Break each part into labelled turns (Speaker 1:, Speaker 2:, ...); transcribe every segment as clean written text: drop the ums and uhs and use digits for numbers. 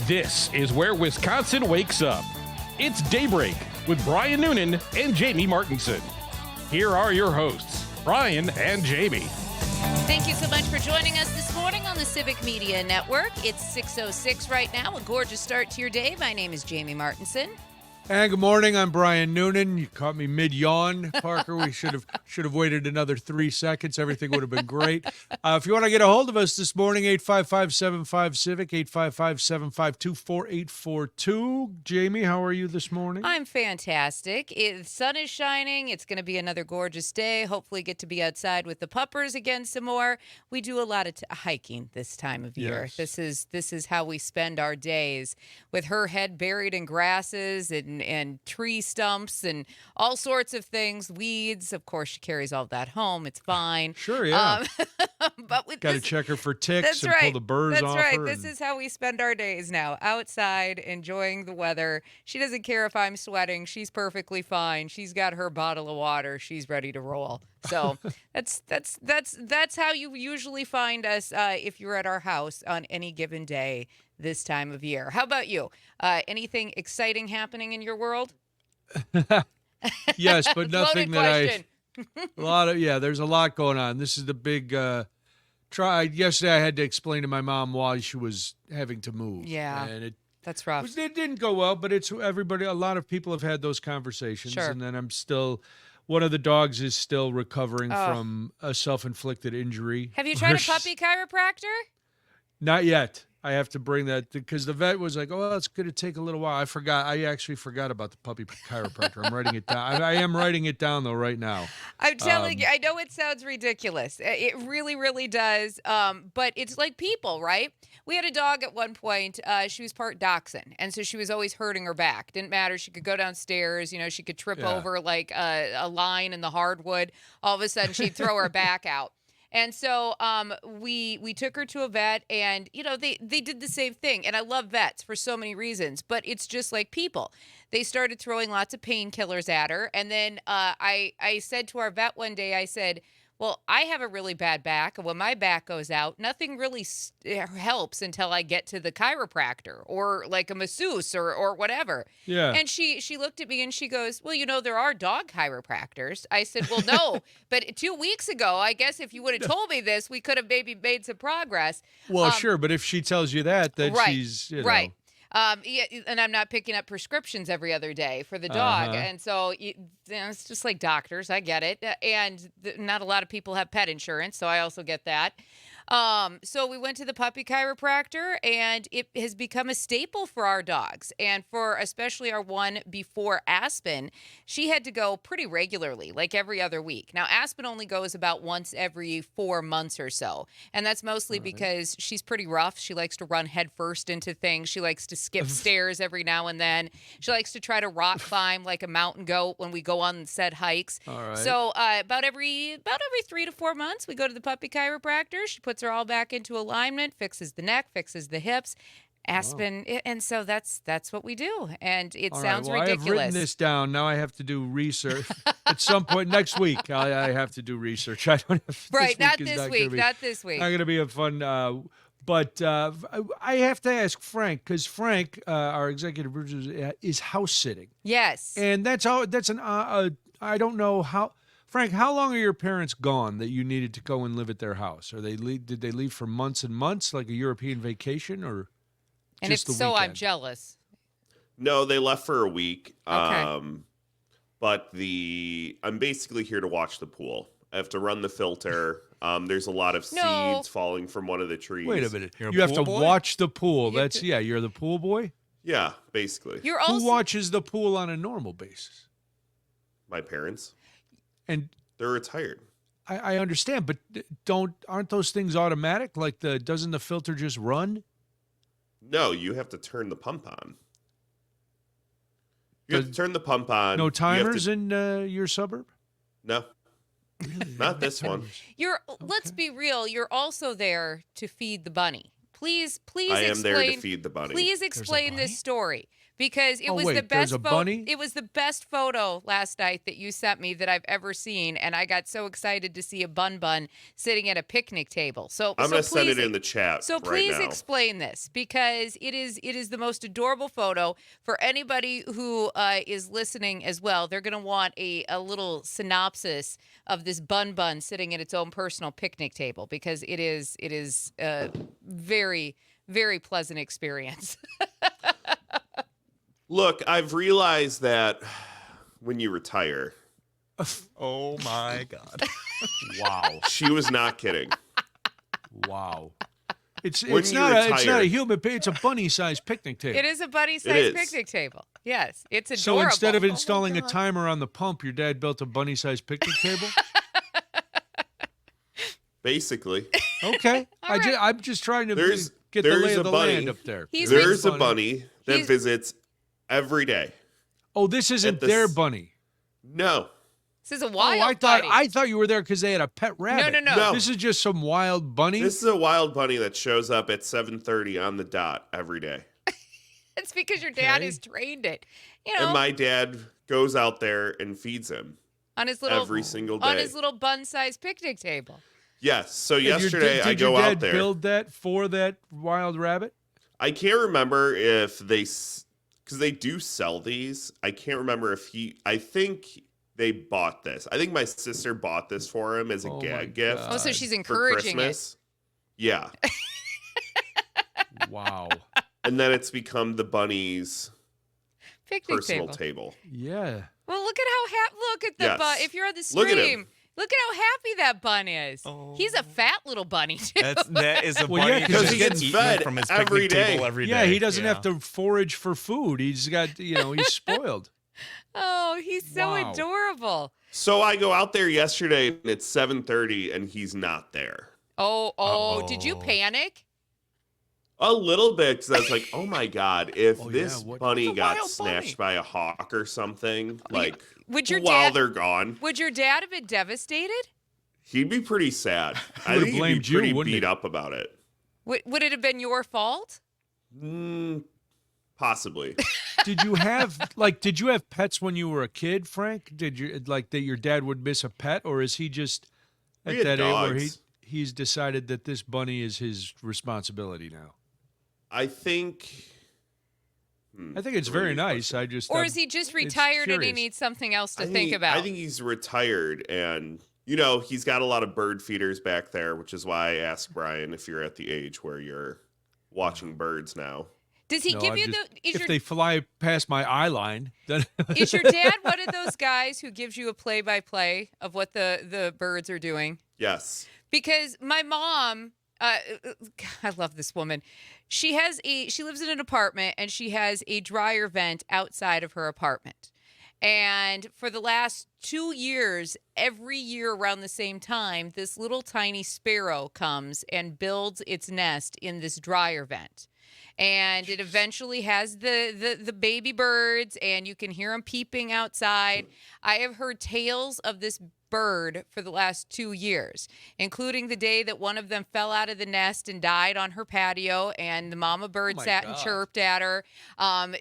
Speaker 1: This is where Wisconsin wakes up. It's Daybreak with Brian Noonan and Jamie Martinson. Here are your hosts, Brian and Jamie.
Speaker 2: Thank you so much for joining us this morning on the Civic Media Network. It's 6:06 right now, a gorgeous start to your day. My name is Jamie Martinson.
Speaker 3: And good morning, I'm Brian Noonan. You caught me mid-yawn, Parker. We should have waited another 3 seconds. Everything would have been great. If you want to get a hold of us this morning, 855-75-CIVIC, 855-752-4842. Jamie, how are you this morning?
Speaker 2: I'm fantastic. The sun is shining. It's going to be another gorgeous day. Hopefully get to be outside with the puppers again some more. We do a lot of hiking this time of year.
Speaker 3: Yes.
Speaker 2: This is how we spend our days, with her head buried in grasses and tree stumps and all sorts of things, weeds. Of course, she carries all that home. It's fine.
Speaker 3: Sure, yeah.
Speaker 2: But with
Speaker 3: Got to check her for ticks and pull the burrs off
Speaker 2: That's right.
Speaker 3: her.
Speaker 2: This is how we spend our days now, outside, enjoying the weather. She doesn't care if I'm sweating. She's perfectly fine. She's got her bottle of water. She's ready to roll. So that's how you usually find us if you're at our house on any given day this time of year. How about you? Anything exciting happening in your world?
Speaker 3: Yes, but nothing that
Speaker 2: question.
Speaker 3: there's a lot going on. This is the big try. Yesterday I had to explain to my mom why she was having to move.
Speaker 2: Yeah.
Speaker 3: And
Speaker 2: That's rough.
Speaker 3: it didn't go well, but it's everybody. A lot of people have had those conversations.
Speaker 2: Sure.
Speaker 3: And then one of the dogs is still recovering from a self-inflicted injury.
Speaker 2: Have you tried a puppy chiropractor?
Speaker 3: Not yet. I have to bring that because the vet was like, "Oh, it's going to take a little while." I forgot. I actually forgot about the puppy chiropractor. I'm writing it down. I am writing it down though right now.
Speaker 2: I'm telling you, I know it sounds ridiculous. It really, really does. But it's like people, right? We had a dog at one point. She was part dachshund, and so she was always hurting her back. Didn't matter. She could go downstairs. She could trip over like a line in the hardwood. All of a sudden, she'd throw her back out. And so we took her to a vet, and, they did the same thing. And I love vets for so many reasons, but it's just like people. They started throwing lots of painkillers at her. And then I said to our vet one day, I said, well, I have a really bad back, and when my back goes out, nothing really helps until I get to the chiropractor or like a masseuse or whatever.
Speaker 3: Yeah.
Speaker 2: And she looked at me and she goes, well, there are dog chiropractors. I said, well, no, but 2 weeks ago, I guess if you would have told me this, we could have maybe made some progress.
Speaker 3: Well, sure, but if she tells you that, then
Speaker 2: right,
Speaker 3: she's,
Speaker 2: right. Yeah, and I'm not picking up prescriptions every other day for the dog. And so it's just like doctors. I get it. And not a lot of people have pet insurance, so I also get that. So we went to the puppy chiropractor, and it has become a staple for our dogs. And for especially our one before Aspen, she had to go pretty regularly, like every other week. Now, Aspen only goes about once every 4 months or so. And that's mostly because she's pretty rough. She likes to run headfirst into things. She likes to skip stairs every now and then. She likes to try to rock climb like a mountain goat when we go on said hikes.
Speaker 3: All right.
Speaker 2: So about every 3 to 4 months, we go to the puppy chiropractor. She puts her all back into alignment, fixes the neck, fixes the hips. Aspen, and so that's what we do, and it sounds ridiculous.
Speaker 3: I have written this down. Now I have to do research at some point next week. I have to do research. I don't have
Speaker 2: not this week. Not going
Speaker 3: to be a fun. But I have to ask Frank, because Frank, our executive producer, is house sitting.
Speaker 2: Yes,
Speaker 3: and I don't know how. Frank, how long are your parents gone that you needed to go and live at their house? Did they leave for months and months, like a European vacation, or?
Speaker 2: And if so, I'm jealous.
Speaker 4: No, they left for a week.
Speaker 2: Okay.
Speaker 4: But I'm basically here to watch the pool. I have to run the filter. There's a lot of seeds falling from one of the trees.
Speaker 3: Wait a minute. You have to watch the pool. You're the pool boy?
Speaker 4: Yeah, basically.
Speaker 3: Who watches the pool on a normal basis?
Speaker 4: My parents.
Speaker 3: And
Speaker 4: they're retired.
Speaker 3: I understand, but aren't those things automatic? Like doesn't the filter just run?
Speaker 4: No, you have to turn the pump on. You have to turn the pump on.
Speaker 3: No timers in your suburb?
Speaker 4: No. Really? Not this one.
Speaker 2: Let's be real. You're also there to feed the bunny. Please
Speaker 4: I am
Speaker 2: explain.
Speaker 4: there to feed the bunny.
Speaker 2: Please explain this story. because it
Speaker 3: Oh,
Speaker 2: was
Speaker 3: wait,
Speaker 2: the
Speaker 3: there's
Speaker 2: best
Speaker 3: a bunny?
Speaker 2: It was the best photo last night that you sent me that I've ever seen, and I got so excited to see a bun sitting at a picnic table.
Speaker 4: I'm going to send it in the chat
Speaker 2: So
Speaker 4: right
Speaker 2: please
Speaker 4: now.
Speaker 2: explain this, because it is the most adorable photo. For anybody who is listening as well, they're going to want a little synopsis of this bun sitting at its own personal picnic table, because it is a very, very pleasant experience.
Speaker 4: Look, I've realized that when you retire,
Speaker 5: Oh my God.
Speaker 3: Wow.
Speaker 4: she was not kidding.
Speaker 3: Wow. It's
Speaker 4: When
Speaker 3: it's
Speaker 4: you
Speaker 3: not it's not a
Speaker 4: retire-
Speaker 3: human. It's a bunny-sized picnic table.
Speaker 2: It is a bunny-sized
Speaker 4: is.
Speaker 2: picnic table. Yes, it's
Speaker 3: So
Speaker 2: adorable.
Speaker 3: instead of installing a timer on the pump, your dad built a bunny-sized picnic table.
Speaker 4: Basically,
Speaker 3: Okay.
Speaker 2: right.
Speaker 3: I'm just trying to
Speaker 4: There's-
Speaker 3: get the
Speaker 4: there's
Speaker 3: lay
Speaker 4: a
Speaker 3: of the
Speaker 4: bunny.
Speaker 3: land up there.
Speaker 2: He's
Speaker 4: there's a
Speaker 3: Bunny.
Speaker 4: bunny that
Speaker 2: He's-
Speaker 4: visits every day.
Speaker 3: Oh, this isn't
Speaker 4: at the
Speaker 3: their
Speaker 4: s-
Speaker 3: bunny.
Speaker 4: No,
Speaker 2: This is a
Speaker 3: Oh,
Speaker 2: wild
Speaker 3: I thought you were there because they had a pet rabbit.
Speaker 2: no.
Speaker 4: No.
Speaker 3: This is just some wild bunny.
Speaker 4: this is a wild bunny that shows up at 7:30 on the dot every day.
Speaker 2: It's because your dad
Speaker 3: Okay.
Speaker 2: has trained it. You know,
Speaker 4: And my dad goes out there and feeds him
Speaker 2: on his little
Speaker 4: every single
Speaker 2: on
Speaker 4: day.
Speaker 2: his little bun-sized picnic table.
Speaker 4: Yes. So
Speaker 3: And your-
Speaker 4: yesterday I
Speaker 3: did your
Speaker 4: go
Speaker 3: dad
Speaker 4: out there.
Speaker 3: build that for that wild rabbit?
Speaker 4: I can't remember if because they do sell these. I can't remember if I think they bought this. I think my sister bought this for him as a
Speaker 3: Oh my
Speaker 4: gag gift
Speaker 3: God.
Speaker 2: Oh, so she's
Speaker 4: for
Speaker 2: encouraging it.
Speaker 4: Christmas. Yeah.
Speaker 3: Wow.
Speaker 4: And then it's become the bunny's
Speaker 2: Picnic
Speaker 4: personal
Speaker 2: table.
Speaker 4: table.
Speaker 3: Yeah.
Speaker 2: Well, look at how look at the
Speaker 4: Yes.
Speaker 2: bun. If you're on the
Speaker 4: Look at him.
Speaker 2: stream, look at how happy that bun is. He's a fat little bunny too.
Speaker 5: That is a
Speaker 3: Well, yeah,
Speaker 5: bunny
Speaker 3: 'cause
Speaker 5: that
Speaker 3: he
Speaker 5: gets
Speaker 4: gets
Speaker 5: eaten
Speaker 4: fed
Speaker 5: from his
Speaker 4: every
Speaker 5: picnic
Speaker 4: day.
Speaker 5: table every day.
Speaker 3: Yeah, he doesn't
Speaker 5: Yeah.
Speaker 3: have to forage for food. He's got, he's spoiled.
Speaker 2: Oh, he's so
Speaker 3: Wow.
Speaker 2: adorable.
Speaker 4: So I go out there yesterday and it's 7:30 and he's not there.
Speaker 2: Oh, did you
Speaker 5: Uh-oh.
Speaker 2: panic?
Speaker 4: A little bit because I was like, oh my God, if
Speaker 3: Oh, yeah,
Speaker 4: this
Speaker 3: what-
Speaker 4: bunny
Speaker 3: It's a
Speaker 4: got
Speaker 3: wild
Speaker 4: snatched
Speaker 3: bunny.
Speaker 4: by a hawk or something, like
Speaker 2: Would your
Speaker 4: while
Speaker 2: dad
Speaker 4: they're gone,
Speaker 2: would your dad have been devastated?
Speaker 4: he'd be pretty sad. I
Speaker 3: would've
Speaker 4: think he'd
Speaker 3: blamed
Speaker 4: be
Speaker 3: you,
Speaker 4: pretty
Speaker 3: wouldn't
Speaker 4: beat
Speaker 3: he?
Speaker 4: up about it.
Speaker 2: Would it have been your fault?
Speaker 4: Possibly.
Speaker 3: Did you have pets when you were a kid, Frank? Did you that your dad would miss a pet, or is he just
Speaker 4: We
Speaker 3: at
Speaker 4: had
Speaker 3: that age where
Speaker 4: dogs.
Speaker 3: he's decided that this bunny is his responsibility now?
Speaker 4: I think.
Speaker 3: I think it's very nice. I just
Speaker 2: Or is he just retired and he
Speaker 3: curious.
Speaker 2: needs something else to
Speaker 4: I
Speaker 2: think about?
Speaker 4: I think he's retired and he's got a lot of bird feeders back there, which is why I asked Brian if you're at the age where you're watching birds now.
Speaker 2: Does he
Speaker 3: No,
Speaker 2: give
Speaker 3: I'm
Speaker 2: you
Speaker 3: just-
Speaker 2: the
Speaker 3: if they fly past my eye line, then
Speaker 2: is your dad one of those guys who gives you a play-by-play of what the birds are doing?
Speaker 4: Yes.
Speaker 2: Because my mom, I love this woman. She lives in an apartment and she has a dryer vent outside of her apartment. And for the last 2 years, every year around the same time, this little tiny sparrow comes and builds its nest in this dryer vent. And it eventually has the baby birds, and you can hear them peeping outside. I have heard tales of this bird for the last 2 years, including the day that one of them fell out of the nest and died on her patio, and the mama bird
Speaker 3: my
Speaker 2: sat and
Speaker 3: God.
Speaker 2: chirped at her.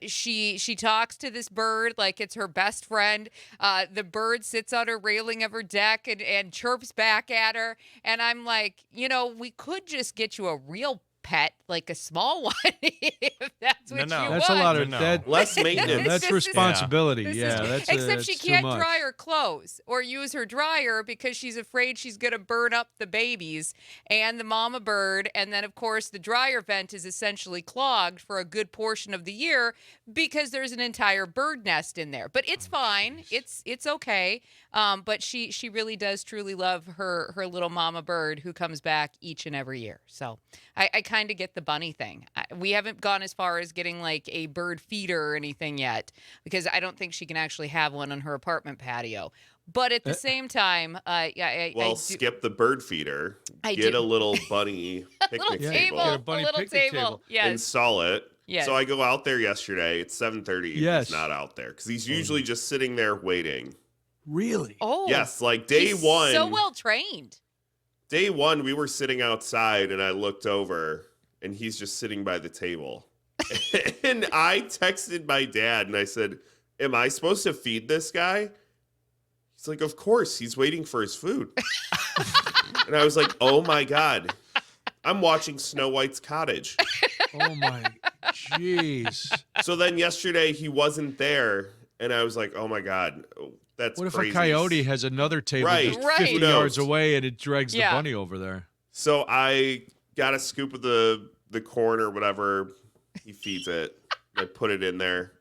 Speaker 2: She talks to this bird like it's her best friend. The bird sits on her railing of her deck and chirps back at her. And I'm like, we could just get you a real pet, like a small one, if that's what
Speaker 5: No,
Speaker 2: you
Speaker 3: that's a
Speaker 2: want.
Speaker 3: lot of
Speaker 5: No.
Speaker 3: that.
Speaker 4: Less maintenance.
Speaker 3: That's
Speaker 2: This is-
Speaker 3: responsibility.
Speaker 2: This
Speaker 3: Yeah,
Speaker 2: is-
Speaker 3: that's
Speaker 2: except
Speaker 3: that's
Speaker 2: she
Speaker 3: too
Speaker 2: can't
Speaker 3: much.
Speaker 2: dry her clothes or use her dryer because she's afraid she's going to burn up the babies and the mama bird. And then, of course, the dryer vent is essentially clogged for a good portion of the year because there's an entire bird nest in there. But it's fine. It's okay. But she really does truly love her little mama bird who comes back each and every year. So I kind of get the bunny thing. We haven't gone as far as getting like a bird feeder or anything yet because I don't think she can actually have one on her apartment patio. But at the same time, I do.
Speaker 4: Skip the bird feeder.
Speaker 2: I
Speaker 4: Get
Speaker 2: do.
Speaker 4: a little bunny
Speaker 2: little
Speaker 4: picnic
Speaker 2: table,
Speaker 3: Get a bunny
Speaker 2: a little
Speaker 3: picnic
Speaker 2: table.
Speaker 3: table.
Speaker 2: Yes.
Speaker 4: Install it.
Speaker 2: Yes.
Speaker 4: So I go out there yesterday. It's 7:30.
Speaker 3: Yes.
Speaker 4: He's not out there because he's usually just sitting there waiting.
Speaker 3: Really?
Speaker 2: Oh,
Speaker 4: Yes, like day
Speaker 2: he's
Speaker 4: one.
Speaker 2: so well trained.
Speaker 4: Day one, we were sitting outside, and I looked over, and he's just sitting by the table. And I texted my dad and I said, am I supposed to feed this guy? He's like, of course, he's waiting for his food. And I was like, oh my God, I'm watching Snow White's Cottage.
Speaker 3: Oh my, jeez.
Speaker 4: So then yesterday he wasn't there. And I was like, oh my God, that's
Speaker 3: What if
Speaker 4: crazy.
Speaker 3: a coyote has another table
Speaker 4: Right.
Speaker 3: just
Speaker 2: Right.
Speaker 3: 50
Speaker 4: Who knows?
Speaker 3: yards away and it drags
Speaker 2: Yeah.
Speaker 3: the bunny over there?
Speaker 4: So I got a scoop of the corn or whatever he feeds it. I put it in there.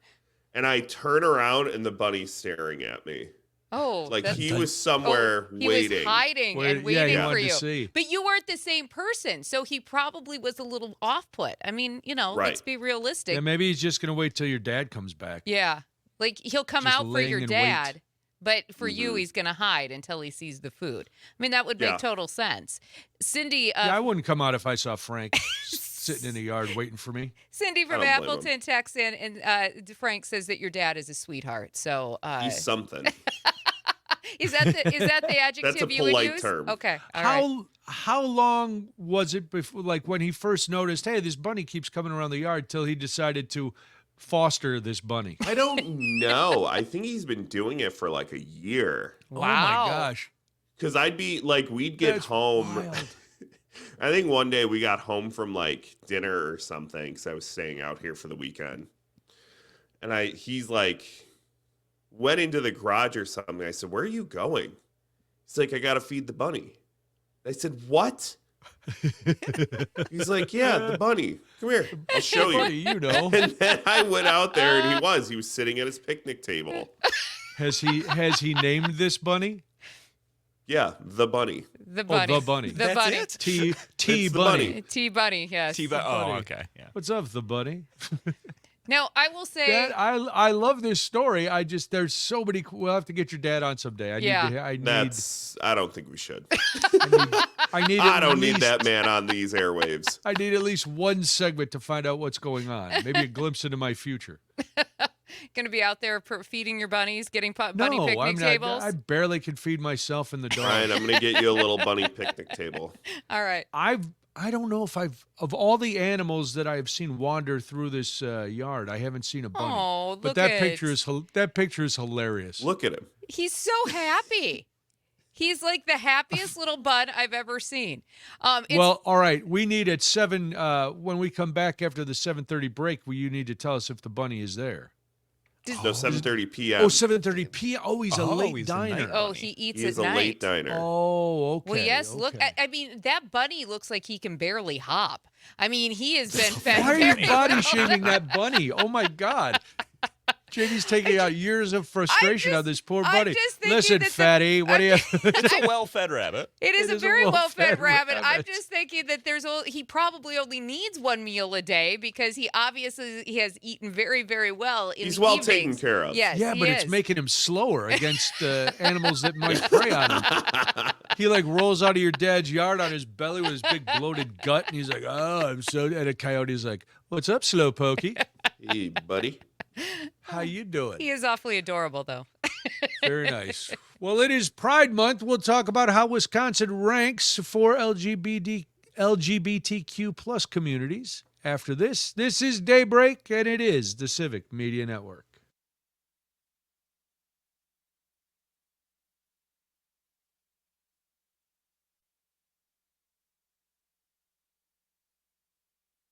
Speaker 4: And I turn around and the bunny's staring at me.
Speaker 2: Oh,
Speaker 4: Like
Speaker 2: that's-
Speaker 4: he was somewhere
Speaker 2: he
Speaker 4: waiting.
Speaker 2: was hiding and
Speaker 3: Yeah,
Speaker 2: waiting
Speaker 3: he
Speaker 2: for
Speaker 3: wanted
Speaker 2: you.
Speaker 3: to see.
Speaker 2: But you weren't the same person, so he probably was a little off-put. I mean, let's
Speaker 4: Right.
Speaker 2: be realistic.
Speaker 3: Yeah, maybe he's just going to wait till your dad comes back.
Speaker 2: Yeah. Like he'll come
Speaker 3: Just
Speaker 2: out for
Speaker 3: laying
Speaker 2: your
Speaker 3: in
Speaker 2: dad, but for you,
Speaker 4: Mhm.
Speaker 2: he's going to hide until he sees the food. I mean, that would make
Speaker 4: Yeah.
Speaker 2: total sense. Cindy,
Speaker 3: Yeah, I wouldn't come out if I saw Frank sitting in the yard waiting for me.
Speaker 2: Cindy from
Speaker 4: I don't blame him.
Speaker 2: Appleton texts in, and Frank says that your dad is a sweetheart. So
Speaker 4: He's something.
Speaker 2: is that the adjective you would
Speaker 4: polite
Speaker 2: use?
Speaker 4: term.
Speaker 2: Okay. All right.
Speaker 3: How long was it before, like when he first noticed, hey, this bunny keeps coming around the yard, till he decided to foster this bunny?
Speaker 4: I don't know. I think he's been doing it for like a year.
Speaker 3: Oh
Speaker 2: Wow.
Speaker 3: my gosh.
Speaker 4: Because I'd be like, we'd get
Speaker 3: That's
Speaker 4: home.
Speaker 3: wild.
Speaker 4: I think one day we got home from like dinner or something because I was staying out here for the weekend. And he's like, went into the garage or something. I said, where are you going? He's like, I got to feed the bunny. I said, what? He's like, yeah, the bunny. Come here. I'll show
Speaker 3: Buddy,
Speaker 4: you.
Speaker 3: you know.
Speaker 4: And then I went out there and he was sitting at his picnic table.
Speaker 3: Has he named this bunny?
Speaker 4: Yeah, the bunny.
Speaker 2: The
Speaker 3: Oh,
Speaker 2: bunny.
Speaker 3: the bunny.
Speaker 2: The
Speaker 5: That's
Speaker 2: bunny.
Speaker 5: it?
Speaker 3: T
Speaker 4: It's the
Speaker 3: bunny.
Speaker 4: bunny.
Speaker 2: T bunny. Yes.
Speaker 5: Oh,
Speaker 3: Buddy.
Speaker 5: okay. Yeah.
Speaker 3: What's up, the bunny?
Speaker 2: Now I will say.
Speaker 3: Dad, I love this story. There's so many. We'll have to get your dad on someday.
Speaker 2: Yeah.
Speaker 4: I don't think we should.
Speaker 3: I need.
Speaker 4: I
Speaker 3: at
Speaker 4: don't need
Speaker 3: least-
Speaker 4: that man on these airwaves.
Speaker 3: I need at least one segment to find out what's going on. Maybe a glimpse into my future.
Speaker 2: Going to be out there feeding your bunnies, getting bunny
Speaker 3: No,
Speaker 2: picnic
Speaker 3: I'm not.
Speaker 2: tables.
Speaker 3: I barely can feed myself and the dog.
Speaker 4: Ryan, I'm gonna get you a little bunny picnic table.
Speaker 2: All right.
Speaker 3: I don't know if of all the animals that I've seen wander through this yard, I haven't seen a bunny.
Speaker 2: Oh, look
Speaker 3: but that
Speaker 2: at
Speaker 3: picture is hilarious.
Speaker 4: Look at him.
Speaker 2: He's so happy. He's like the happiest little bud I've ever seen. It's,
Speaker 3: Well, all right. We need at 7 when we come back after the 7:30 break. You need to tell us if the bunny is there.
Speaker 4: No, 7:30 p.m.
Speaker 3: Oh, 7:30 p.m. Oh, he's a
Speaker 5: Oh,
Speaker 3: late
Speaker 5: he's a night
Speaker 3: diner.
Speaker 2: oh, he eats
Speaker 4: He is
Speaker 2: at
Speaker 4: a
Speaker 2: night.
Speaker 4: late diner.
Speaker 3: Oh, okay.
Speaker 2: Well, yes. Look,
Speaker 3: okay.
Speaker 2: I mean, that bunny looks like he can barely hop. I mean, he has been fed.
Speaker 3: Why are you
Speaker 2: very
Speaker 3: body
Speaker 2: well.
Speaker 3: shaming that bunny? Oh my God. Jamie's taking out years of frustration on this poor
Speaker 2: I'm
Speaker 3: bunny.
Speaker 2: just thinking
Speaker 3: Listen,
Speaker 2: that the-
Speaker 3: fatty, what do you?
Speaker 5: It's a well-fed rabbit.
Speaker 2: It is
Speaker 3: It
Speaker 2: a
Speaker 3: is a
Speaker 2: very
Speaker 3: well-fed
Speaker 2: well-fed rabbit. I'm
Speaker 3: rabbit.
Speaker 2: just thinking that he probably only needs one meal a day because he has eaten very, very well in
Speaker 4: He's
Speaker 2: the
Speaker 4: well taken
Speaker 2: evenings.
Speaker 4: care of.
Speaker 2: Yes,
Speaker 3: Yeah,
Speaker 2: he
Speaker 3: but
Speaker 2: is.
Speaker 3: it's making him slower against animals that might prey on him. He like rolls out of your dad's yard on his belly with his big bloated gut, and he's like, "Oh, I'm so." And a coyote's like, "What's up, Slowpokey?
Speaker 4: Hey, buddy.
Speaker 3: How you doing?"
Speaker 2: He is awfully adorable, though.
Speaker 3: Very nice. Well, it is Pride Month. We'll talk about how Wisconsin ranks for LGBTQ plus communities after this. This is Daybreak, and it is the Civic Media Network.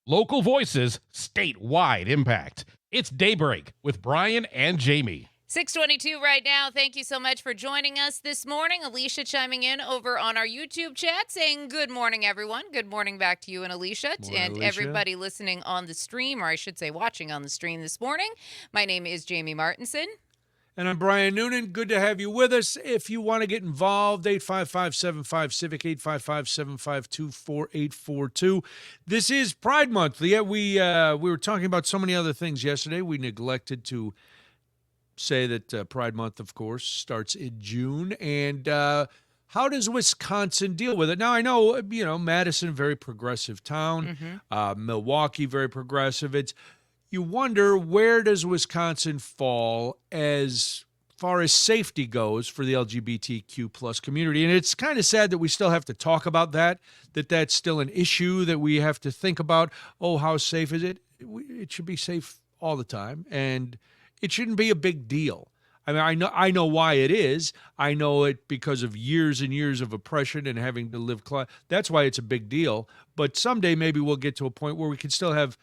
Speaker 1: Local voices, statewide impact. It's Daybreak with Brian and Jamie.
Speaker 2: 6:22 right now. Thank you so much for joining us this morning. Alicia chiming in over on our YouTube chat saying good morning, everyone. Good morning back to you and Alicia
Speaker 3: Morning,
Speaker 2: and
Speaker 3: Alicia.
Speaker 2: everybody listening on the stream, or I should say watching on the stream this morning. My name is Jamie Martinson.
Speaker 3: And I'm Brian Noonan. Good to have you with us. If you want to get involved, 855-75-CIVIC, 855-752-4842. This is Pride Month. Yeah, we were talking about so many other things yesterday. We neglected to say that Pride Month, of course, starts in June. And how does Wisconsin deal with it? Now, I know, Madison, very progressive town. Milwaukee, very progressive. You wonder, where does Wisconsin fall as far as safety goes for the LGBTQ plus community? And it's kind of sad that we still have to talk about that's still an issue that we have to think about. Oh, how safe is it? it should be safe all the time, and it shouldn't be a big deal. I mean, I know why it is. I know it because of years and years of oppression and having to live. That's why it's a big deal. But someday maybe we'll get to a point where we can still have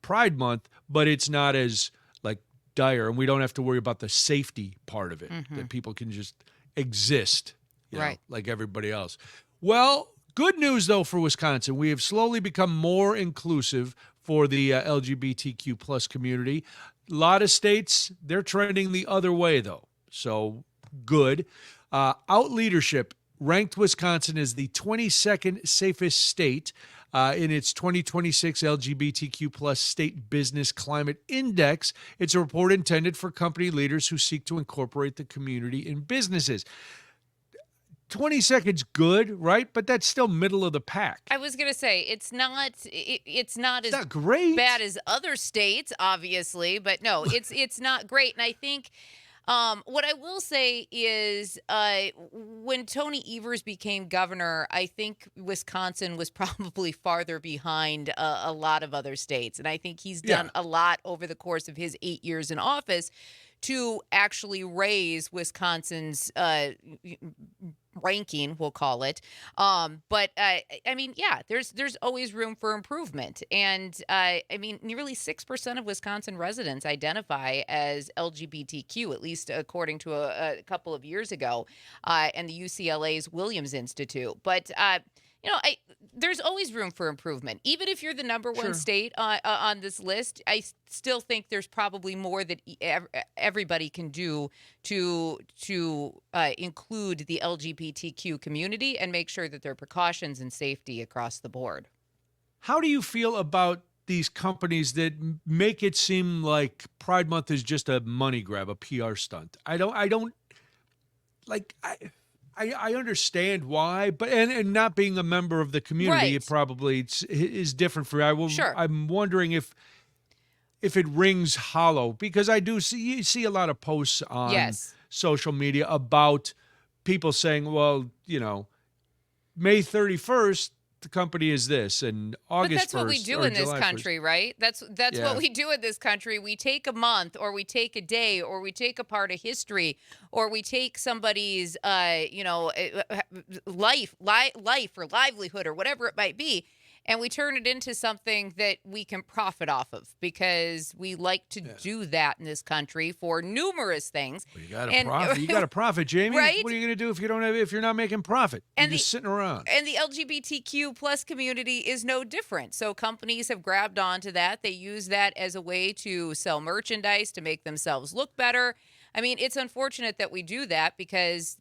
Speaker 3: Pride Month, but it's not as like dire, and we don't have to worry about the safety part of it. That people can just exist, you know, like everybody else. Well, good news though for Wisconsin, we have slowly become more inclusive for the LGBTQ plus community. A lot of states, they're trending the other way, though. So good. Out Leadership ranked Wisconsin as the 22nd safest state in its 2026 LGBTQ plus state business climate index. It's a report intended for company leaders who seek to incorporate the community in businesses. 22nd's good, right? But that's still middle of the pack.
Speaker 2: I was going to say, it's not as
Speaker 3: not great.
Speaker 2: bad as other states, obviously, but no, it's not great. And I think what I will say is when Tony Evers became governor, I think Wisconsin was probably farther behind a lot of other states. And I think he's done a lot over the course of his 8 years in office to actually raise Wisconsin's ranking, we'll call it. But I mean, yeah, there's always room for improvement. And I mean, nearly 6% of Wisconsin residents identify as LGBTQ, at least according to a couple of years ago, and the UCLA's Williams Institute. But you know, there's always room for improvement. Even if you're the number one state on this list, I still think there's probably more that everybody can do to include the LGBTQ community and make sure that there are precautions and safety across the board.
Speaker 3: How do you feel about these companies that make it seem like Pride Month is just a money grab, a PR stunt? I understand why, but and not being a member of the community, it probably is different for you. I'm wondering if it rings hollow, because I do see a lot of posts on social media about people saying, well, you know, May 31st, the company is this, and August 1st.
Speaker 2: But that's what we do in this country, right? That's what we do in this country. We take a month, or we take a day, or we take a part of history, or we take somebody's, life or livelihood or whatever it might be, and we turn it into something that we can profit off of, because we like to do that in this country for numerous things.
Speaker 3: Well, you got to profit. You got to profit, Jamie.
Speaker 2: Right?
Speaker 3: What are you going to do if you're not making profit? You're just sitting around.
Speaker 2: And the LGBTQ plus community is no different. So companies have grabbed onto that. They use that as a way to sell merchandise, to make themselves look better. I mean, it's unfortunate that we do that, because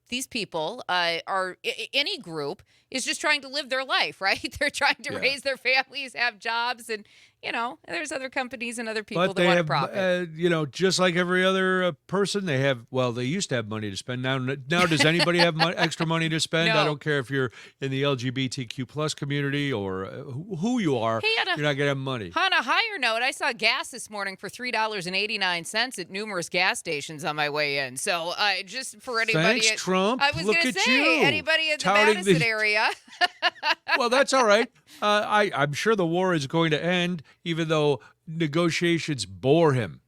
Speaker 2: these people any group is just trying to live their life, right? They're trying to raise their families, have jobs, and, you know, there's other companies and other people that want to profit.
Speaker 3: Just like every other person, they used to have money to spend. Now does anybody have extra money to spend?
Speaker 2: No.
Speaker 3: I don't care if you're in the LGBTQ plus community or who you are.
Speaker 2: Hey,
Speaker 3: you're not going to have money.
Speaker 2: On a higher note, I saw gas this morning for $3.89 at numerous gas stations on my way in. So just for anybody.
Speaker 3: Thanks, Trump.
Speaker 2: I was
Speaker 3: Look
Speaker 2: going to
Speaker 3: at
Speaker 2: say,
Speaker 3: you.
Speaker 2: anybody in the
Speaker 3: Touting
Speaker 2: Madison area.
Speaker 3: Well, that's all right. I'm sure the war is going to end, even though negotiations bore him.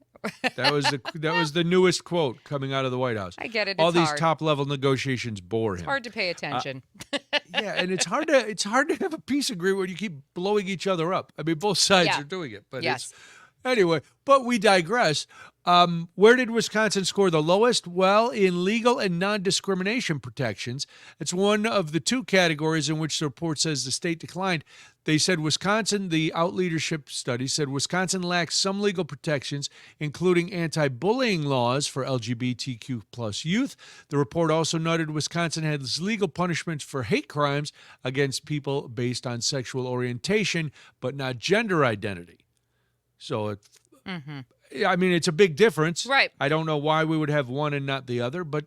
Speaker 3: That was the newest quote coming out of the White House.
Speaker 2: I get it.
Speaker 3: All
Speaker 2: it's
Speaker 3: these
Speaker 2: hard.
Speaker 3: top-level negotiations bore him.
Speaker 2: It's hard to pay attention.
Speaker 3: Yeah, and it's hard to have a peace agreement when you keep blowing each other up. I mean, both sides are doing it, but anyway. But we digress. Where did Wisconsin score the lowest? Well, in legal and non-discrimination protections. It's one of the two categories in which the report says the state declined. They said Wisconsin, the Out Leadership study said Wisconsin lacks some legal protections, including anti-bullying laws for LGBTQ plus youth. The report also noted Wisconsin has legal punishments for hate crimes against people based on sexual orientation, but not gender identity. So I mean, it's a big difference.
Speaker 2: Right.
Speaker 3: I don't know why we would have one and not the other, but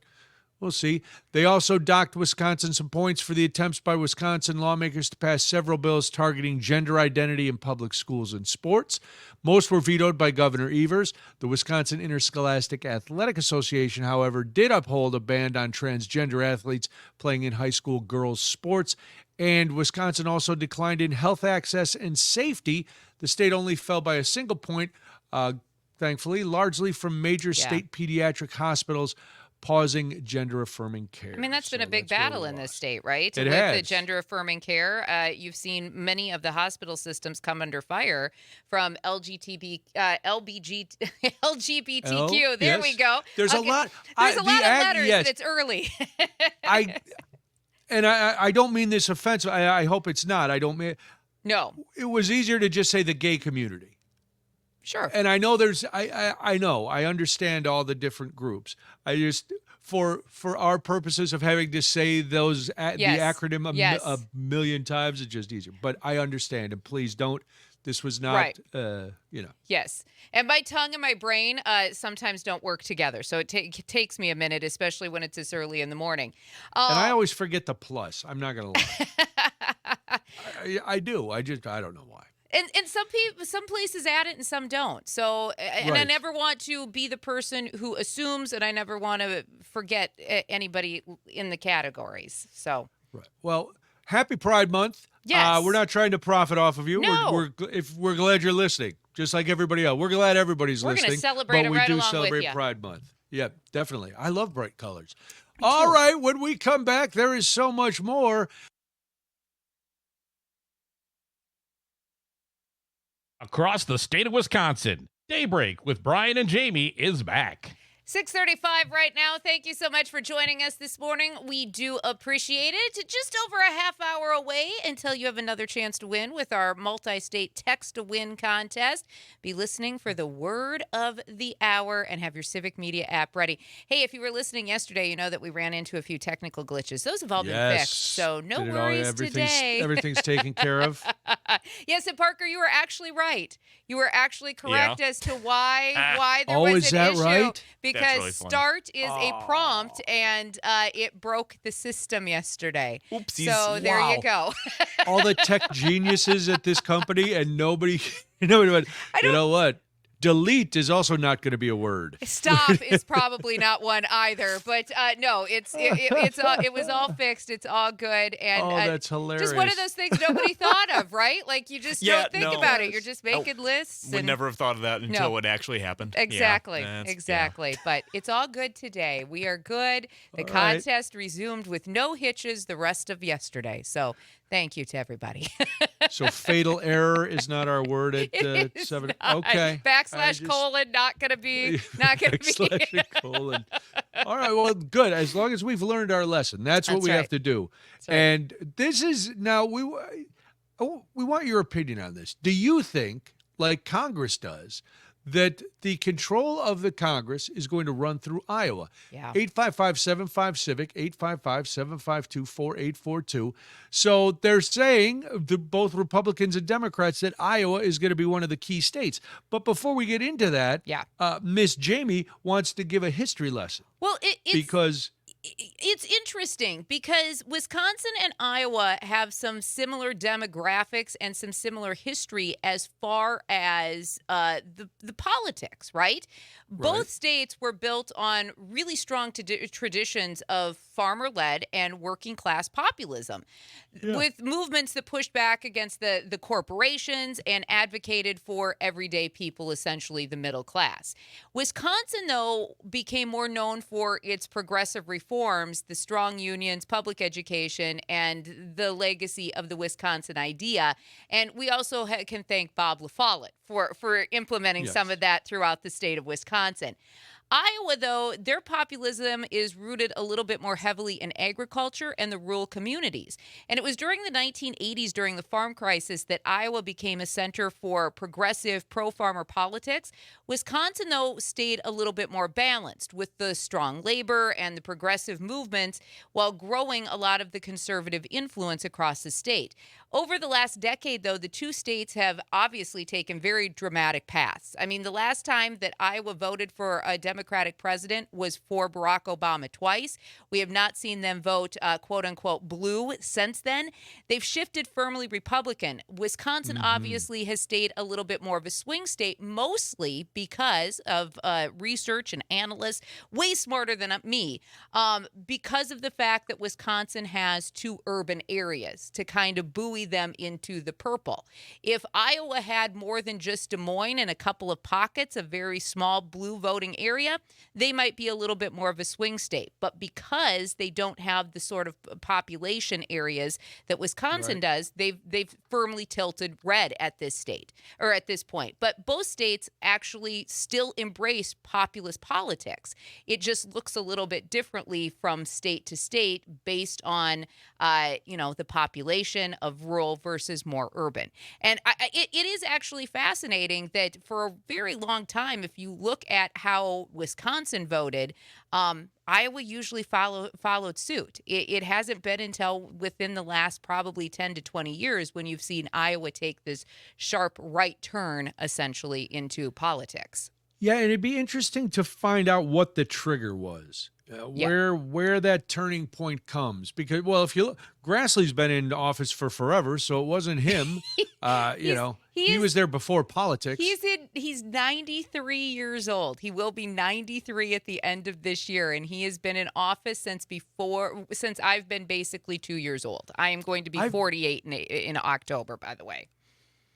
Speaker 3: We'll see. They also docked Wisconsin some points for the attempts by Wisconsin lawmakers to pass several bills targeting gender identity in public schools and sports. Most were vetoed by Governor Evers. The Wisconsin Interscholastic Athletic Association, however, did uphold a ban on transgender athletes playing in high school girls' sports. And Wisconsin also declined in health access and safety. The state only fell by a single point, thankfully, largely from major state pediatric hospitals pausing gender-affirming care.
Speaker 2: I mean, that's been a big battle in this state, right?
Speaker 3: It
Speaker 2: With
Speaker 3: has.
Speaker 2: the gender-affirming care, you've seen many of the hospital systems come under fire from LGBTQ. There we go.
Speaker 3: There's a lot.
Speaker 2: There's a lot of letters, and it's early.
Speaker 3: I don't mean this offensive. I hope it's not. I don't mean.
Speaker 2: No.
Speaker 3: It was easier to just say the gay community.
Speaker 2: Sure.
Speaker 3: And I know I understand all the different groups. I just, for our purposes of having to say those, the acronym a million times, it's just easier. But I understand, and please don't. This was not,
Speaker 2: Yes. And my tongue and my brain sometimes don't work together. So it takes me a minute, especially when it's this early in the morning.
Speaker 3: And I always forget the plus. I'm not going to lie. I do. I don't know why.
Speaker 2: And some places add it and some don't. So, and I never want to be the person who assumes, and I never want to forget anybody in the categories. So,
Speaker 3: right. Well, happy Pride Month.
Speaker 2: Yes.
Speaker 3: We're not trying to profit off of you.
Speaker 2: No.
Speaker 3: We're glad you're listening, just like everybody else. We're glad everybody's listening.
Speaker 2: We're going to celebrate
Speaker 3: but
Speaker 2: it
Speaker 3: we
Speaker 2: right
Speaker 3: do
Speaker 2: along
Speaker 3: celebrate
Speaker 2: with you.
Speaker 3: Pride Month. Yeah, definitely. I love bright colors. All right, when we come back, there is so much more.
Speaker 1: Across the state of Wisconsin, Daybreak with Brian and Jamie is back.
Speaker 2: 6:35 right now. Thank you so much for joining us this morning. We do appreciate it. Just over a half hour away until you have another chance to win with our multi-state text to win contest. Be listening for the word of the hour and have your Civic Media app ready. Hey, if you were listening yesterday, you know that we ran into a few technical glitches. Those have all been fixed, so no worries today.
Speaker 3: Everything's taken care of.
Speaker 2: Yes, and Parker, you were actually right. You were actually correct as to why there
Speaker 3: Oh,
Speaker 2: was
Speaker 3: is
Speaker 2: an
Speaker 3: that
Speaker 2: issue.
Speaker 3: right?
Speaker 2: Because
Speaker 5: really funny.
Speaker 2: start is a prompt, and it broke the system yesterday.
Speaker 5: Oopsies.
Speaker 2: So there you go.
Speaker 3: All the tech geniuses at this company, and nobody went, you know what? Delete is also not going to be a word.
Speaker 2: Stop is probably not one either, but no, it was all fixed. It's all good, and
Speaker 3: that's hilarious.
Speaker 2: just one of those things nobody thought of, right? Like you just don't think about it. You're just making lists.
Speaker 5: Would
Speaker 2: and
Speaker 5: never have thought of that until it actually happened.
Speaker 2: Exactly,
Speaker 5: Yeah,
Speaker 2: exactly. But it's all good today. We are good. The
Speaker 3: All right.
Speaker 2: contest resumed with no hitches the rest of yesterday. So thank you to everybody.
Speaker 3: So fatal error is not our word at
Speaker 2: It is
Speaker 3: 7.
Speaker 2: not.
Speaker 3: Okay.
Speaker 2: Backslash colon, not going to be. Not going to be.
Speaker 3: Backslash and colon. All right. Well, good. As long as we've learned our lesson, that's what
Speaker 2: That's
Speaker 3: we
Speaker 2: right.
Speaker 3: have to do.
Speaker 2: That's right.
Speaker 3: And this is now we want your opinion on this. Do you think, like Congress does, that the control of the Congress is going to run through Iowa?
Speaker 2: Yeah.
Speaker 3: 855-75-CIVIC, 855-752-4842. So they're saying, both Republicans and Democrats, that Iowa is going to be one of the key states. But before we get into that, Miss Jamie wants to give a history lesson.
Speaker 2: Well,
Speaker 3: Because
Speaker 2: it's interesting because Wisconsin and Iowa have some similar demographics and some similar history as far as the politics, right? Both states were built on really strong traditions of farmer-led and working-class populism, with movements that pushed back against the corporations and advocated for everyday people, essentially the middle class. Wisconsin, though, became more known for its progressive reforms, the strong unions, public education, and the legacy of the Wisconsin idea. And we also can thank Bob LaFollette for implementing some of that throughout the state of Wisconsin. Iowa, though, their populism is rooted a little bit more heavily in agriculture and the rural communities. And it was during the 1980s, during the farm crisis, that Iowa became a center for progressive pro-farmer politics. Wisconsin, though, stayed a little bit more balanced with the strong labor and the progressive movements while growing a lot of the conservative influence across the state. Over the last decade, though, the two states have obviously taken very dramatic paths. I mean, the last time that Iowa voted for a Democratic president was for Barack Obama twice. We have not seen them vote, quote unquote, blue since then. They've shifted firmly Republican. Wisconsin obviously has stayed a little bit more of a swing state, mostly because of research and analysts, way smarter than me, because of the fact that Wisconsin has two urban areas to kind of buoy them into the purple. If Iowa had more than just Des Moines and a couple of pockets, a very small blue voting area, they might be a little bit more of a swing state. But because they don't have the sort of population areas that Wisconsin does, they've firmly tilted red at this state or at this point. But both states actually still embrace populist politics. It just looks a little bit differently from state to state based on, the population of rural versus more urban. And it is actually fascinating that for a very long time, if you look at how Wisconsin voted, Iowa usually followed suit. It hasn't been until within the last probably 10 to 20 years when you've seen Iowa take this sharp right turn, essentially, into politics.
Speaker 3: Yeah, and it'd be interesting to find out what the trigger was. Where that turning point comes, because if you look, Grassley's been in office for forever, so it wasn't him. He was there before politics.
Speaker 2: He's 93 years old. He will be 93 at the end of this year, and he has been in office since I've been basically 2 years old. I am going to be 48 in October, by the way.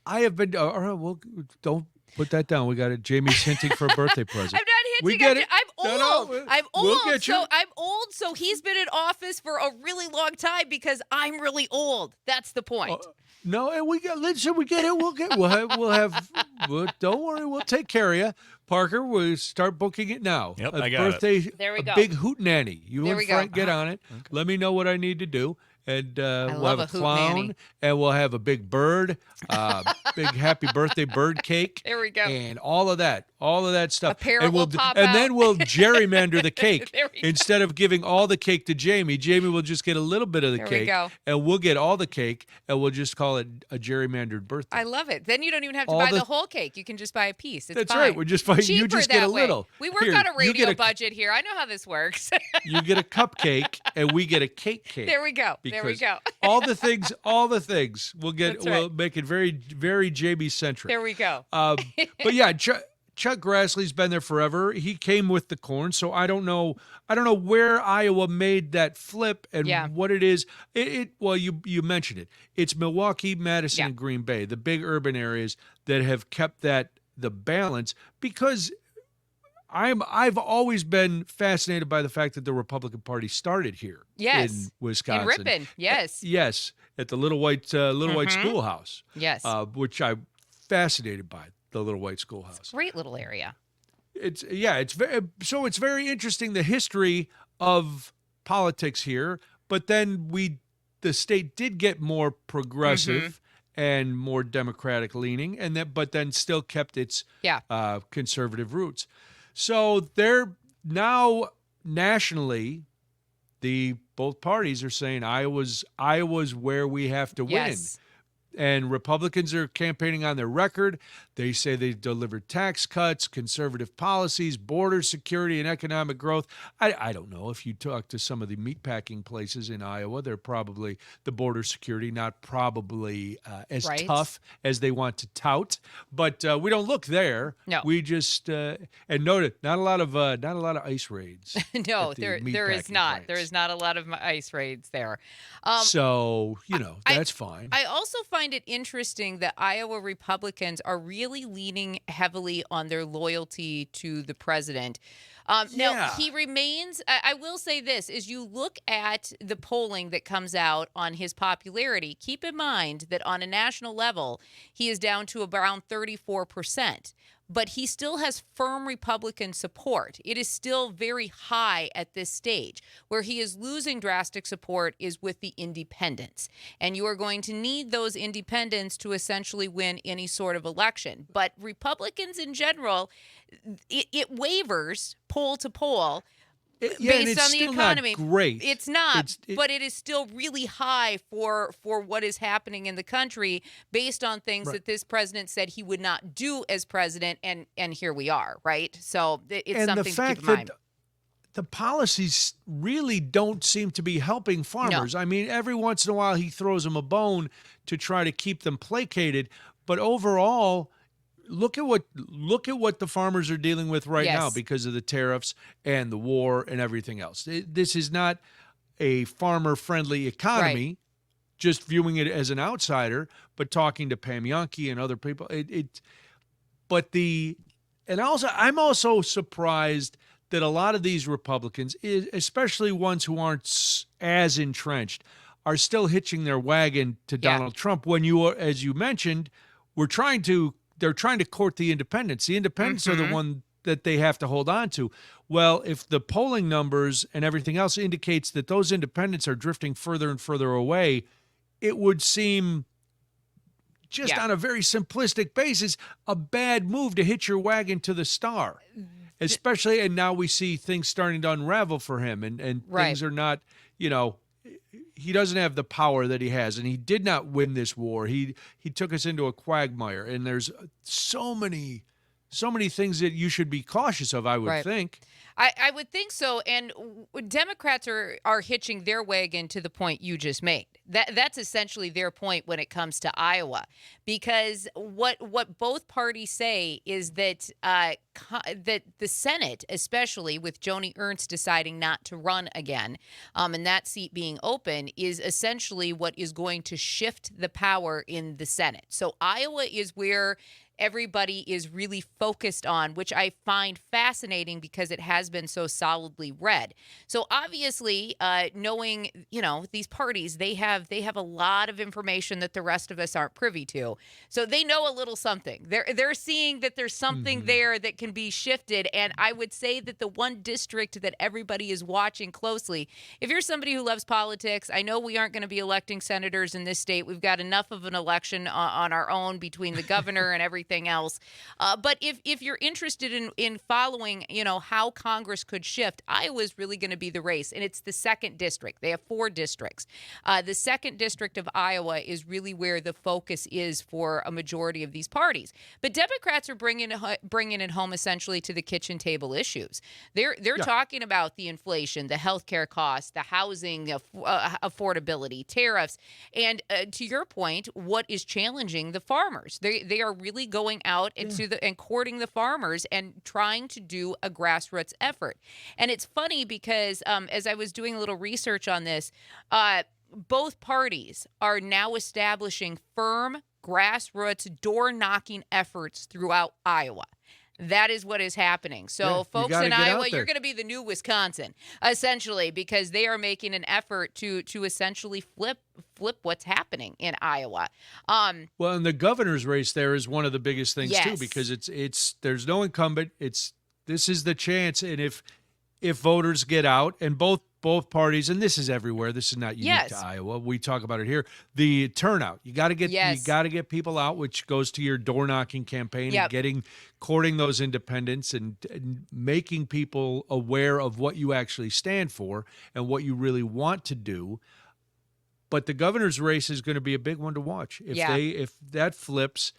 Speaker 3: I have been. All right, well, don't put that down. We got it. Jamie's hinting for a birthday present.
Speaker 2: I'm not hinting.
Speaker 3: We get it.
Speaker 2: I'm old. I'm old.
Speaker 3: We'll get you.
Speaker 2: So I'm old. So he's been in office for a really long time because I'm really old. That's the point.
Speaker 3: No, and we get it. Don't worry, we'll take care of you. Parker, we'll start booking it now.
Speaker 5: Yep,
Speaker 3: a
Speaker 5: I got
Speaker 3: birthday,
Speaker 2: it. There we go.
Speaker 3: A big hootenanny. You
Speaker 2: there
Speaker 3: and Frank get on it.
Speaker 5: Okay.
Speaker 3: Let me know what I need to do. And we'll have a clown,
Speaker 2: hootenanny.
Speaker 3: and we'll have a big bird, big happy birthday bird cake.
Speaker 2: There we go.
Speaker 3: And all of that stuff.
Speaker 2: A parrot will pop
Speaker 3: and
Speaker 2: out.
Speaker 3: then we'll gerrymander the cake.
Speaker 2: There we go.
Speaker 3: Instead of giving all the cake to Jamie will just get a little bit of the
Speaker 2: There we
Speaker 3: cake.
Speaker 2: go.
Speaker 3: And we'll get all the cake, and we'll just call it a gerrymandered birthday.
Speaker 2: I love it. Then you don't even have to buy the whole cake. You can just buy a piece. It's
Speaker 3: That's
Speaker 2: fine.
Speaker 3: right. We're just fine.
Speaker 2: Cheaper
Speaker 3: You just get
Speaker 2: that
Speaker 3: a
Speaker 2: way.
Speaker 3: little.
Speaker 2: We work
Speaker 3: Here,
Speaker 2: on a
Speaker 3: you
Speaker 2: radio
Speaker 3: get
Speaker 2: budget here. I know how this works.
Speaker 3: You get a cupcake, and we get a cake.
Speaker 2: There we go. There we go.
Speaker 3: all the things we'll get.
Speaker 2: That's right.
Speaker 3: We'll make it very, very Jamie centric.
Speaker 2: There we go.
Speaker 3: But yeah, Chuck Grassley's been there forever. He came with the corn, so I don't know where Iowa made that flip and what it is. Well, you mentioned it. It's Milwaukee, Madison, and Green Bay, the big urban areas that have kept the balance, because I've always been fascinated by the fact that the Republican Party started here in Wisconsin.
Speaker 2: In Ripon, yes.
Speaker 3: Yes, at the Little White Schoolhouse.
Speaker 2: Yes.
Speaker 3: Which I'm fascinated by, the Little White Schoolhouse.
Speaker 2: Great little area.
Speaker 3: It's very interesting, the history of politics here, but then the state did get more progressive and more Democratic leaning, but then still kept its conservative roots. So they're now nationally, both parties are saying Iowa's where we have to win. And Republicans are campaigning on their record. They say they've delivered tax cuts, conservative policies, border security, and economic growth. I don't know. If you talk to some of the meatpacking places in Iowa, they're probably, the border security not probably as tough as they want to tout. But we don't look there.
Speaker 2: No.
Speaker 3: We just and noted not a lot of ice raids.
Speaker 2: No, there is not.
Speaker 3: Plants.
Speaker 2: There is not a lot of ice raids there.
Speaker 3: So that's fine.
Speaker 2: I also find it interesting that Iowa Republicans are really leaning heavily on their loyalty to the president. Now, he remains, I will say this, as you look at the polling that comes out on his popularity, keep in mind that on a national level, he is down to around 34%. But he still has firm Republican support. It is still very high at this stage. Where he is losing drastic support is with the independents. And you are going to need those independents to essentially win any sort of election. But Republicans in general, it wavers poll to poll.
Speaker 3: Yeah, and
Speaker 2: based
Speaker 3: it's
Speaker 2: on the
Speaker 3: still
Speaker 2: economy.
Speaker 3: not great.
Speaker 2: It's not,
Speaker 3: It-
Speaker 2: but it is still really high for what is happening in the country based on things
Speaker 3: Right.
Speaker 2: that this president said he would not do as president, and here we are, right? So it's
Speaker 3: and
Speaker 2: something
Speaker 3: the
Speaker 2: to
Speaker 3: fact
Speaker 2: keep in mind.
Speaker 3: that the policies really don't seem to be helping farmers. I mean, every once in a while he throws them a bone to try to keep them placated, but overall, look at what the farmers are dealing with right now
Speaker 2: Yes.
Speaker 3: because of the tariffs and the war and everything else. This is not a farmer-friendly economy. Just viewing it as an outsider, but talking to Pam Yonke and other people, I'm also surprised that a lot of these Republicans, especially ones who aren't as entrenched, are still hitching their wagon to Donald Trump when as you mentioned, they're trying to court the independents. The independents are the one that they have to hold on to. Well, if the polling numbers and everything else indicates that those independents are drifting further and further away, it would seem just on a very simplistic basis, a bad move to hitch your wagon to the star. Especially, and now we see things starting to unravel for him, and things are not, he doesn't have the power that he has, and he did not win this war. He took us into a quagmire, and there's so many things that you should be cautious of, I would think.
Speaker 2: I would think so, and Democrats are hitching their wagon to the point you just made. That's essentially their point when it comes to Iowa, because what both parties say is that that the Senate, especially with Joni Ernst deciding not to run again, and that seat being open, is essentially what is going to shift the power in the Senate. So Iowa is where everybody is really focused on, which I find fascinating because it has been so solidly red. So obviously, knowing, these parties, they have a lot of information that the rest of us aren't privy to. So they know a little something. They're seeing that there's something there that can be shifted. And I would say that the one district that everybody is watching closely, if you're somebody who loves politics, I know we aren't going to be electing senators in this state. We've got enough of an election on our own between the governor and everything else. But if you're interested in following, how Congress could shift, Iowa is really going to be the race. And it's the 2nd district. They have 4 districts. The 2nd district of Iowa is really where the focus is for a majority of these parties. But Democrats are bringing it home essentially to the kitchen table issues. They're talking about the inflation, the healthcare costs, the housing affordability, tariffs, and to your point, what is challenging the farmers. They are really going out and courting the farmers and trying to do a grassroots effort. And it's funny because as I was doing a little research on this, both parties are now establishing firm grassroots door-knocking efforts throughout Iowa. That is what is happening. So, folks in Iowa, you're going to be the new Wisconsin, essentially, because they are making an effort to essentially flip what's happening in Iowa.
Speaker 3: Well, and the governor's race there is one of the biggest things too, because it's there's no incumbent. This is the chance, and if voters get out, and both parties, and this is everywhere. This is not unique to Iowa. We talk about it here. The turnout, you got to get people out, which goes to your door knocking campaign and courting those independents and making people aware of what you actually stand for and what you really want to do. But the governor's race is going to be a big one to watch. If that flips,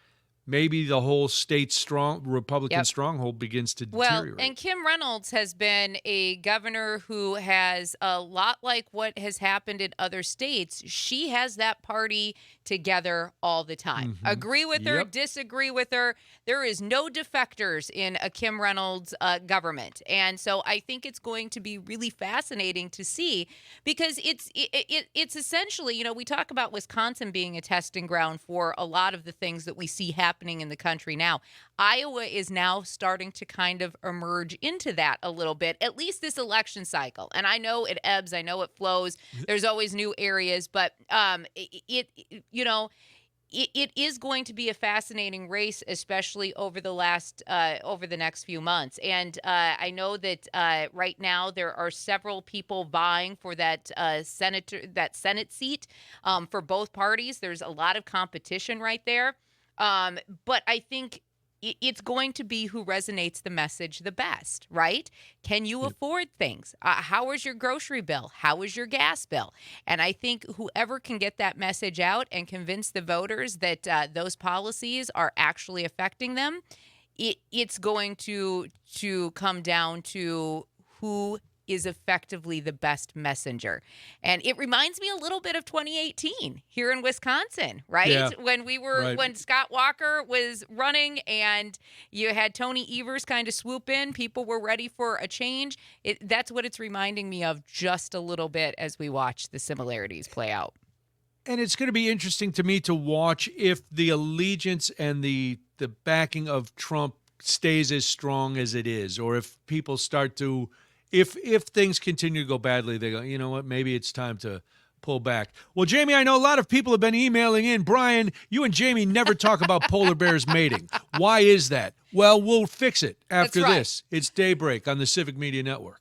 Speaker 3: maybe the whole state Republican stronghold begins to deteriorate.
Speaker 2: Well, and Kim Reynolds has been a governor who has, a lot like what has happened in other states, she has that party together all the time. Agree with her, disagree with her. There is no defectors in a Kim Reynolds government. And so I think it's going to be really fascinating to see, because it's essentially, we talk about Wisconsin being a testing ground for a lot of the things that we see happening in the country now. Iowa is now starting to kind of emerge into that a little bit, at least this election cycle. And I know it ebbs, I know it flows. There's always new areas, but it is going to be a fascinating race, especially over the next few months. And I know that right now there are several people vying for that Senate seat for both parties. There's a lot of competition right there. But I think it's going to be who resonates the message the best, right? Can you afford things? How is your grocery bill? How is your gas bill? And I think whoever can get that message out and convince the voters that those policies are actually affecting them, it's going to come down to who is effectively the best messenger. And it reminds me a little bit of 2018 here in Wisconsin, right?
Speaker 3: Yeah,
Speaker 2: when Scott Walker was running and you had Tony Evers kind of swoop in, people were ready for a change. That's what it's reminding me of just a little bit as we watch the similarities play out.
Speaker 3: And it's going to be interesting to me to watch if the allegiance and the backing of Trump stays as strong as it is, or if people start to, if things continue to go badly, they go, you know what, maybe it's time to pull back. Well, Jamie, I know a lot of people have been emailing in. Brian, you and Jamie never talk about polar bears mating. Why is that? Well, we'll fix it after
Speaker 2: That's right.
Speaker 3: this. It's Daybreak on the Civic Media Network.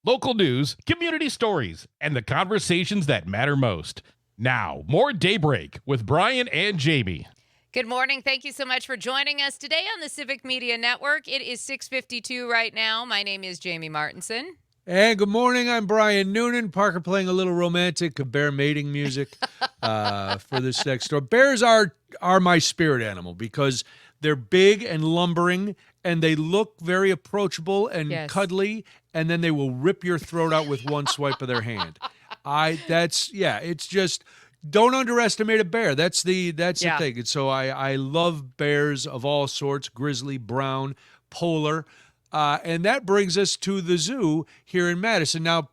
Speaker 1: Local news, community stories, and the conversations that matter most. Now, more Daybreak with Brian and Jamie.
Speaker 2: Good morning. Thank you so much for joining us today on the Civic Media Network. It is 6:52 right now. My name is Jamie Martinson.
Speaker 3: And good morning. I'm Brian Noonan. Parker playing a little romantic bear mating music for this next door. Bears are my spirit animal because they're big and lumbering, and they look very approachable and cuddly, and then they will rip your throat out with one swipe of their hand. It's just, don't underestimate a bear. That's the thing. And so I love bears of all sorts, grizzly, brown, polar. And that brings us to the zoo here in Madison. Now,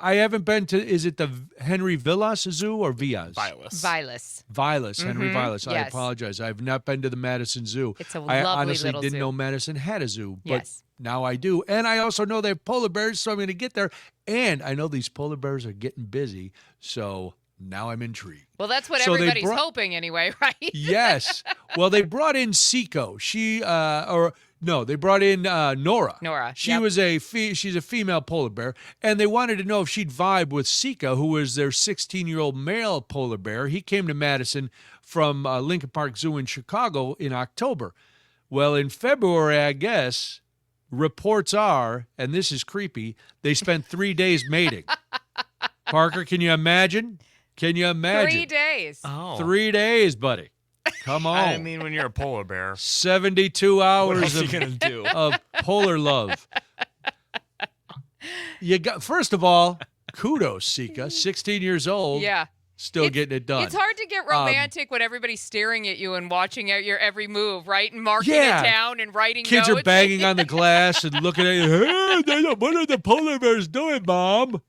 Speaker 3: I haven't been to, is it the Henry Vilas Zoo or Vilas?
Speaker 2: Vilas.
Speaker 3: Henry Vilas. I
Speaker 2: Yes.
Speaker 3: apologize. I've not been to the Madison Zoo.
Speaker 2: It's a
Speaker 3: I
Speaker 2: lovely
Speaker 3: honestly
Speaker 2: little
Speaker 3: didn't
Speaker 2: zoo.
Speaker 3: know Madison had a zoo, but
Speaker 2: Yes.
Speaker 3: now I do. And I also know they have polar bears, so I'm going to get there. And I know these polar bears are getting busy, so now I'm intrigued.
Speaker 2: Well, that's what
Speaker 3: So they
Speaker 2: everybody's
Speaker 3: brought-
Speaker 2: hoping anyway, right?
Speaker 3: Yes. Well, they brought in Seiko. They brought in Nora.
Speaker 2: Nora,
Speaker 3: She
Speaker 2: yep.
Speaker 3: was she's a female polar bear, and they wanted to know if she'd vibe with Sika, who was their 16-year-old male polar bear. He came to Madison from Lincoln Park Zoo in Chicago in October. Well, in February, I guess, reports are, and this is creepy, they spent 3 days mating. Parker, can you imagine?
Speaker 2: 3 days.
Speaker 5: Oh.
Speaker 3: 3 days, buddy. Come on.
Speaker 5: I mean, when you're a polar bear,
Speaker 3: 72
Speaker 5: what
Speaker 3: hours
Speaker 5: else are you going to do?
Speaker 3: of polar love. First of all, kudos, Sika. 16 years old.
Speaker 2: Yeah.
Speaker 3: Still getting it done.
Speaker 2: It's hard to get romantic when everybody's staring at you and watching out your every move, right? And marking
Speaker 3: Yeah.
Speaker 2: it down and writing
Speaker 3: Kids
Speaker 2: notes.
Speaker 3: are banging on the glass and looking at you. Hey, what are the polar bears doing, Mom?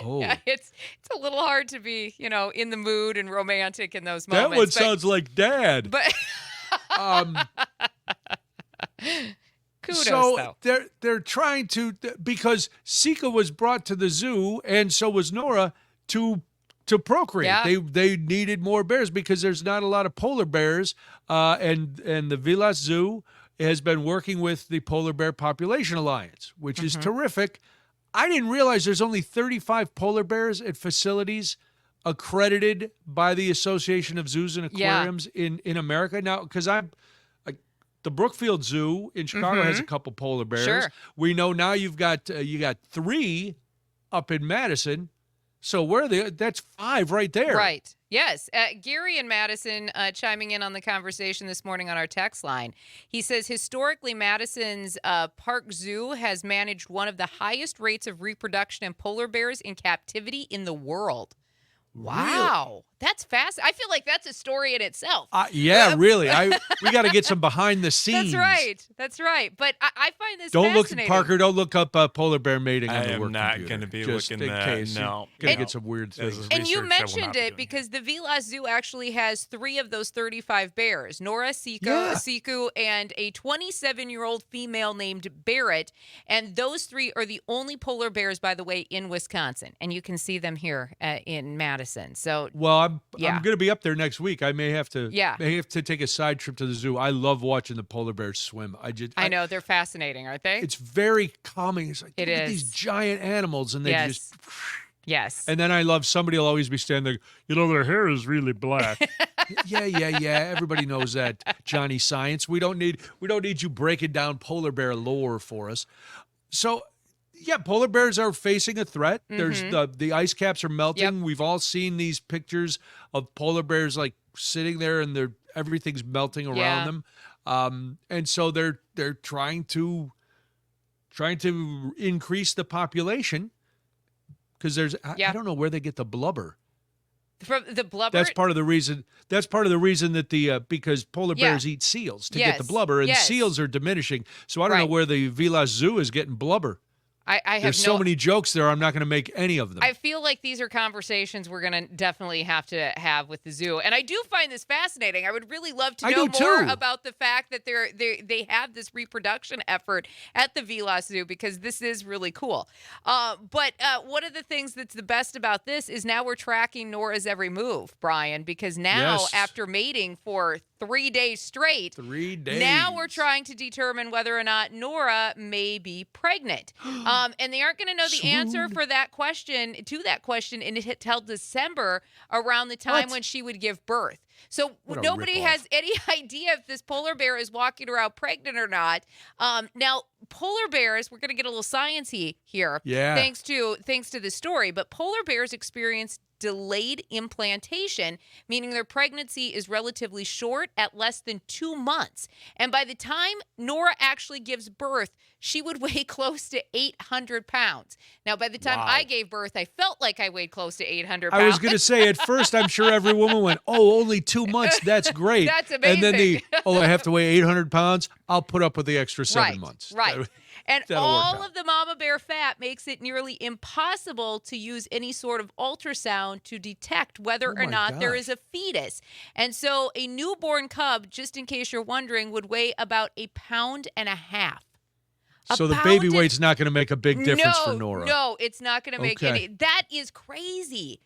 Speaker 3: Oh,
Speaker 2: Yeah, it's a little hard to be, in the mood and romantic in those
Speaker 3: that
Speaker 2: moments.
Speaker 3: one sounds like Dad.
Speaker 2: But kudos,
Speaker 3: So
Speaker 2: though.
Speaker 3: they're trying to, because Sika was brought to the zoo and so was Nora to procreate.
Speaker 2: Yeah.
Speaker 3: They needed more bears because there's not a lot of polar bears, and the Vilas Zoo has been working with the Polar Bear Population Alliance, which is terrific. I didn't realize there's only 35 polar bears at facilities accredited by the Association of Zoos and Aquariums in America now, because I'm like, the Brookfield Zoo in Chicago has a couple polar bears.
Speaker 2: Sure.
Speaker 3: We know now you got 3 up in Madison. So that's 5 right there.
Speaker 2: Right. Yes. Gary in Madison chiming in on the conversation this morning on our text line. He says, historically, Madison's Park Zoo has managed one of the highest rates of reproduction in polar bears in captivity in the world. Wow. That's fast. I feel like that's a story in itself.
Speaker 3: Really. We got to get some behind the scenes.
Speaker 2: That's right. But I find this
Speaker 3: Don't look,
Speaker 2: fascinating.
Speaker 3: Parker. Don't look up polar bear mating on
Speaker 5: I
Speaker 3: the
Speaker 5: am
Speaker 3: work
Speaker 5: not
Speaker 3: computer.
Speaker 5: going to be
Speaker 3: Just
Speaker 5: looking
Speaker 3: in
Speaker 5: that.
Speaker 3: case.
Speaker 5: No.
Speaker 3: You're gonna
Speaker 5: No.
Speaker 3: get some weird
Speaker 5: This
Speaker 3: things.
Speaker 5: is
Speaker 2: And you
Speaker 5: research I will
Speaker 2: mentioned
Speaker 5: not be
Speaker 2: it
Speaker 5: doing.
Speaker 2: because the Vilas Zoo actually has 3 of those 35 bears, Nora,
Speaker 3: Yeah.
Speaker 2: Siku, and a 27-year-old female named Barrett. And those 3 are the only polar bears, by the way, in Wisconsin. And you can see them here in Madison. So
Speaker 3: Well,
Speaker 2: Yeah.
Speaker 3: I'm going to be up there next week. I may have to
Speaker 2: Yeah.
Speaker 3: take a side trip to the zoo. I love watching the polar bears swim.
Speaker 2: I know they're fascinating, aren't they?
Speaker 3: It's very calming. It's like,
Speaker 2: It
Speaker 3: look at these
Speaker 2: is.
Speaker 3: giant animals, and they
Speaker 2: Yes.
Speaker 3: just.
Speaker 2: Yes.
Speaker 3: And then I love somebody will always be standing there. Their hair is really black. yeah. Everybody knows that, Johnny Science. We don't need you breaking down polar bear lore for us. So, yeah, polar bears are facing a threat. There's the ice caps are melting.
Speaker 2: Yep.
Speaker 3: We've all seen these pictures of polar bears like sitting there and everything's melting around
Speaker 2: Yeah.
Speaker 3: them. And so they're trying to increase the population because I don't know where they get the blubber.
Speaker 2: From the blubber.
Speaker 3: That's part of the reason. That's part of the reason that because polar bears eat seals to get the
Speaker 2: Yes.
Speaker 3: blubber, and
Speaker 2: Yes.
Speaker 3: seals are diminishing. So I don't know
Speaker 2: Right.
Speaker 3: where the Voss Zoo is getting blubber.
Speaker 2: I have
Speaker 3: There's so many jokes there. I'm not going to make any of them.
Speaker 2: I feel like these are conversations we're going to definitely have to have with the zoo. And I do find this fascinating. I would really love to
Speaker 3: I
Speaker 2: know
Speaker 3: do
Speaker 2: more
Speaker 3: too.
Speaker 2: about the fact that they have this reproduction effort at the Voss Zoo, because this is really cool. But one of the things that's the best about this is now we're tracking Nora's every move, Brian, because now
Speaker 3: Yes.
Speaker 2: after mating for 3 days straight,
Speaker 3: 3 days.
Speaker 2: now we're trying to determine whether or not Nora may be pregnant. And they aren't going to know the answer for that question, until December, around the time
Speaker 3: What?
Speaker 2: when she would give birth. So
Speaker 3: What a
Speaker 2: nobody
Speaker 3: ripoff.
Speaker 2: has any idea if this polar bear is walking around pregnant or not. Now, polar bears, we're going to get a little sciencey here,
Speaker 3: Yeah.
Speaker 2: thanks to the story, but polar bears experience delayed implantation, meaning their pregnancy is relatively short at less than 2 months. And by the time Nora actually gives birth, she would weigh close to 800 pounds. Now, by the time
Speaker 5: Wow.
Speaker 2: I gave birth, I felt like I weighed close to 800 pounds.
Speaker 3: I was going to say, at first, I'm sure every woman went, "Oh, only 2 months. That's great."
Speaker 2: That's
Speaker 3: And then
Speaker 2: amazing.
Speaker 3: I have to weigh 800 pounds. I'll put up with the extra 7 months.
Speaker 2: Right. And
Speaker 3: that'll work
Speaker 2: all
Speaker 3: out.
Speaker 2: of the mama bear fat makes it nearly impossible to use any sort of ultrasound to detect whether
Speaker 3: Oh
Speaker 2: or
Speaker 3: my
Speaker 2: not there
Speaker 3: gosh.
Speaker 2: is a fetus. And so a newborn cub, just in case you're wondering, would weigh about 1.5 pounds.
Speaker 3: So the
Speaker 2: About
Speaker 3: baby
Speaker 2: it-
Speaker 3: weight's not going to make a big difference for Nora.
Speaker 2: No, it's not going to make
Speaker 3: Okay.
Speaker 2: any. That is crazy.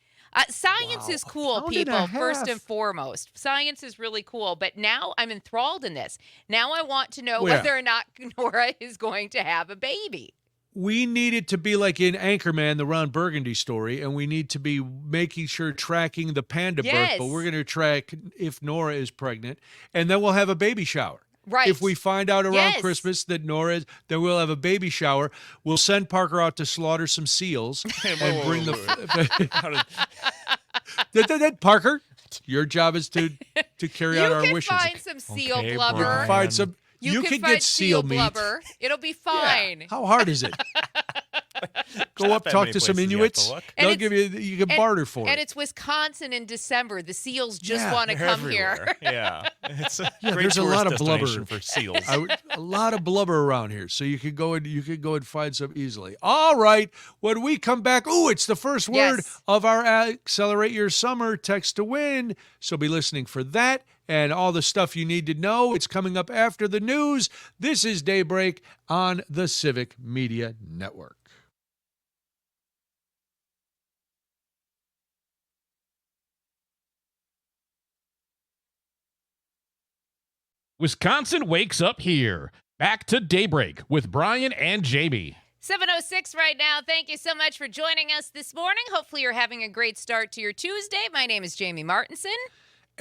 Speaker 2: Science
Speaker 3: Wow,
Speaker 2: is cool,
Speaker 3: 1.5
Speaker 2: people, first
Speaker 3: pounds.
Speaker 2: and foremost. Science is really cool, but now I'm enthralled in this. Now I want to know
Speaker 3: Well, yeah.
Speaker 2: whether or not Nora is going to have a baby.
Speaker 3: We need it to be like in Anchorman, the Ron Burgundy story, and we need to be making sure tracking the panda birth,
Speaker 2: Yes.
Speaker 3: but we're going to track if Nora is pregnant, and then we'll have a baby shower.
Speaker 2: Right.
Speaker 3: If we find out around
Speaker 2: Yes.
Speaker 3: Christmas that Nora is, then we'll have a baby shower. We'll send Parker out to slaughter some seals and bring
Speaker 5: How did-
Speaker 3: Parker, your job is to carry out
Speaker 2: You
Speaker 3: our
Speaker 2: can
Speaker 3: wishes.
Speaker 2: find some seal
Speaker 5: Okay,
Speaker 2: blubber.
Speaker 5: Brian.
Speaker 3: Find some.
Speaker 2: You
Speaker 3: can
Speaker 2: find
Speaker 3: get seal meat.
Speaker 2: blubber. It'll be fine.
Speaker 3: Yeah. How hard is it? Go
Speaker 5: Not
Speaker 3: up,
Speaker 5: that
Speaker 3: talk
Speaker 5: many
Speaker 3: to some
Speaker 5: places you have to
Speaker 3: Inuits.
Speaker 5: look.
Speaker 2: And
Speaker 3: They'll
Speaker 2: it's-
Speaker 3: give you can barter for
Speaker 2: And
Speaker 3: it.
Speaker 2: it's Wisconsin in December. The seals just
Speaker 3: Yeah,
Speaker 2: want to
Speaker 5: They're
Speaker 2: come here.
Speaker 5: everywhere. Yeah. It's a great
Speaker 3: there's a
Speaker 5: tourist
Speaker 3: lot of blubber.
Speaker 5: destination for seals.
Speaker 3: A lot of blubber around here, so you could go and find some easily. All right, when we come back, it's the first word
Speaker 2: Yes.
Speaker 3: of our Accelerate Your Summer text to win. So be listening for that and all the stuff you need to know. It's coming up after the news. This is Daybreak on the Civic Media Network.
Speaker 1: Wisconsin wakes up here. Back to Daybreak with Brian and Jamie.
Speaker 2: 7:06 right now. Thank you so much for joining us this morning. Hopefully you're having a great start to your Tuesday. My name is Jamie Martinson.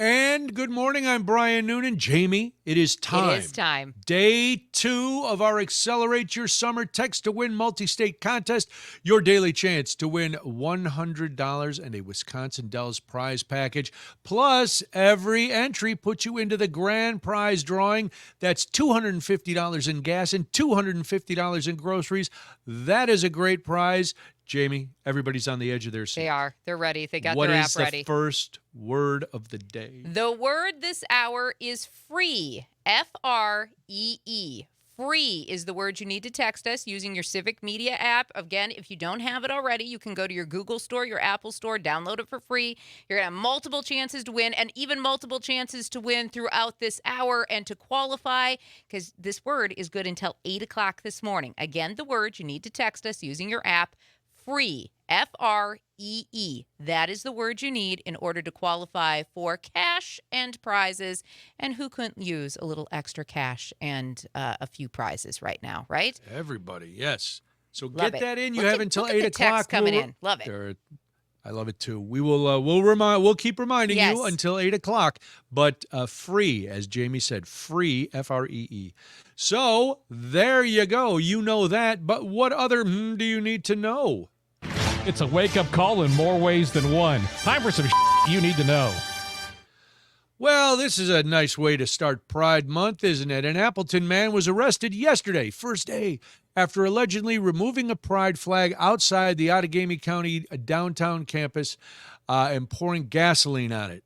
Speaker 3: And good morning, I'm Brian Noonan. Jamie, it is time.
Speaker 2: It is time.
Speaker 3: Day 2 of our Accelerate Your Summer Text to Win multi-state contest. Your daily chance to win $100 and a Wisconsin Dells prize package. Plus, every entry puts you into the grand prize drawing. That's $250 in gas and $250 in groceries. That is a great prize. Jamie, everybody's on the edge of their seat.
Speaker 2: They are. They're ready. They got
Speaker 3: What
Speaker 2: their
Speaker 3: is
Speaker 2: app ready.
Speaker 3: the first word of the day?
Speaker 2: The word this hour is free. Free. Free is the word you need to text us using your Civic Media app. Again, if you don't have it already, you can go to your Google Store, your Apple Store, download it for free. You're going to have multiple chances to win and even multiple chances to win throughout this hour and to qualify, because this word is good until 8 o'clock this morning. Again, the word you need to text us using your app, free. Free. FREE. That is the word you need in order to qualify for cash and prizes. And who couldn't use a little extra cash and a few prizes right now, right?
Speaker 3: Everybody, yes. So
Speaker 2: Love
Speaker 3: get
Speaker 2: it.
Speaker 3: that in. You
Speaker 2: Look
Speaker 3: have
Speaker 2: at-
Speaker 3: until
Speaker 2: look at
Speaker 3: 8
Speaker 2: the
Speaker 3: o'clock.
Speaker 2: text coming in. Love it.
Speaker 3: I love it too. We will we'll keep reminding
Speaker 2: Yes.
Speaker 3: you until 8 o'clock, but free, as Jamie said, free, FREE. So there you go. You know that, but what other do you need to know?
Speaker 1: It's a wake-up call in more ways than one. Time for some you need to know.
Speaker 3: Well, this is a nice way to start Pride Month, isn't it? An Appleton man was arrested yesterday, first day, after allegedly removing a pride flag outside the Outagamie County downtown campus and pouring gasoline on it.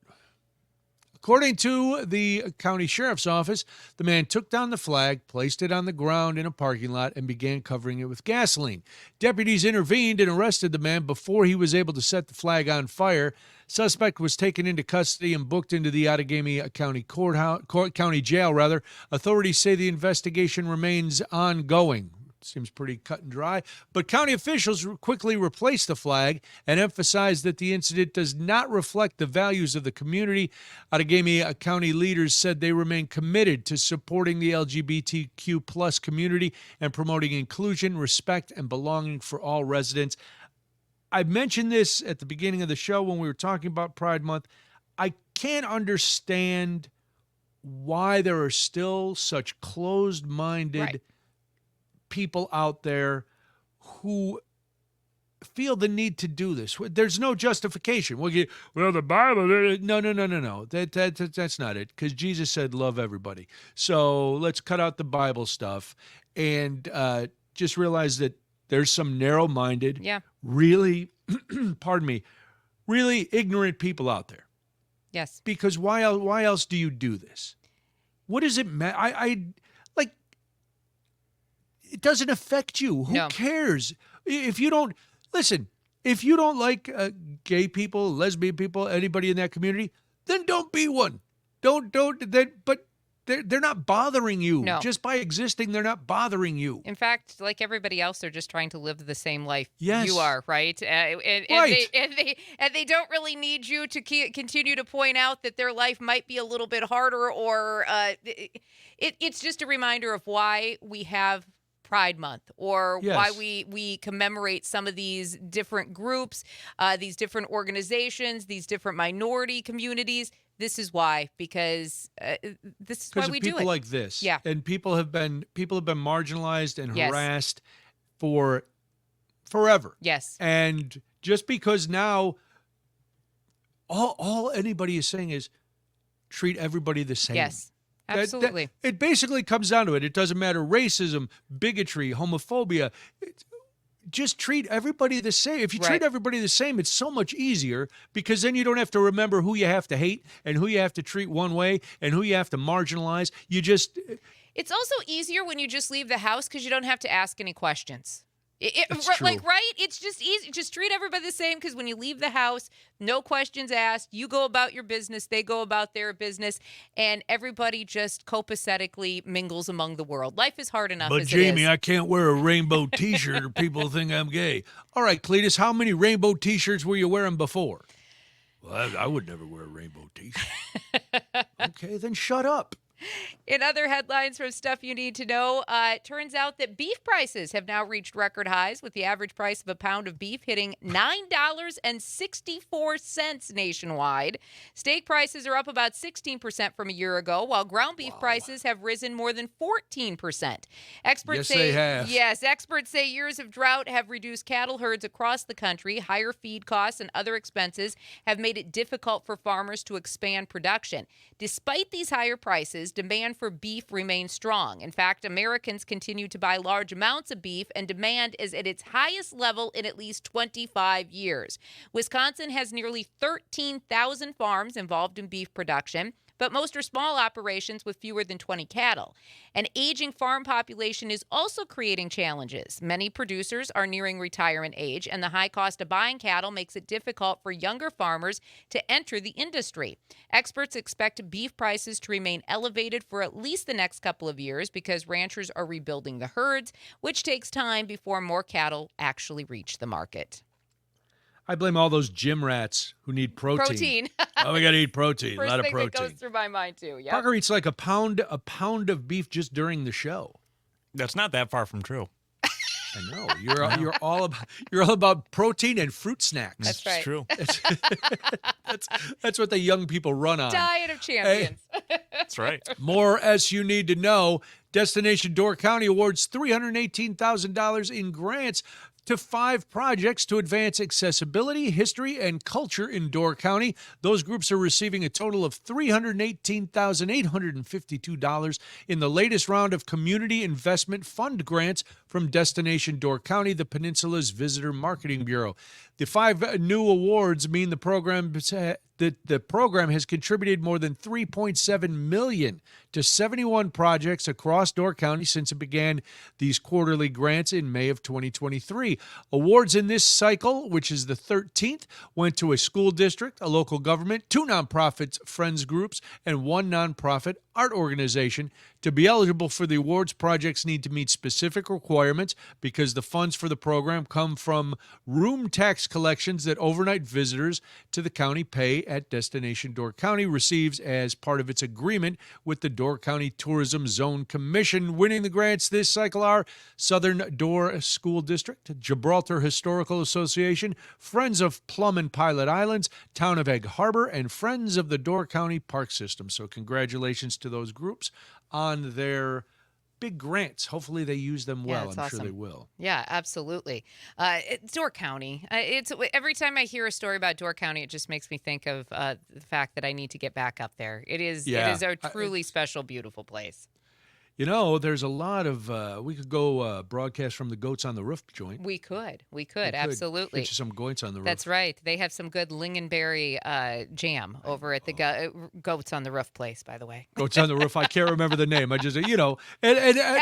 Speaker 3: According to the county sheriff's office, the man took down the flag, placed it on the ground in a parking lot, and began covering it with gasoline. Deputies intervened and arrested the man before he was able to set the flag on fire. Suspect was taken into custody and booked into the Outagamie County Jail. Authorities say the investigation remains ongoing. Seems pretty cut and dry. But county officials quickly replaced the flag and emphasized that the incident does not reflect the values of the community. Outagamie County leaders said they remain committed to supporting the LGBTQ plus community and promoting inclusion, respect, and belonging for all residents. I mentioned this at the beginning of the show when we were talking about Pride Month. I can't understand why there are still such closed-minded people out there who feel the need to do this. There's no justification. Well, the Bible. No. That's not it. Because Jesus said, "Love everybody." So let's cut out the Bible stuff and just realize that there's some narrow-minded, really, pardon me, really ignorant people out there.
Speaker 2: Yes.
Speaker 3: Because why else do you do this? What does it matter? I like. It doesn't affect you. Who cares? If you don't listen, if you don't like gay people, lesbian people, anybody in that community, then don't be one. Don't. But they're not bothering you.
Speaker 2: No.
Speaker 3: Just by existing, they're not bothering you.
Speaker 2: In fact, like everybody else, they're just trying to live the same life
Speaker 3: Yes.
Speaker 2: you are, right?
Speaker 3: Right.
Speaker 2: They don't really need you to continue to point out that their life might be a little bit harder, or it's just a reminder of why we have Pride Month, or why we commemorate some of these different groups, these different organizations, these different minority communities. This is why, because this is why we do it.
Speaker 3: Because of people like this.
Speaker 2: Yeah.
Speaker 3: And people have been marginalized and
Speaker 2: Yes.
Speaker 3: harassed for forever.
Speaker 2: Yes.
Speaker 3: And just because now all anybody is saying is treat everybody the same.
Speaker 2: Yes. Absolutely.
Speaker 3: It basically comes down to it. It doesn't matter racism, bigotry, homophobia. Just treat everybody the same. If you treat everybody the same, it's so much easier, because then you don't have to remember who you have to hate and who you have to treat one way and who you have to marginalize.
Speaker 2: It's also easier when you just leave the house because you don't have to ask any questions.
Speaker 3: That's true.
Speaker 2: It's just easy. Just treat everybody the same, because when you leave the house, no questions asked. You go about your business. They go about their business. And everybody just copacetically mingles among the world. Life is hard enough
Speaker 3: But
Speaker 2: as
Speaker 3: Jamie,
Speaker 2: it is.
Speaker 3: I can't wear a rainbow T-shirt or people think I'm gay. All right, Cletus, how many rainbow T-shirts were you wearing before? Well, I would never wear a rainbow T-shirt. Okay, then shut up.
Speaker 2: In other headlines from Stuff You Need to Know, it turns out that beef prices have now reached record highs, with the average price of a pound of beef hitting $9.64 nationwide. Steak prices are up about 16% from a year ago, while ground beef prices have risen more than 14%. Experts
Speaker 3: Yes, they have.
Speaker 2: Yes, experts say years of drought have reduced cattle herds across the country. Higher feed costs and other expenses have made it difficult for farmers to expand production. Despite these higher prices, demand for beef remains strong. In fact, Americans continue to buy large amounts of beef, and demand is at its highest level in at least 25 years. Wisconsin has nearly 13,000 farms involved in beef production, but most are small operations with fewer than 20 cattle. An aging farm population is also creating challenges. Many producers are nearing retirement age, and the high cost of buying cattle makes it difficult for younger farmers to enter the industry. Experts expect beef prices to remain elevated for at least the next couple of years, because ranchers are rebuilding the herds, which takes time before more cattle actually reach the market.
Speaker 3: I blame all those gym rats who need protein.
Speaker 2: Protein.
Speaker 3: Oh, we got to eat protein.
Speaker 2: First
Speaker 3: a lot of
Speaker 2: thing that
Speaker 3: protein.
Speaker 2: goes through my mind too. Yeah.
Speaker 3: Parker eats like a pound of beef just during the show.
Speaker 5: That's not that far from true.
Speaker 3: I know. You're all about protein and fruit snacks.
Speaker 2: That's right.
Speaker 5: It's true.
Speaker 3: That's what the young people run on.
Speaker 2: Diet of champions.
Speaker 5: That's right.
Speaker 3: More as you need to know. Destination Door County awards $318,000 in grants to 5 projects to advance accessibility, history, and culture in Door County. Those groups are receiving a total of $318,852 in the latest round of Community Investment Fund grants from Destination Door County, the Peninsula's Visitor Marketing Bureau. The 5 new awards mean the program has contributed more than $3.7 million to 71 projects across Door County since it began these quarterly grants in May of 2023. Awards in this cycle, which is the 13th, went to a school district, a local government, 2 nonprofits, friends groups, and 1 nonprofit art organization. To be eligible for the awards, projects need to meet specific requirements because the funds for the program come from room tax collections that overnight visitors to the county pay at Destination Door County receives as part of its agreement with the Door County Tourism Zone Commission. Winning the grants this cycle are Southern Door School District, Gibraltar Historical Association, Friends of Plum and Pilot Islands, Town of Egg Harbor, and Friends of the Door County Park System. So congratulations to those groups on their big grants. Hopefully they use them well.
Speaker 2: That's
Speaker 3: I'm
Speaker 2: awesome.
Speaker 3: sure they will.
Speaker 2: Yeah, absolutely. Door County. It's every time I hear a story about Door County, it just makes me think of the fact that I need to get back up there. It is a truly special, beautiful place.
Speaker 3: You know, there's a lot of, we could go broadcast from the Goats on the Roof joint.
Speaker 2: We could, absolutely.
Speaker 3: Get you some goats on the roof.
Speaker 2: That's right. They have some good lingonberry jam over at the Goats on the Roof place, by the way.
Speaker 3: Goats on the Roof. I can't remember the name. I just, and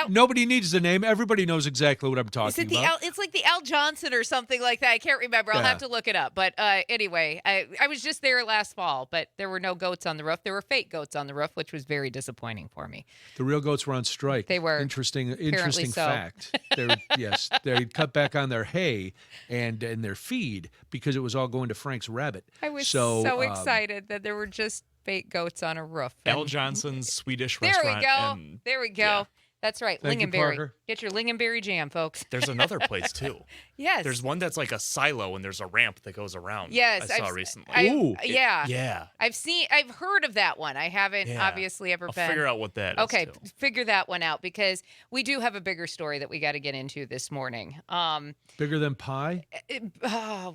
Speaker 3: nobody needs the name. Everybody knows exactly what I'm talking about.
Speaker 2: It's like the Al Johnson or something like that. I can't remember. I'll have to look it up. But anyway, I was just there last fall, but there were no goats on the roof. There were fake goats on the roof, which was very disappointing for me.
Speaker 3: The real goats were on strike.
Speaker 2: They were.
Speaker 3: Interesting
Speaker 2: so.
Speaker 3: fact. They cut back on their hay and their feed because it was all going to Frank's Rabbit.
Speaker 2: I was so excited that there were just fake goats on a roof.
Speaker 5: Al Johnson's Swedish
Speaker 2: there
Speaker 5: restaurant.
Speaker 2: We go. There we go.
Speaker 5: Yeah.
Speaker 2: That's right.
Speaker 3: Thank you,
Speaker 2: lingonberry.
Speaker 3: Parker.
Speaker 2: Get your lingonberry jam, folks.
Speaker 5: There's another place too.
Speaker 2: Yes.
Speaker 5: There's one that's like a silo and there's a ramp that goes around.
Speaker 2: Yes,
Speaker 5: I saw recently.
Speaker 3: Ooh.
Speaker 2: Yeah. I've heard of that one. I haven't obviously ever
Speaker 5: I'll
Speaker 2: been.
Speaker 5: figure out what that is.
Speaker 2: Okay,
Speaker 5: too.
Speaker 2: figure that one out because we do have a bigger story that we got to get into this morning.
Speaker 3: Bigger than pie?
Speaker 2: Our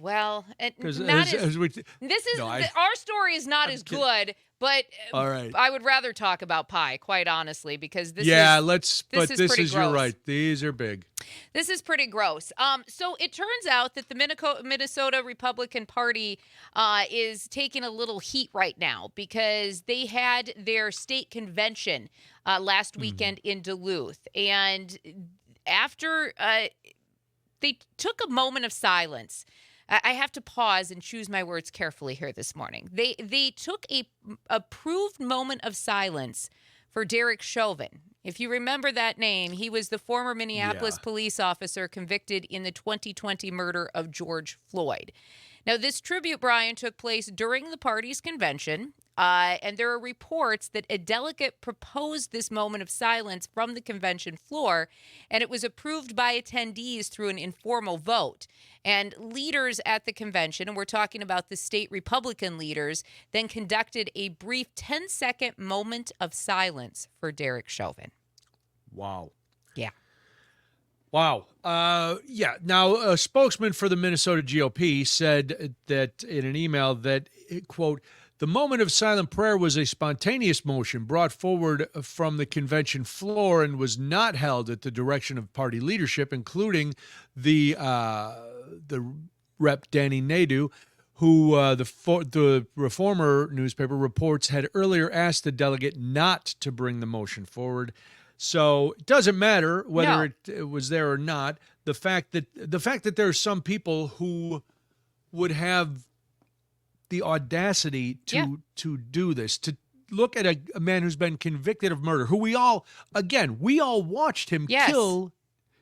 Speaker 2: story is not as good, but
Speaker 3: all right.
Speaker 2: I would rather talk about pie, quite honestly, because this is
Speaker 3: you're right. These are big.
Speaker 2: This is pretty gross. So it turns out that the Minnesota Republican Party is taking a little heat right now because they had their state convention last weekend in Duluth. And after they took a moment of silence, I have to pause and choose my words carefully here this morning. They took a approved moment of silence for Derek Chauvin. If you remember that name, he was the former Minneapolis police officer convicted in the 2020 murder of George Floyd. Now, this tribute, Brian, took place during the party's convention, and there are reports that a delegate proposed this moment of silence from the convention floor, and it was approved by attendees through an informal vote. And leaders at the convention, and we're talking about the state Republican leaders, then conducted a brief 10-second moment of silence for Derek Chauvin.
Speaker 3: Wow.
Speaker 2: Yeah.
Speaker 3: Wow. Now, a spokesman for the Minnesota GOP said that in an email that, quote, the moment of silent prayer was a spontaneous motion brought forward from the convention floor and was not held at the direction of party leadership, including the Rep. Danny Nadeau, who the Reformer newspaper reports had earlier asked the delegate not to bring the motion forward. So it doesn't matter whether it was there or not. The fact that there are some people who would have the audacity to do this, to look at a man who's been convicted of murder, who we all watched him kill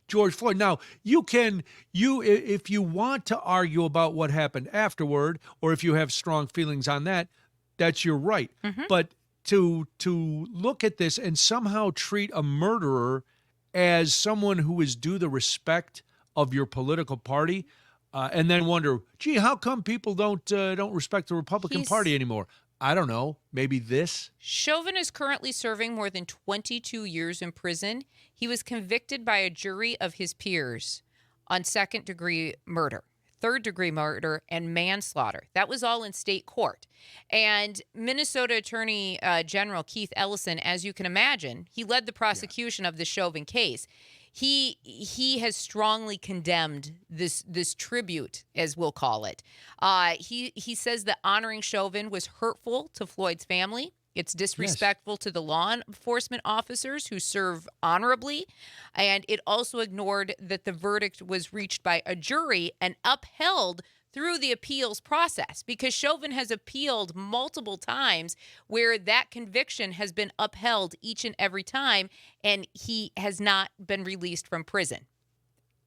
Speaker 3: George Floyd. Now, if you want to argue about what happened afterward, or if you have strong feelings on that, that's your right. But to look at this and somehow treat a murderer as someone who is due the respect of your political party, and then wonder, gee, how come people don't respect the Republican Party anymore? I don't know. Maybe this.
Speaker 2: Chauvin is currently serving more than 22 years in prison. He was convicted by a jury of his peers on second-degree murder, third-degree murder, and manslaughter. That was all in state court. And Minnesota Attorney General Keith Ellison, as you can imagine, he led the prosecution of the Chauvin case. He has strongly condemned this tribute, as we'll call it. He says that honoring Chauvin was hurtful to Floyd's family. It's disrespectful to the law enforcement officers who serve honorably. And it also ignored that the verdict was reached by a jury and upheld through the appeals process, because Chauvin has appealed multiple times where that conviction has been upheld each and every time, and he has not been released from prison.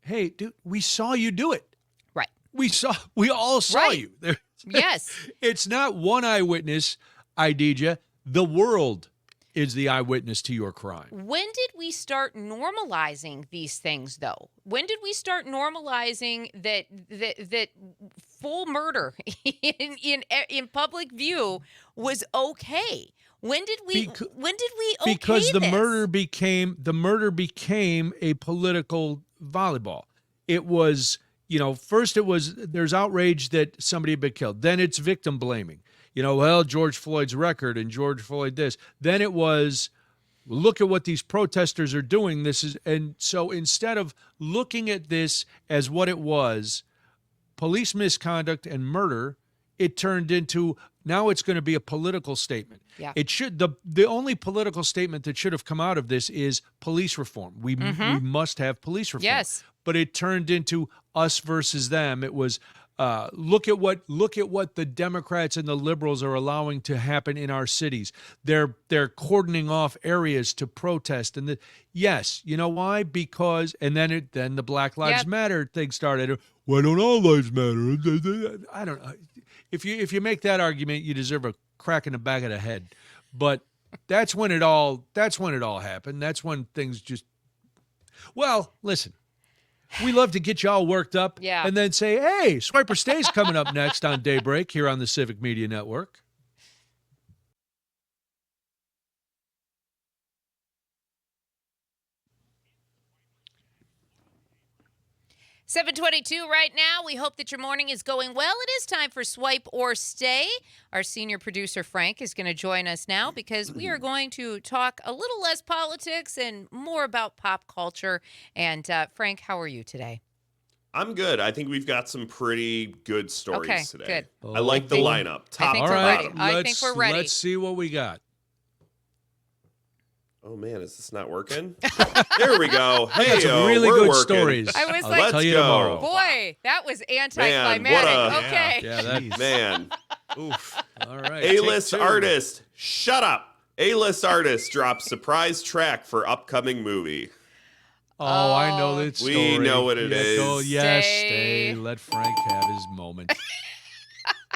Speaker 3: Hey, dude, we saw you do it.
Speaker 2: Right.
Speaker 3: We all saw you.
Speaker 2: Yes.
Speaker 3: It's not one eyewitness, Idija. The world is the eyewitness to your crime.
Speaker 2: When did we start normalizing these things, though? When did we start normalizing that full murder in public view was okay? When did we okay
Speaker 3: because the
Speaker 2: this?
Speaker 3: murder became a political volleyball. It was, first it was there's outrage that somebody had been killed. Then it's victim blaming. George Floyd's record and George Floyd this. Then it was, look at what these protesters are doing. And so instead of looking at this as what it was, police misconduct and murder, it turned into, now it's going to be a political statement.
Speaker 2: Yeah.
Speaker 3: It should, the only political statement that should have come out of this is police reform. We must have police reform.
Speaker 2: Yes.
Speaker 3: But it turned into us versus them. It was, look at what the Democrats and the liberals are allowing to happen in our cities. They're cordoning off areas to protest, and yes, you know why? Because then the Black Lives Matter thing started. Why don't all lives matter? I don't know. If you make that argument, you deserve a crack in the back of the head. But that's when it all happened. That's when things just. Well, listen. We love to get you all worked up and then say, hey, Swiper Stay's coming up next on Daybreak here on the Civic Media Network.
Speaker 2: $7:22 right now. We hope that your morning is going well. It is time for Swipe or Stay. Our senior producer, Frank, is going to join us now because we are going to talk a little less politics and more about pop culture. And Frank, how are you today?
Speaker 4: I'm good. I think we've got some pretty good stories today.
Speaker 2: Good.
Speaker 4: I like the lineup. Top
Speaker 2: think
Speaker 4: to
Speaker 2: we're ready.
Speaker 4: bottom.
Speaker 2: I think we're ready.
Speaker 3: Let's see what we got.
Speaker 4: Oh, man, is this not working? There we go. Hey,
Speaker 3: Got some really
Speaker 4: we're
Speaker 3: good
Speaker 4: working.
Speaker 3: stories.
Speaker 2: I was
Speaker 3: I'll
Speaker 2: like,
Speaker 3: tell you
Speaker 4: go.
Speaker 3: tomorrow.
Speaker 2: Boy, that was
Speaker 4: Man,
Speaker 2: anticlimactic. Okay.
Speaker 3: Yeah, that,
Speaker 4: Man,
Speaker 5: Oof.
Speaker 3: all right.
Speaker 4: A-list
Speaker 3: take two.
Speaker 4: artist. Shut up. A-list artist drops surprise track for upcoming movie.
Speaker 3: Oh, I know that story.
Speaker 4: We know what it is.
Speaker 3: Yes,
Speaker 2: Stay.
Speaker 3: stay. Let Frank have his moment.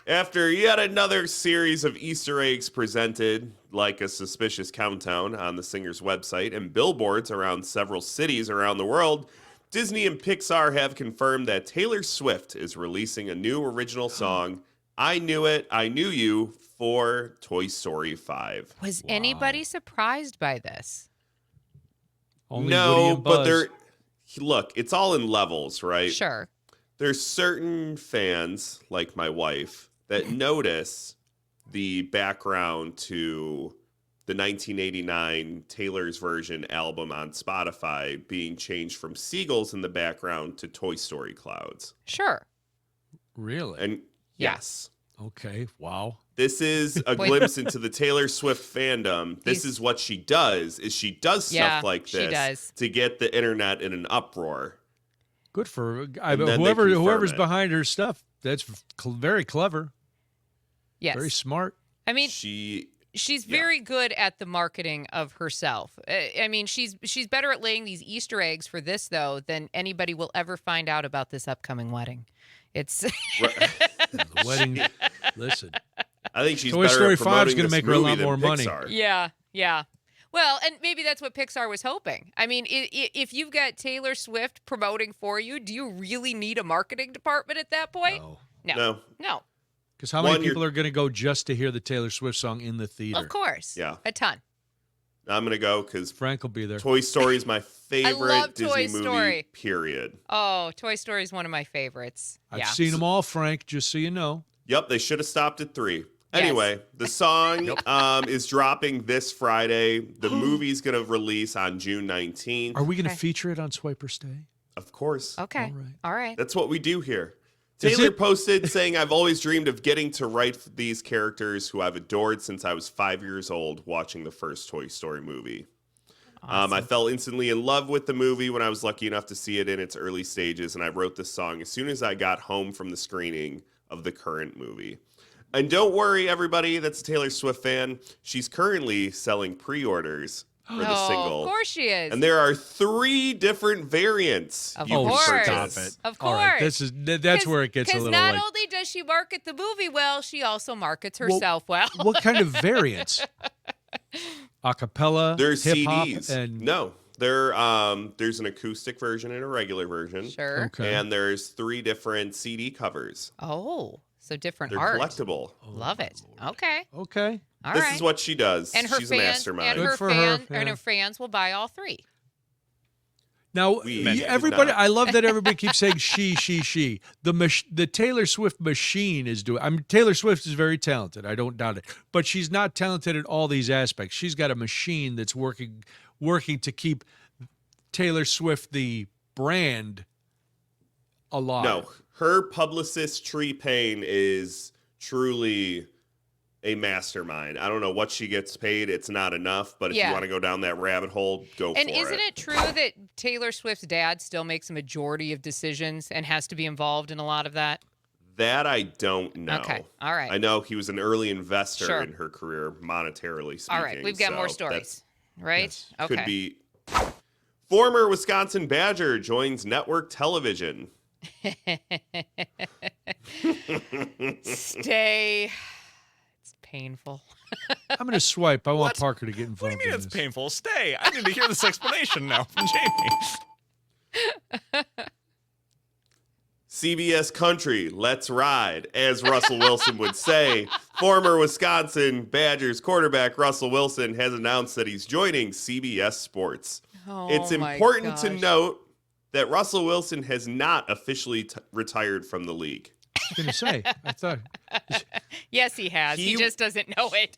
Speaker 4: After yet another series of Easter eggs presented like a suspicious countdown on the singer's website and billboards around several cities around the world, Disney and Pixar have confirmed that Taylor Swift is releasing a new original song, I Knew It, I Knew You, for Toy Story 5.
Speaker 2: Was anybody surprised by this?
Speaker 3: Only Woody
Speaker 4: No,
Speaker 3: and
Speaker 4: but
Speaker 3: Buzz.
Speaker 4: look, it's all in levels, right?
Speaker 2: Sure.
Speaker 4: There's certain fans, like my wife, that notice the background to the 1989 Taylor's Version album on Spotify being changed from seagulls in the background to Toy Story clouds.
Speaker 2: Sure.
Speaker 3: Really?
Speaker 4: And yes,
Speaker 3: Okay. Wow.
Speaker 4: this is a glimpse into the Taylor Swift fandom. This is what she does, is she does stuff like
Speaker 2: she
Speaker 4: this
Speaker 2: does.
Speaker 4: to get the internet in an uproar.
Speaker 3: Good for her.
Speaker 4: And then they confirm
Speaker 3: Whoever's
Speaker 4: it.
Speaker 3: behind her stuff. That's very clever.
Speaker 2: Yes.
Speaker 3: Very smart.
Speaker 2: I mean,
Speaker 4: She
Speaker 2: She's very good at the marketing of herself. I mean, she's better at laying these Easter eggs for this, though, than anybody will ever find out about this upcoming wedding. It's
Speaker 3: The wedding. Listen,
Speaker 4: I think she's
Speaker 3: Toy
Speaker 4: better
Speaker 3: Story
Speaker 4: at
Speaker 3: 5 is
Speaker 4: promoting
Speaker 3: gonna
Speaker 4: this
Speaker 3: make her a lot
Speaker 4: movie
Speaker 3: more
Speaker 4: than
Speaker 3: money.
Speaker 4: Pixar.
Speaker 2: yeah. Well, and maybe that's what Pixar was hoping. I mean, if you've got Taylor Swift promoting for you, do you really need a marketing department at that point?
Speaker 3: no.
Speaker 2: No.
Speaker 3: Because how many
Speaker 4: One,
Speaker 3: people are going to go just to hear the Taylor Swift song in the theater?
Speaker 2: Of course.
Speaker 4: Yeah.
Speaker 2: A ton.
Speaker 4: I'm going to go because
Speaker 3: Frank will be there.
Speaker 4: Toy Story is my favorite
Speaker 2: love
Speaker 4: Disney
Speaker 2: Toy
Speaker 4: movie,
Speaker 2: Story.
Speaker 4: period.
Speaker 2: Oh, Toy Story is one of my favorites.
Speaker 3: I've seen them all, Frank, just so you know.
Speaker 4: Yep, they should have stopped at 3.
Speaker 2: Yes.
Speaker 4: Anyway, the song is dropping this Friday. The movie's going to release on June 19th.
Speaker 3: Are we going to feature it on Swipe or Stay?
Speaker 4: Of course.
Speaker 2: Okay. All right.
Speaker 4: That's what we do here.
Speaker 3: Is
Speaker 4: Taylor
Speaker 3: it-
Speaker 4: posted saying, I've always dreamed of getting to write these characters who I've adored since I was 5 years old watching the first Toy Story movie.
Speaker 2: Awesome.
Speaker 4: I fell instantly in love with the movie when I was lucky enough to see it in its early stages, and I wrote this song as soon as I got home from the screening of the current movie. And don't worry, everybody that's a Taylor Swift fan. She's currently selling pre-orders for the single.
Speaker 2: Of course she is.
Speaker 4: And there are 3 different variants
Speaker 2: Of
Speaker 4: you can
Speaker 2: course.
Speaker 4: purchase.
Speaker 3: Stop it.
Speaker 2: Of
Speaker 3: All right,
Speaker 2: course.
Speaker 3: that's where it gets a
Speaker 2: Because
Speaker 3: little
Speaker 2: not
Speaker 3: like.
Speaker 2: only does she market the movie well, she also markets herself well.
Speaker 3: What kind of variants? Acapella,
Speaker 4: There's
Speaker 3: hip hop,
Speaker 4: CDs.
Speaker 3: and
Speaker 4: No, there's an acoustic version and a regular version.
Speaker 2: Sure.
Speaker 3: okay.
Speaker 4: And there's 3 different CD covers.
Speaker 2: Oh, so different
Speaker 4: They're
Speaker 2: art.
Speaker 4: collectible.
Speaker 2: Love it. Okay.
Speaker 3: Okay.
Speaker 2: All
Speaker 4: This
Speaker 2: right.
Speaker 4: is what she does.
Speaker 2: and her
Speaker 4: She's a
Speaker 2: fans
Speaker 4: mastermind.
Speaker 2: and her
Speaker 3: Good for her,
Speaker 2: and
Speaker 3: yeah.
Speaker 2: her fans will buy all 3.
Speaker 3: Now,
Speaker 4: We did
Speaker 3: everybody,
Speaker 4: not.
Speaker 3: I love that everybody keeps saying she. The Taylor Swift machine is doing. Taylor Swift is very talented. I don't doubt it, but she's not talented in all these aspects. She's got a machine that's working to keep Taylor Swift the brand alive.
Speaker 4: No, her publicist Tree Payne is truly a mastermind. I don't know what she gets paid. It's not enough, but if you
Speaker 2: Yeah.
Speaker 4: want to go down that rabbit hole, go
Speaker 2: And
Speaker 4: for
Speaker 2: isn't it true that Taylor Swift's dad still makes a majority of decisions and has to be involved in a lot of that?
Speaker 4: That I don't know.
Speaker 2: Okay. All right.
Speaker 4: I know he was an early investor
Speaker 2: Sure.
Speaker 4: in her career, monetarily speaking.
Speaker 2: All right. We've got
Speaker 4: so
Speaker 2: more
Speaker 4: that
Speaker 2: stories, right?
Speaker 3: Yes.
Speaker 2: Okay.
Speaker 4: Could be. Former Wisconsin Badger joins network television.
Speaker 2: Stay. It's painful.
Speaker 3: I'm going to swipe. I want
Speaker 5: What?
Speaker 3: Parker to get
Speaker 5: What do
Speaker 3: involved
Speaker 5: you mean
Speaker 3: in
Speaker 5: it's
Speaker 3: this.
Speaker 5: painful? Stay. I need to hear this explanation now from Jamie.
Speaker 4: CBS Country, let's ride, as Russell Wilson would say. Former Wisconsin Badgers quarterback Russell Wilson has announced that he's joining CBS Sports.
Speaker 2: Oh,
Speaker 4: It's
Speaker 2: my
Speaker 4: important to
Speaker 2: gosh.
Speaker 4: note that Russell Wilson has not officially retired from the league.
Speaker 3: I was going to say. I thought.
Speaker 2: Yes, he has. He
Speaker 4: He-
Speaker 2: just doesn't know it.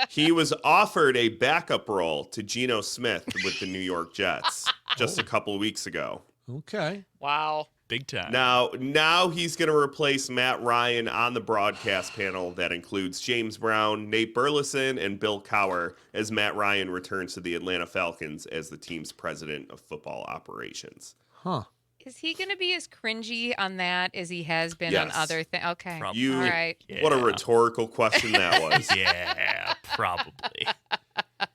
Speaker 4: He was offered a backup role to Geno Smith with the New York Jets just a couple of weeks ago.
Speaker 3: Okay.
Speaker 2: Wow.
Speaker 5: Big time.
Speaker 4: Now he's going to replace Matt Ryan on the broadcast panel that includes James Brown, Nate Burleson, and Bill Cowher as Matt Ryan returns to the Atlanta Falcons as the team's president of football operations.
Speaker 3: Huh.
Speaker 2: Is he going to be as cringy on that as he has been on
Speaker 4: Yes.
Speaker 2: other things? Okay.
Speaker 5: Probably.
Speaker 4: You,
Speaker 2: All right.
Speaker 4: What a
Speaker 5: Yeah.
Speaker 4: rhetorical question that was.
Speaker 5: Yeah, probably.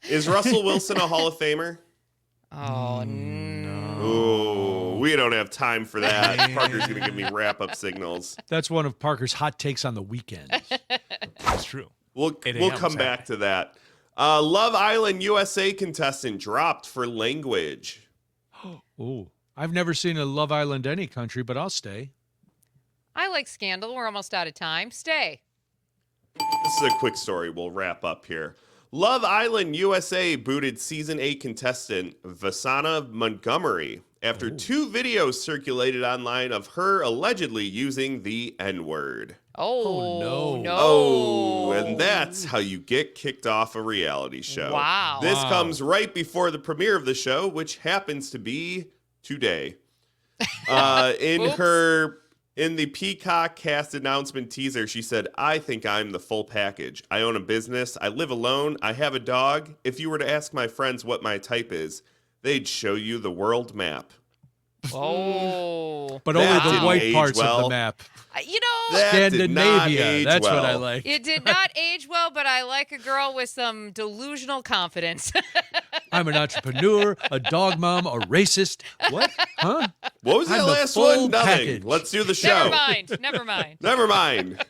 Speaker 4: Is Russell Wilson a Hall of Famer?
Speaker 2: Oh, no.
Speaker 4: Oh, we don't have time for that. Parker's going to give me wrap-up signals.
Speaker 3: That's one of Parker's hot takes on the weekend.
Speaker 5: That's true.
Speaker 4: We'll
Speaker 5: 8
Speaker 4: we'll
Speaker 5: a.m.
Speaker 4: come
Speaker 5: Saturday.
Speaker 4: back to that. Love Island USA contestant dropped for language.
Speaker 3: Oh, I've never seen a Love Island any country, but I'll stay.
Speaker 2: I like Scandal. We're almost out of time. Stay.
Speaker 4: This is a quick story. We'll wrap up here. Love Island USA booted season 8 contestant Vasana Montgomery after 2 videos circulated online of her allegedly using the N-word.
Speaker 2: Oh,
Speaker 3: no.
Speaker 2: no.
Speaker 4: Oh, and that's how you get kicked off a reality show.
Speaker 2: Wow.
Speaker 4: This
Speaker 3: Wow.
Speaker 4: comes right before the premiere of the show, which happens to be today. In the Peacock cast announcement teaser, she said, "I think I'm the full package. I own a business. I live alone. I have a dog. If you were to ask my friends what my type is, they'd show you the world map."
Speaker 2: Oh.
Speaker 3: But
Speaker 4: That
Speaker 3: only the
Speaker 4: didn't
Speaker 3: white
Speaker 4: age
Speaker 3: parts of
Speaker 4: well.
Speaker 3: the map.
Speaker 2: You know,
Speaker 4: That did not
Speaker 3: Scandinavia.
Speaker 4: age
Speaker 3: That's what I
Speaker 4: well.
Speaker 3: like.
Speaker 2: it did not age well, but I like a girl with some delusional confidence.
Speaker 3: I'm an entrepreneur, a dog mom, a racist. What? Huh?
Speaker 4: What was
Speaker 3: I'm
Speaker 4: that
Speaker 3: the
Speaker 4: last
Speaker 3: full
Speaker 4: one? Nothing.
Speaker 3: package.
Speaker 4: Let's do the show.
Speaker 2: Never mind. Never mind.
Speaker 4: Never mind.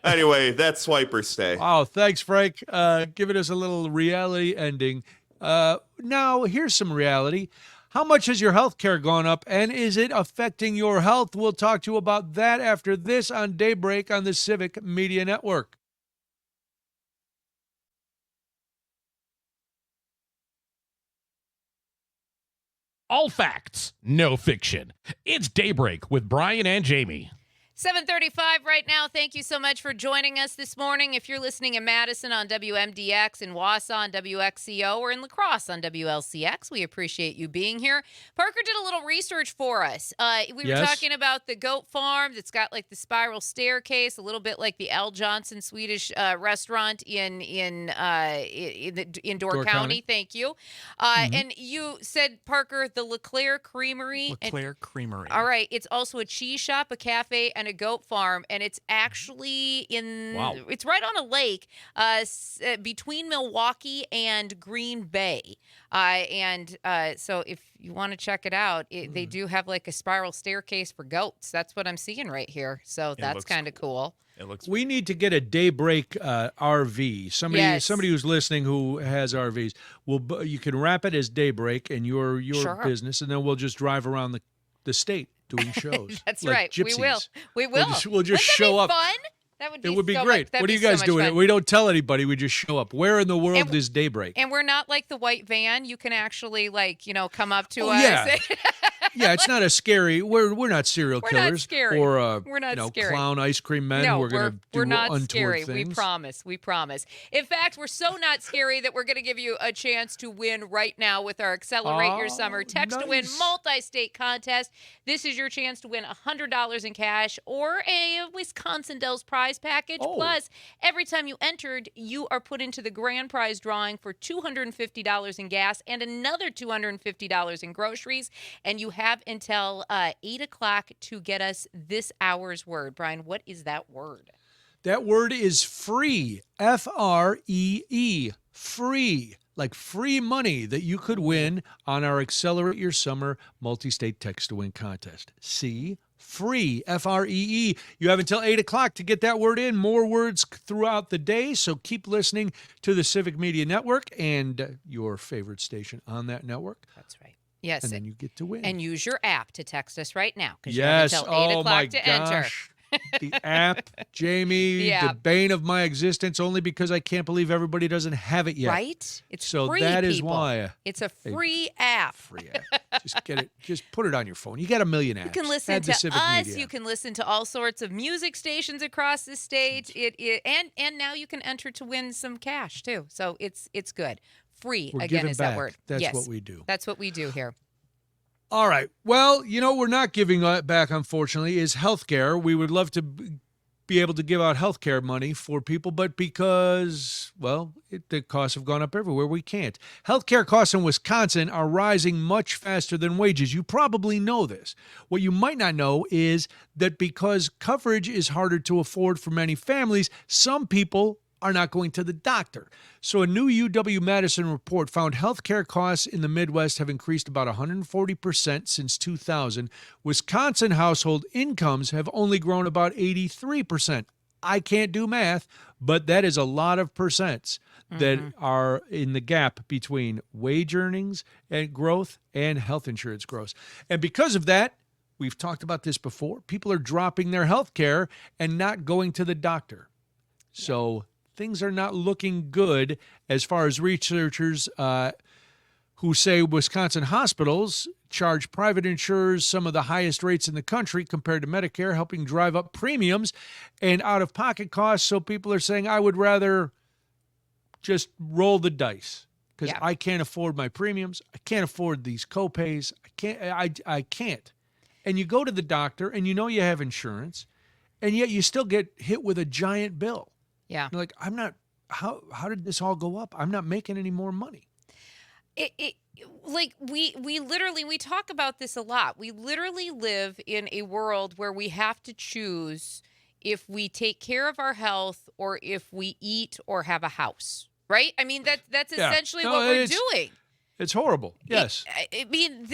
Speaker 4: Anyway, that's Swiper Stay.
Speaker 3: Wow, thanks, Frank. Giving us a little reality ending. Now, here's some reality. How much has your health care gone up, and is it affecting your health? We'll talk to you about that after this on Daybreak on the Civic Media Network.
Speaker 1: All facts, no fiction. It's Daybreak with Brian and Jamie.
Speaker 2: 7:35 right now. Thank you so much for joining us this morning. If you're listening in Madison on WMDX, in Wausau on WXCO, or in La Crosse on WLCX, we appreciate you being here. Parker did a little research for us. We were
Speaker 3: Yes.
Speaker 2: talking about the goat farm that's got like the spiral staircase, a little bit like the L. Johnson Swedish restaurant in Door
Speaker 3: Door
Speaker 2: County.
Speaker 3: County.
Speaker 2: Thank you. And you said, Parker, the LeClaire Creamery.
Speaker 5: LeClaire Creamery.
Speaker 2: All right. It's also a cheese shop, a cafe, and a goat farm, and it's actually it's right on a lake between Milwaukee and Green Bay. So if you want to check it out, they do have like a spiral staircase for goats. That's what I'm seeing right here. So that's
Speaker 5: looks
Speaker 2: kind of cool.
Speaker 5: It looks
Speaker 3: We need to get a Daybreak RV.
Speaker 2: Yes.
Speaker 3: Somebody who's listening who has RVs. You can wrap it as Daybreak and your
Speaker 2: Sure.
Speaker 3: business, and then we'll just drive around the state doing shows.
Speaker 2: That's
Speaker 3: like
Speaker 2: right. We will.
Speaker 3: gypsies.
Speaker 2: We will.
Speaker 3: We'll just
Speaker 2: Wouldn't that
Speaker 3: show
Speaker 2: be
Speaker 3: up.
Speaker 2: Fun? That would be
Speaker 3: It would be
Speaker 2: so
Speaker 3: great.
Speaker 2: Much, that'd
Speaker 3: What are
Speaker 2: be
Speaker 3: you
Speaker 2: so
Speaker 3: guys
Speaker 2: much
Speaker 3: doing?
Speaker 2: fun.
Speaker 3: We don't tell anybody. We just show up. Where in the world
Speaker 2: And-
Speaker 3: is Daybreak?
Speaker 2: And we're not like the white van. You can actually come up to
Speaker 3: Oh,
Speaker 2: us.
Speaker 3: yeah. Yeah, it's not a scary. We're not serial
Speaker 2: We're not
Speaker 3: killers
Speaker 2: scary.
Speaker 3: or
Speaker 2: We're not scary.
Speaker 3: clown ice cream men
Speaker 2: No,
Speaker 3: who are going to do
Speaker 2: we're not
Speaker 3: untoward
Speaker 2: scary.
Speaker 3: things.
Speaker 2: We promise. We promise. In fact, we're so not scary that we're going to give you a chance to win right now with our Accelerate Your Summer Text to Win
Speaker 3: nice.
Speaker 2: multi-state contest. This is your chance to win $100 in cash or a Wisconsin Dells prize package.
Speaker 3: Oh.
Speaker 2: Plus, every time you entered, you are put into the grand prize drawing for $250 in gas and another $250 in groceries. And you have until 8 o'clock to get us this hour's word. Brian, what is that word?
Speaker 3: That word is free. FREE. Free. Like free money that you could win on our Accelerate Your Summer multi-state text to win contest. See? Free. FREE. You have until 8 o'clock to get that word in. More words throughout the day. So keep listening to the Civic Media Network and your favorite station on that network.
Speaker 2: That's right. Yes.
Speaker 3: And then you get to win.
Speaker 2: And use your app to text us right now because
Speaker 3: Yes.
Speaker 2: you have until 8
Speaker 3: Oh
Speaker 2: o'clock
Speaker 3: my
Speaker 2: to enter.
Speaker 3: gosh. The app, Jamie,
Speaker 2: The
Speaker 3: the
Speaker 2: app.
Speaker 3: bane of my existence, only because I can't believe everybody doesn't have it yet.
Speaker 2: Right? It's
Speaker 3: So
Speaker 2: free,
Speaker 3: that is
Speaker 2: people.
Speaker 3: why.
Speaker 2: It's a free app.
Speaker 3: Free app. Just get it. Just put it on your phone. You got a million apps.
Speaker 2: You can listen
Speaker 3: Add the
Speaker 2: to
Speaker 3: Civic
Speaker 2: us.
Speaker 3: Media
Speaker 2: You
Speaker 3: app.
Speaker 2: can listen to all sorts of music stations across the state. And now you can enter to win some cash too. So it's good. Free
Speaker 3: We're
Speaker 2: again
Speaker 3: giving
Speaker 2: is
Speaker 3: back.
Speaker 2: that word.
Speaker 3: That's
Speaker 2: yes.
Speaker 3: what we do.
Speaker 2: That's what we do here.
Speaker 3: All right. Well, we're not giving back, unfortunately, is healthcare. We would love to be able to give out healthcare money for people, but because, the costs have gone up everywhere, we can't. Healthcare costs in Wisconsin are rising much faster than wages. You probably know this. What you might not know is that because coverage is harder to afford for many families, some people are not going to the doctor. So a new UW-Madison report found healthcare costs in the Midwest have increased about 140% since 2000. Wisconsin household incomes have only grown about 83%. I can't do math, but that is a lot of percents that are in the gap between wage earnings and growth and health insurance growth. And because of that, we've talked about this before, people are dropping their health care and not going to the doctor. So things are not looking good as far as researchers who say Wisconsin hospitals charge private insurers some of the highest rates in the country compared to Medicare, helping drive up premiums and out-of-pocket costs. So people are saying, I would rather just roll the dice because I can't afford my premiums. I can't afford these copays. I can't. And you go to the doctor and you know you have insurance, and yet you still get hit with a giant bill.
Speaker 2: Yeah.
Speaker 3: You're like, how did this all go up? I'm not making any more money.
Speaker 2: like we literally we talk about this a lot. We literally live in a world where we have to choose if we take care of our health or if we eat or have a house, right? I mean that's
Speaker 3: Yeah.
Speaker 2: essentially
Speaker 3: No,
Speaker 2: what we're
Speaker 3: it's-
Speaker 2: doing.
Speaker 3: It's horrible. Yes.
Speaker 2: I mean,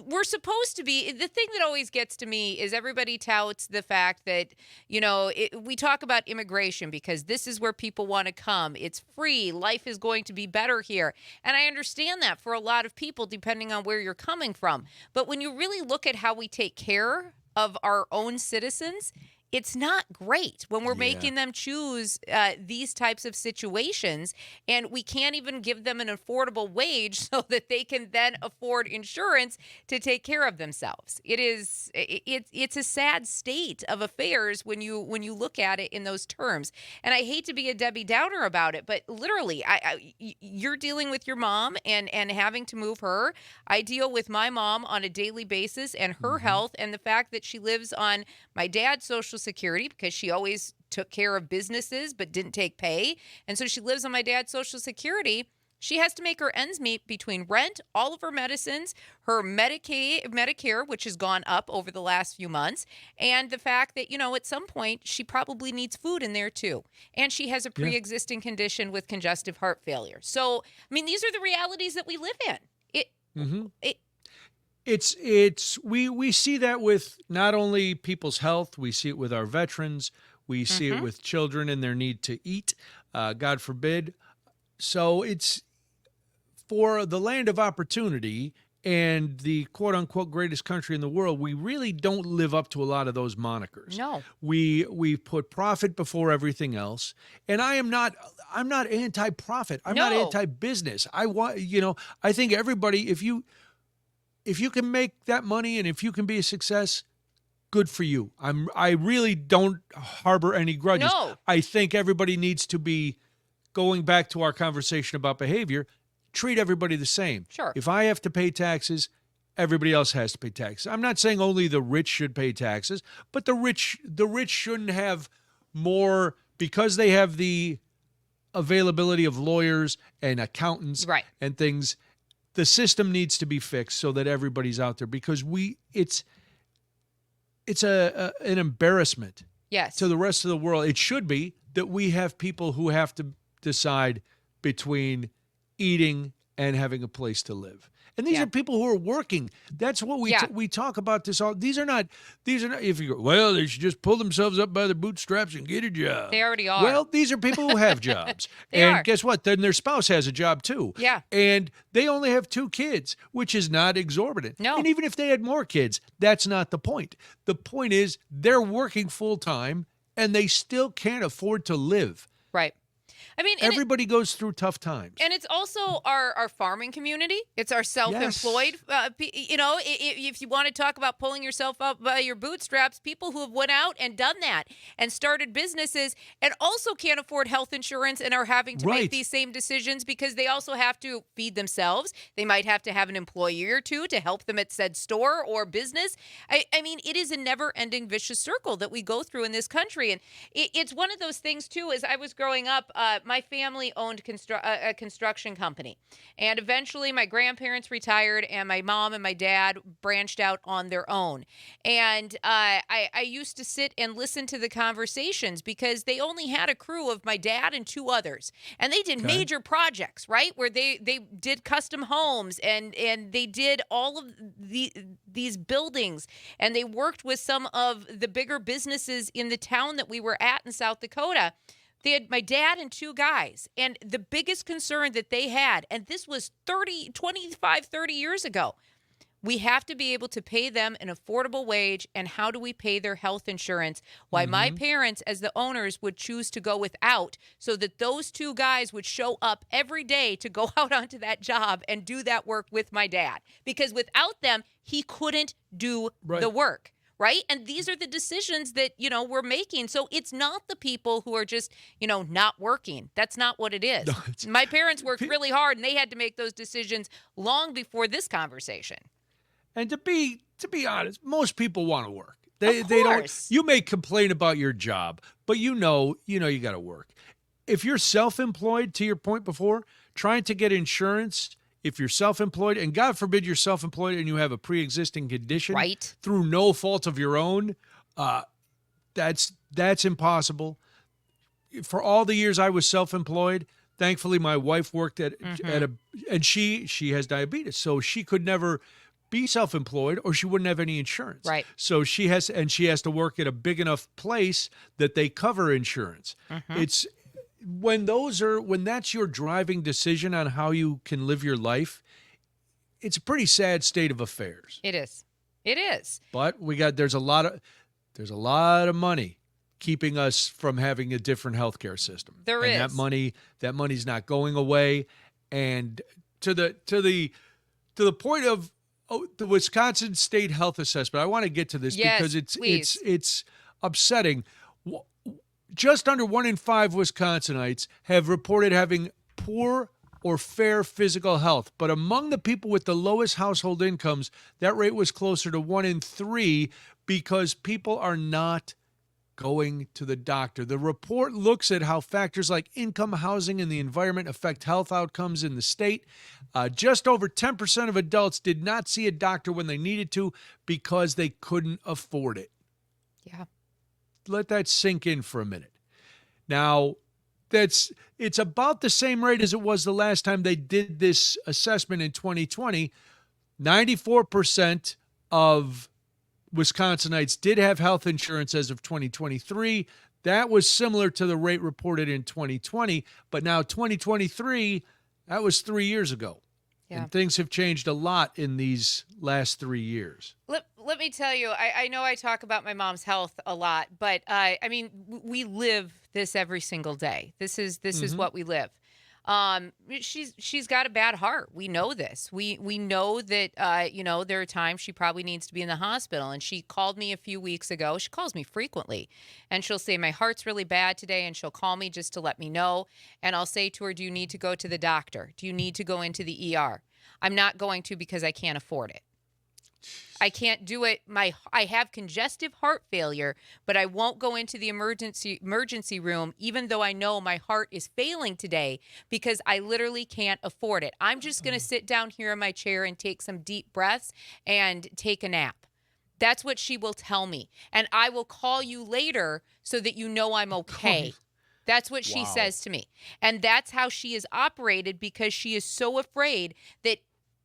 Speaker 2: we're supposed to be. The thing that always gets to me is everybody touts the fact that, we talk about immigration because this is where people want to come. It's free. Life is going to be better here. And I understand that for a lot of people, depending on where you're coming from. But when you really look at how we take care of our own citizens, it's not great when we're making them choose these types of situations, and we can't even give them an affordable wage so that they can then afford insurance to take care of themselves. It's a sad state of affairs when you look at it in those terms. And I hate to be a Debbie Downer about it, but literally, you're dealing with your mom and having to move her. I deal with my mom on a daily basis and her health and the fact that she lives on my dad's Social Security because she always took care of businesses but didn't take pay. And so she lives on my dad's Social Security. She has to make her ends meet between rent, all of her medicines, her Medicare, which has gone up over the last few months, and the fact that, at some point she probably needs food in there too. And she has a pre-existing condition with congestive heart failure. So, I mean, these are the realities that we live in.
Speaker 3: We see that with not only people's health, we see it with our veterans, we see it with children and their need to eat, God forbid. So it's for the land of opportunity and the quote unquote greatest country in the world. We really don't live up to a lot of those monikers.
Speaker 2: No.
Speaker 3: We put profit before everything else. And I'm not anti-profit. I'm not
Speaker 2: No.
Speaker 3: anti-business. I think everybody, if you can make that money and if you can be a success, good for you. I really don't harbor any grudges.
Speaker 2: No.
Speaker 3: I think everybody needs to be, going back to our conversation about behavior, treat everybody the same.
Speaker 2: Sure.
Speaker 3: If I have to pay taxes, everybody else has to pay taxes. I'm not saying only the rich should pay taxes, but the rich shouldn't have more because they have the availability of lawyers and accountants and things. The system needs to be fixed so that everybody's out there because it's an embarrassment to the rest of the world. It should be that we have people who have to decide between eating and having a place to live. And these are people who are working. That's what we talk about this all. These are not, if you go, well, they should just pull themselves up by their bootstraps and get a job.
Speaker 2: They already are.
Speaker 3: Well, these are people who have jobs. And guess what? Then their spouse has a job too.
Speaker 2: Yeah.
Speaker 3: And they only have 2 kids, which is not exorbitant.
Speaker 2: No.
Speaker 3: And even if they had more kids, that's not the point. The point is they're working full time and they still can't afford to live.
Speaker 2: Right. I mean,
Speaker 3: everybody goes through tough times.
Speaker 2: And it's also our farming community. It's our self-employed. If you want to talk about pulling yourself up by your bootstraps, people who have went out and done that and started businesses and also can't afford health insurance and are having to make these same decisions because they also have to feed themselves. They might have to have an employee or two to help them at said store or business. I mean, it is a never-ending vicious circle that we go through in this country. And it's one of those things, too, as I was growing up, my family owned a construction company. And eventually my grandparents retired and my mom and my dad branched out on their own. And I used to sit and listen to the conversations because they only had a crew of my dad and 2 others. And they did major projects, right? Where they did custom homes and they did all of these buildings. And they worked with some of the bigger businesses in the town that we were at in South Dakota. They had my dad and 2 guys, and the biggest concern that they had, and this was 25, 30 years ago, we have to be able to pay them an affordable wage, and how do we pay their health insurance? Why my parents, as the owners, would choose to go without so that those 2 guys would show up every day to go out onto that job and do that work with my dad. Because without them, he couldn't do the work. Right? And these are the decisions that, we're making. So it's not the people who are just, not working. That's not what it is. No, my parents worked really hard and they had to make those decisions long before this conversation.
Speaker 3: And to be honest, most people want to work. They don't. You may complain about your job, but you know you got to work. If you're self-employed, to your point before, trying to get insurance if you're self-employed, and God forbid you're self-employed and you have a pre-existing condition
Speaker 2: Right.
Speaker 3: through no fault of your own, that's impossible. For all the years I was self-employed, thankfully my wife worked at and she has diabetes, so she could never be self-employed or she wouldn't have any insurance.
Speaker 2: Right.
Speaker 3: So she has to work at a big enough place that they cover insurance. It's when that's your driving decision on how you can live your life, it's a pretty sad state of affairs.
Speaker 2: It is. It is.
Speaker 3: But there's a lot of money keeping us from having a different healthcare system.
Speaker 2: There is.
Speaker 3: That money's not going away. And to the point of the Wisconsin State Health Assessment, I want to get to this because it's upsetting. Just under 1 in 5 Wisconsinites have reported having poor or fair physical health. But among the people with the lowest household incomes, that rate was closer to 1 in 3 because people are not going to the doctor. The report looks at how factors like income, housing, and the environment affect health outcomes in the state. Just over 10% of adults did not see a doctor when they needed to because they couldn't afford it.
Speaker 2: Yeah.
Speaker 3: Let that sink in for a minute. Now, it's about the same rate as it was the last time they did this assessment in 2020. 94% of Wisconsinites did have health insurance as of 2023. That was similar to the rate reported in 2020, but now 2023, that was 3 years ago.
Speaker 2: Yeah.
Speaker 3: And things have changed a lot in these last 3 years.
Speaker 2: Let me tell you, I know I talk about my mom's health a lot, but I mean, we live this every single day. This is what we live. She's got a bad heart. We know this. We know that, there are times she probably needs to be in the hospital. And she called me a few weeks ago. She calls me frequently. And she'll say, my heart's really bad today. And she'll call me just to let me know. And I'll say to her, do you need to go to the doctor? Do you need to go into the ER? I'm not going to because I can't afford it. I can't do it. I have congestive heart failure, but I won't go into the emergency room, even though I know my heart is failing today because I literally can't afford it. I'm just going to sit down here in my chair and take some deep breaths and take a nap. That's what she will tell me. And I will call you later so that you know I'm okay. That's what she says to me. And that's how she is operated because she is so afraid that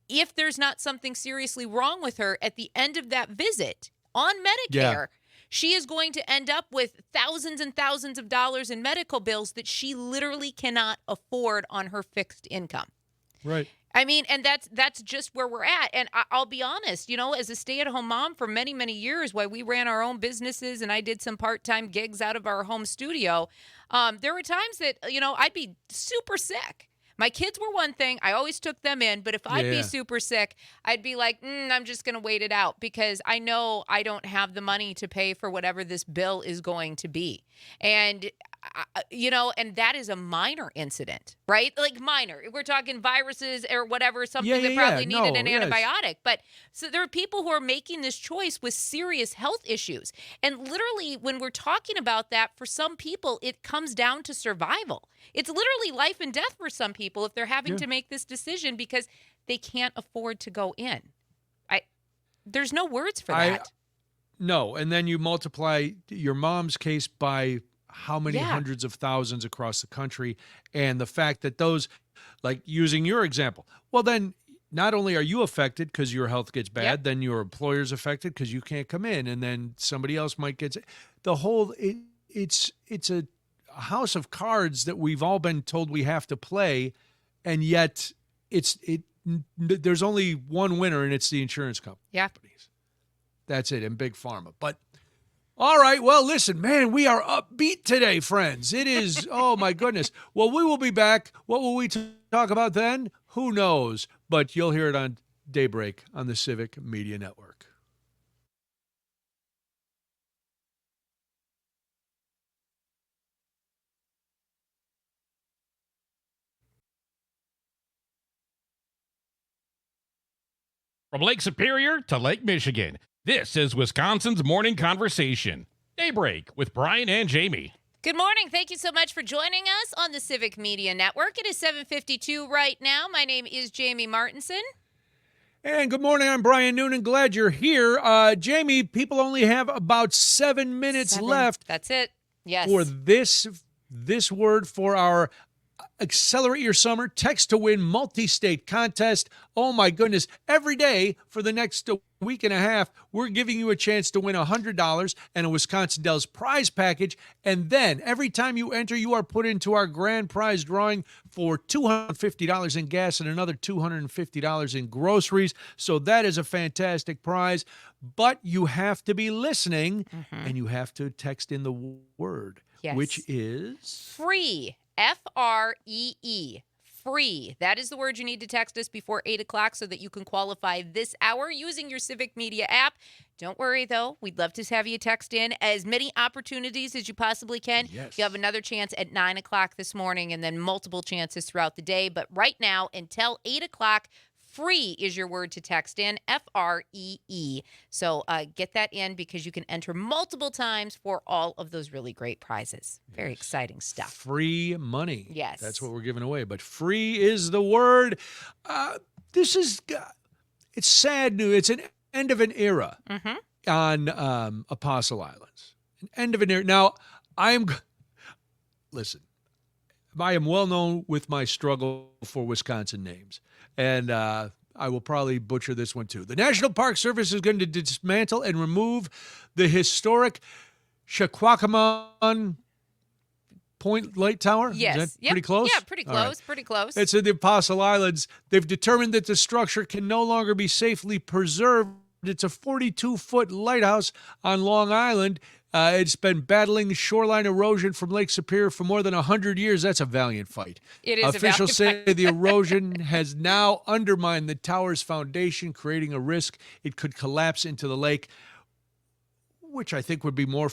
Speaker 2: if there's not something seriously wrong with her at the end of that visit on Medicare, she is going to end up with thousands and thousands of dollars in medical bills that she literally cannot afford on her fixed income.
Speaker 3: Right.
Speaker 2: I mean, and that's just where we're at. And I'll be honest, as a stay-at-home mom for many, many years, while we ran our own businesses and I did some part-time gigs out of our home studio, there were times that, I'd be super sick. My kids were one thing. I always took them in. But if I'd be super sick, I'd be like, I'm just going to wait it out because I know I don't have the money to pay for whatever this bill is going to be. And, and that is a minor incident, right? Like minor. We're talking viruses or whatever, something that probably needed an antibiotic. But so there are people who are making this choice with serious health issues. And literally, when we're talking about that, for some people, it comes down to survival. It's literally life and death for some people if they're having to make this decision because they can't afford to go in. There's no words for that.
Speaker 3: No, and then you multiply your mom's case by how many hundreds of thousands across the country, and the fact that those, like using your example, well then not only are you affected because your health gets bad, then your employer's affected because you can't come in, and then somebody else might get the whole. It's a house of cards that we've all been told we have to play, and yet there's only one winner, and it's the insurance companies.
Speaker 2: Yeah.
Speaker 3: That's it, and Big Pharma. But all right, well, listen, man, we are upbeat today, friends. It is, oh my goodness. Well, we will be back. What will we talk about then? Who knows? But you'll hear it on Daybreak on the Civic Media Network.
Speaker 1: From Lake Superior to Lake Michigan, this is Wisconsin's Morning Conversation. Daybreak with Brian and Jamie.
Speaker 2: Good morning. Thank you so much for joining us on the Civic Media Network. It is 7:52 right now. My name is Jamie Martinson.
Speaker 3: And good morning, I'm Brian Noonan. Glad you're here. Jamie, people only have about 7 minutes left
Speaker 2: That's it. Yes.
Speaker 3: for this word for our Accelerate Your Summer Text to Win multi-state contest. Oh my goodness. Every day for the next week and a half, we're giving you a chance to win $100 and a Wisconsin Dells prize package. And then every time you enter, you are put into our grand prize drawing for $250 in gas and another $250 in groceries. So that is a fantastic prize. But you have to be listening and you have to text in the word,
Speaker 2: Yes.
Speaker 3: which is
Speaker 2: Free. Free. Free. That is the word you need to text us before 8 o'clock so that you can qualify this hour using your Civic Media app. Don't worry, though. We'd love to have you text in as many opportunities as you possibly can.
Speaker 3: Yes.
Speaker 2: You have another chance at 9 o'clock this morning and then multiple chances throughout the day. But right now, until 8 o'clock, free is your word to text in, Free. So get that in because you can enter multiple times for all of those really great prizes. Very exciting stuff.
Speaker 3: free money.
Speaker 2: Yes.
Speaker 3: That's what we're giving away. But free is the word. It's sad news. It's an end of an era on Apostle Islands. An end of an era. Now, listen, I am well known with my struggle for Wisconsin names. And I will probably butcher this one too. The National Park Service is going to dismantle and remove the historic Shaquacaman Point Light Tower.
Speaker 2: Yes.
Speaker 3: Is that
Speaker 2: Yep.
Speaker 3: pretty close?
Speaker 2: Yeah, pretty
Speaker 3: All right.
Speaker 2: close. Pretty close.
Speaker 3: It's in the Apostle Islands. They've determined that the structure can no longer be safely preserved. It's a 42-foot lighthouse on Long Island. It's been battling shoreline erosion from Lake Superior for more than 100 years. That's a valiant fight.
Speaker 2: It is a
Speaker 3: Officials
Speaker 2: valiant
Speaker 3: say the erosion has now undermined the tower's foundation, creating a risk it could collapse into the lake, which I think would be more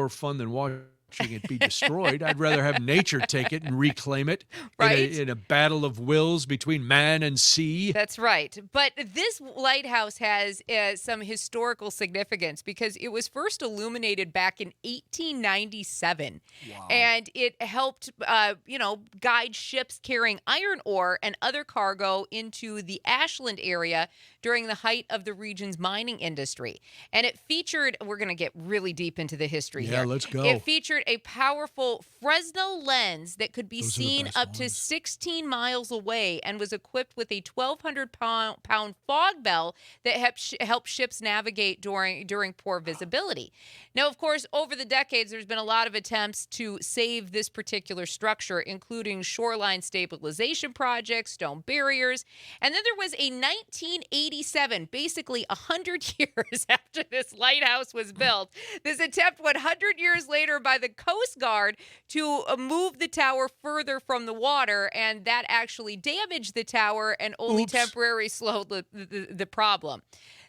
Speaker 3: fun than watching it be destroyed. I'd rather have nature take it and reclaim it
Speaker 2: Right.
Speaker 3: in a battle of wills between man and sea.
Speaker 2: That's right. But this lighthouse has some historical significance because it was first illuminated back in 1897.
Speaker 3: Wow.
Speaker 2: And it helped, guide ships carrying iron ore and other cargo into the Ashland area during the height of the region's mining industry. And it featured, we're going to get really deep into the history
Speaker 3: Yeah,
Speaker 2: here.
Speaker 3: let's go.
Speaker 2: It featured a powerful Fresnel lens that could be
Speaker 3: Those are the
Speaker 2: seen
Speaker 3: best
Speaker 2: up to
Speaker 3: ones.
Speaker 2: 16 miles away and was equipped with a 1,200-pound fog bell that helped ships navigate during poor visibility. Now, of course, over the decades, there's been a lot of attempts to save this particular structure, including shoreline stabilization projects, stone barriers, and then there was a 1987, basically 100 years after this lighthouse was built, this attempt 100 years later by the Coast Guard to move the tower further from the water, and that actually damaged the tower and only
Speaker 3: Oops.
Speaker 2: temporarily slowed the problem.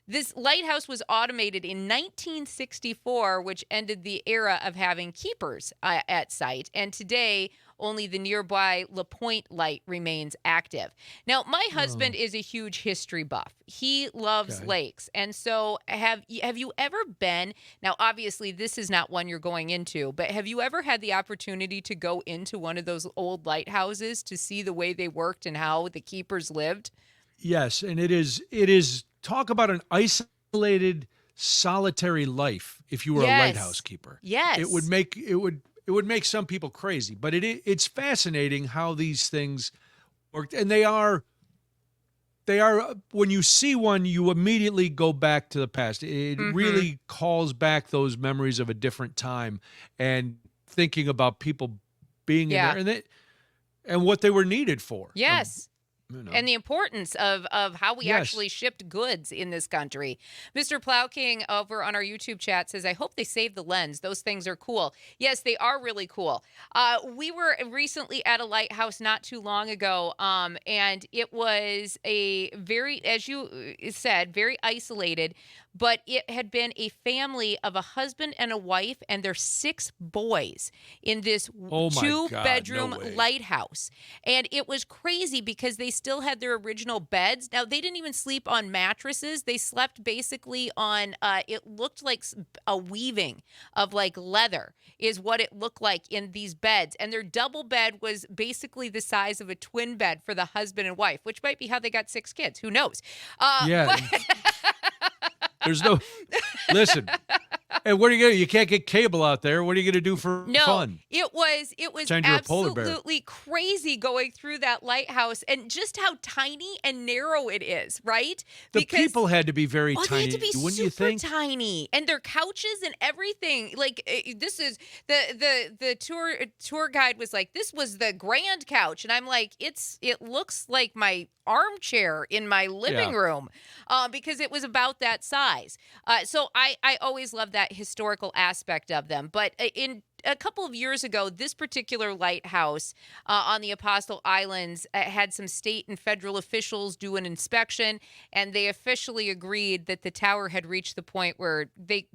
Speaker 2: This lighthouse was automated in 1964, which ended the era of having keepers at site. And today, only the nearby La Pointe light remains active. Now, my husband is a huge history buff. He loves lakes. And so have you ever been, now obviously this is not one you're going into, but have you ever had the opportunity to go into one of those old lighthouses to see the way they worked and how the keepers lived?
Speaker 3: Yes, and it is talk about an isolated, solitary life if you were a
Speaker 2: Yes.
Speaker 3: lighthouse keeper.
Speaker 2: Yes.
Speaker 3: It would make some people crazy, but it's fascinating how these things work, and they are when you see one, you immediately go back to the past. It really calls back those memories of a different time and thinking about people being
Speaker 2: Yeah.
Speaker 3: in there and what they were needed for.
Speaker 2: Yes.
Speaker 3: You know.
Speaker 2: And the importance of how we
Speaker 3: Yes.
Speaker 2: actually shipped goods in this country. Mr. Plow King over on our YouTube chat says, I hope they save the lens. Those things are cool. Yes, they are really cool. We were recently at a lighthouse not too long ago, and it was a very, as you said, very isolated, but it had been a family of a husband and a wife and their 6 boys in this
Speaker 3: Oh my God,
Speaker 2: 2-bedroom
Speaker 3: no way.
Speaker 2: lighthouse. And it was crazy because they still had their original beds. Now, they didn't even sleep on mattresses. They slept basically on, it looked like a weaving of like leather is what it looked like in these beds. And their double bed was basically the size of a twin bed for the husband and wife, which might be how they got 6 kids. Who knows?
Speaker 3: Yeah. There's no, listen. Hey, what are you gonna? You can't get cable out there. What are you gonna do for fun?
Speaker 2: It was
Speaker 3: Pretend you're a polar bear.
Speaker 2: absolutely crazy going through that lighthouse and just how tiny and narrow it is, right?
Speaker 3: The people had to be very
Speaker 2: they
Speaker 3: tiny,
Speaker 2: had to be
Speaker 3: wouldn't
Speaker 2: super
Speaker 3: you think?
Speaker 2: tiny, and their couches and everything. Like this is the tour guide was like, this was the grand couch, and I'm like, it looks like my armchair in my living room, because it was about that size. So I always love that historical aspect of them. But in a couple of years ago, this particular lighthouse on the Apostle Islands had some state and federal officials do an inspection, and they officially agreed that the tower had reached the point where they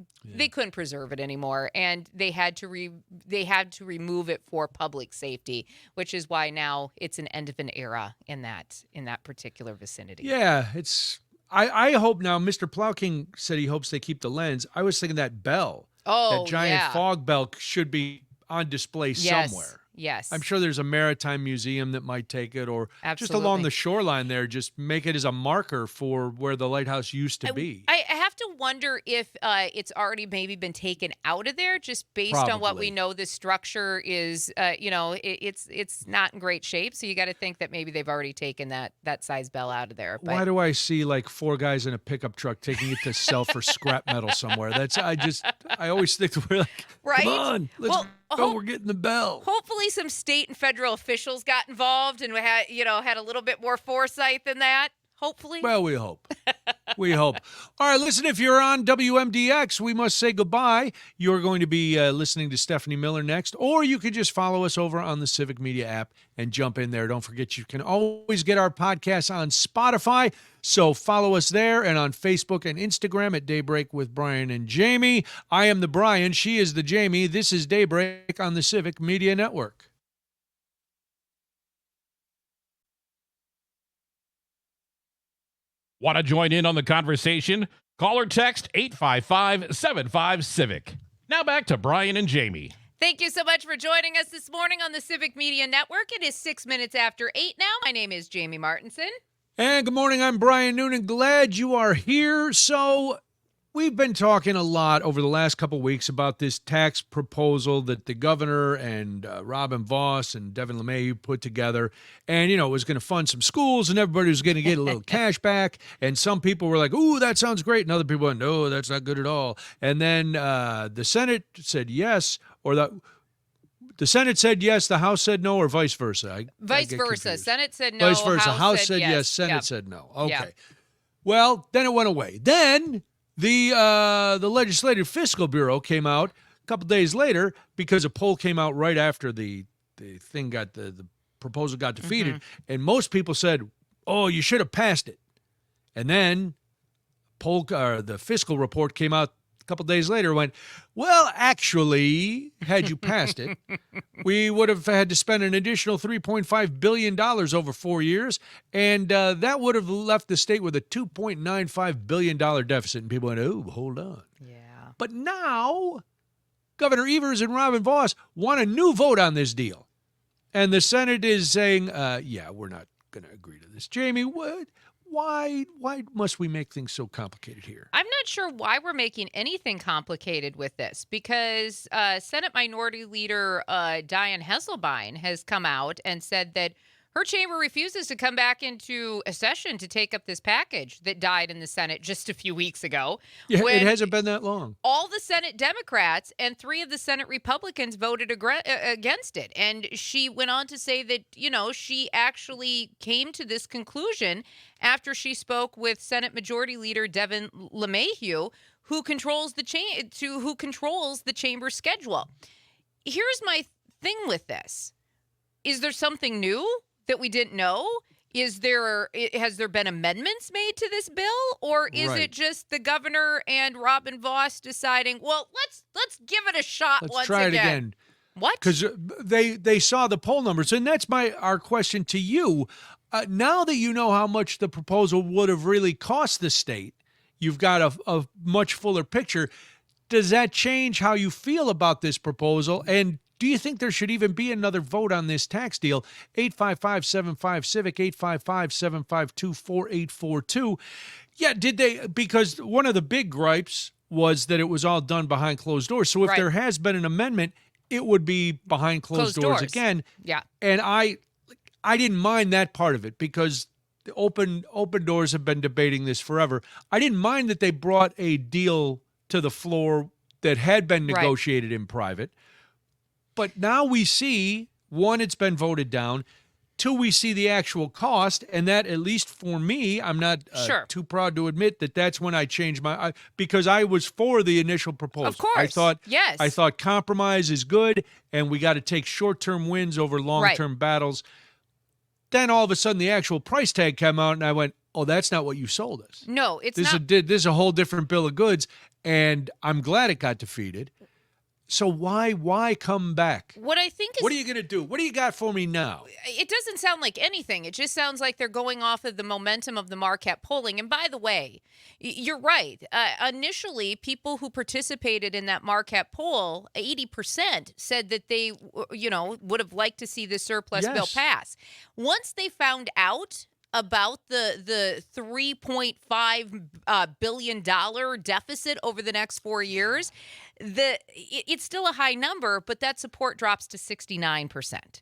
Speaker 2: couldn't preserve it anymore, and they had to remove it for public safety, which is why now it's an end of an era in that particular vicinity.
Speaker 3: Yeah, it's. I hope now. Mr. Plowking said he hopes they keep the lens. I was thinking that bell.
Speaker 2: Oh,
Speaker 3: that giant fog bell should be on display somewhere.
Speaker 2: Yes.
Speaker 3: I'm sure there's a maritime museum that might take it, or just
Speaker 2: Absolutely.
Speaker 3: along the shoreline there, just make it as a marker for where the lighthouse used to be.
Speaker 2: I have to wonder if it's already maybe been taken out of there, just based on what we know. The structure is, it's not in great shape. So you got to think that maybe they've already taken that size bell out of there. But
Speaker 3: Why do I see like 4 guys in a pickup truck taking it to sell for scrap metal somewhere? I always think we're like,
Speaker 2: right?
Speaker 3: Come on, let's go. We're getting the bell.
Speaker 2: Hopefully some state and federal officials got involved and had a little bit more foresight than that. Hopefully.
Speaker 3: Well, we hope. We hope. All right, listen, if you're on WMDX, we must say goodbye. You're going to be listening to Stephanie Miller next, or you could just follow us over on the Civic Media app and jump in there. Don't forget, you can always get our podcast on Spotify, so follow us there, and on Facebook and Instagram at Daybreak with Brian and Jamie. I am the Brian. She is the Jamie. This is Daybreak on the Civic Media Network.
Speaker 1: Want to join in on the conversation? Call or text 855-75-CIVIC. Now back to Brian and Jamie.
Speaker 2: Thank you so much for joining us this morning on the Civic Media Network. It is 6 minutes after 8 now. My name is Jamie Martinson.
Speaker 3: And good morning, I'm Brian Noonan. Glad you are here. So we've been talking a lot over the last couple of weeks about this tax proposal that the governor and Robin Voss and Devin LeMay put together. And, it was going to fund some schools and everybody was going to get a little cash back. And some people were like, ooh, that sounds great. And other people went, no, that's not good at all. And then the Senate said yes, or the Senate said yes, the House said no, or vice versa.
Speaker 2: Vice versa.
Speaker 3: Confused.
Speaker 2: Senate said no.
Speaker 3: Vice versa. House said yes, Senate said no. Okay. Well, then it went away. Then the Legislative Fiscal Bureau came out a couple days later, because a poll came out right after the thing got the proposal got defeated, and most people said, "Oh, you should have passed it." And then the fiscal report came out a couple days later, went, "Well, actually, had you passed it, we would have had to spend an additional $3.5 billion over 4 years, and that would have left the state with a $2.95 billion deficit." And people went, "Oh, hold on."
Speaker 2: Yeah.
Speaker 3: But now, Governor Evers and Robin Voss want a new vote on this deal. And the Senate is saying, yeah, we're not going to agree to this. Jamie, why must we make things so complicated here?
Speaker 2: I'm not sure why we're making anything complicated with this, because Senate Minority Leader Dianne Hesselbein has come out and said that her chamber refuses to come back into a session to take up this package that died in the Senate just a few weeks ago.
Speaker 3: Yeah, it hasn't been that long.
Speaker 2: All the Senate Democrats and 3 of the Senate Republicans voted against it. And she went on to say that, she actually came to this conclusion after she spoke with Senate Majority Leader Devin LeMay, who controls the chamber's schedule. Here's my thing with this. Is there something new that we didn't know? Has there been amendments made to this bill, or is it just the governor and Robin Voss deciding, well, let's give it a shot
Speaker 3: let's
Speaker 2: once
Speaker 3: try
Speaker 2: again?
Speaker 3: It again.
Speaker 2: What?
Speaker 3: Because they saw the poll numbers, and that's our question to you. Now that you know how much the proposal would have really cost the state, you've got a much fuller picture. Does that change how you feel about this proposal? And do you think there should even be another vote on this tax deal? 855-75-CIVIC, 855-752-4842. Yeah, did they? Because one of the big gripes was that it was all done behind closed doors. So if
Speaker 2: Right.
Speaker 3: there has been an amendment, it would be behind closed doors again.
Speaker 2: Yeah.
Speaker 3: And I didn't mind that part of it because the open doors have been debating this forever. I didn't mind that they brought a deal to the floor that had been
Speaker 2: Right.
Speaker 3: negotiated in private. But now we see, one, it's been voted down. Two, we see the actual cost, and that, at least for me, I'm not
Speaker 2: Sure.
Speaker 3: too proud to admit that's when I changed because I was for the initial proposal.
Speaker 2: Of course. Yes.
Speaker 3: I thought compromise is good, and we got to take short-term wins over long-term battles. Then all of a sudden, the actual price tag came out, and I went, "Oh, that's not what you sold us.
Speaker 2: No, it's
Speaker 3: This
Speaker 2: not.
Speaker 3: this is a whole different bill of goods," and I'm glad it got defeated. So why come back?
Speaker 2: What I think is
Speaker 3: What are you going to do? What do you got for me now?
Speaker 2: it doesn't sound like anything. It just sounds like they're going off of the momentum of the Marquette polling. And by the way, you're right. Initially, people who participated in that Marquette poll, 80% said that they, would have liked to see the surplus bill
Speaker 3: Yes.
Speaker 2: pass. Once they found out about the $3.5 billion deficit over the next 4 years, it's still a high number, but that support drops to 69%.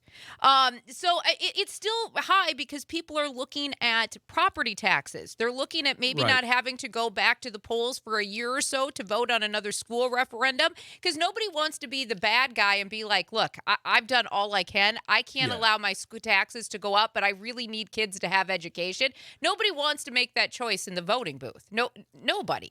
Speaker 2: So it's still high because people are looking at property taxes. They're looking at maybe
Speaker 3: Right.
Speaker 2: not having to go back to the polls for a year or so to vote on another school referendum because nobody wants to be the bad guy and be like, look, I've done all I can. I can't
Speaker 3: Yeah.
Speaker 2: allow my school taxes to go up, but I really need kids to have education. Nobody wants to make that choice in the voting booth. Nobody.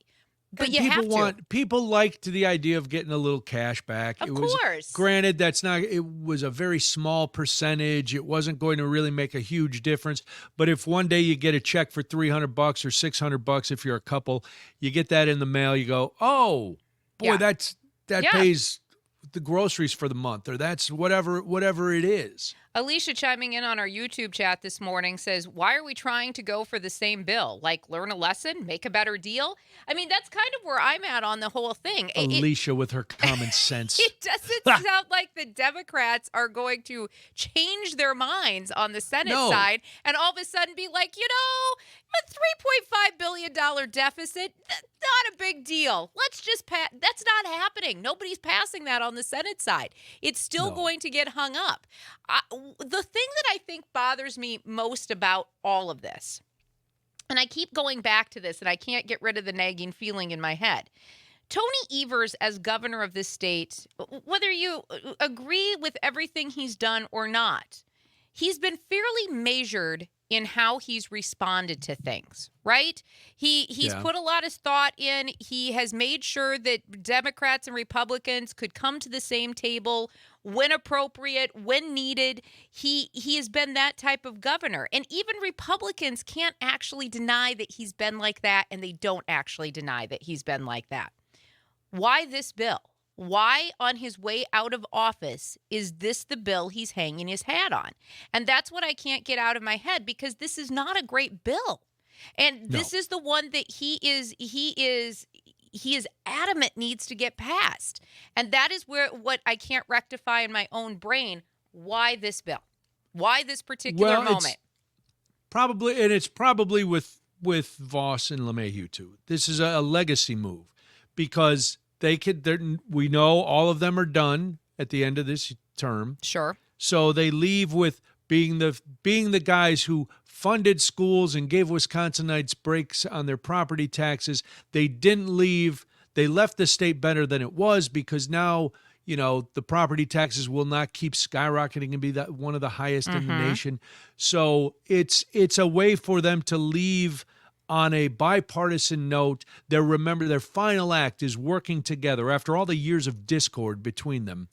Speaker 2: But
Speaker 3: And
Speaker 2: you have to.
Speaker 3: people liked the idea of getting a little cash back.
Speaker 2: Of
Speaker 3: It was,
Speaker 2: course.
Speaker 3: granted, it was a very small percentage. It wasn't going to really make a huge difference. But if one day you get a check for $300 or $600 if you're a couple, you get that in the mail, you go, "Oh, boy,
Speaker 2: Yeah.
Speaker 3: that
Speaker 2: Yeah.
Speaker 3: pays the groceries for the month," or that's whatever it is.
Speaker 2: Alicia chiming in on our YouTube chat this morning says, why are we trying to go for the same bill? Like learn a lesson, make a better deal? I mean, that's kind of where I'm at on the whole thing.
Speaker 3: Alicia with her common sense.
Speaker 2: It doesn't sound like the Democrats are going to change their minds on the Senate
Speaker 3: No.
Speaker 2: side and all of a sudden be like, a $3.5 billion deficit, not a big deal. Let's just pass. That's not happening. Nobody's passing that on the Senate side. It's still
Speaker 3: No.
Speaker 2: going to get hung up. The thing that I think bothers me most about all of this, and I keep going back to this and I can't get rid of the nagging feeling in my head. Tony Evers, as governor of this state, whether you agree with everything he's done or not, he's been fairly measured in how he's responded to things, right? He's
Speaker 3: Yeah.
Speaker 2: put a lot of thought in. He has made sure that Democrats and Republicans could come to the same table when appropriate, when needed. He has been that type of governor. And even Republicans can't actually deny that he's been like that, and they don't actually deny that he's been like that. Why this bill? Why, on his way out of office, is this the bill he's hanging his hat on? And that's what I can't get out of my head, because this is not a great bill. And this is the one that he is adamant needs to get passed. And that is what I can't rectify in my own brain. Why this bill? Why this particular moment?
Speaker 3: It's probably with Voss and LeMahieu too. This is a legacy move because we know all of them are done at the end of this term.
Speaker 2: Sure.
Speaker 3: So they leave with being the guys who funded schools and gave Wisconsinites breaks on their property taxes. They didn't leave. They left the state better than it was because now, the property taxes will not keep skyrocketing and be one of the highest in the nation. So it's a way for them to leave on a bipartisan note. Their final act is working together. After all the years of discord between them,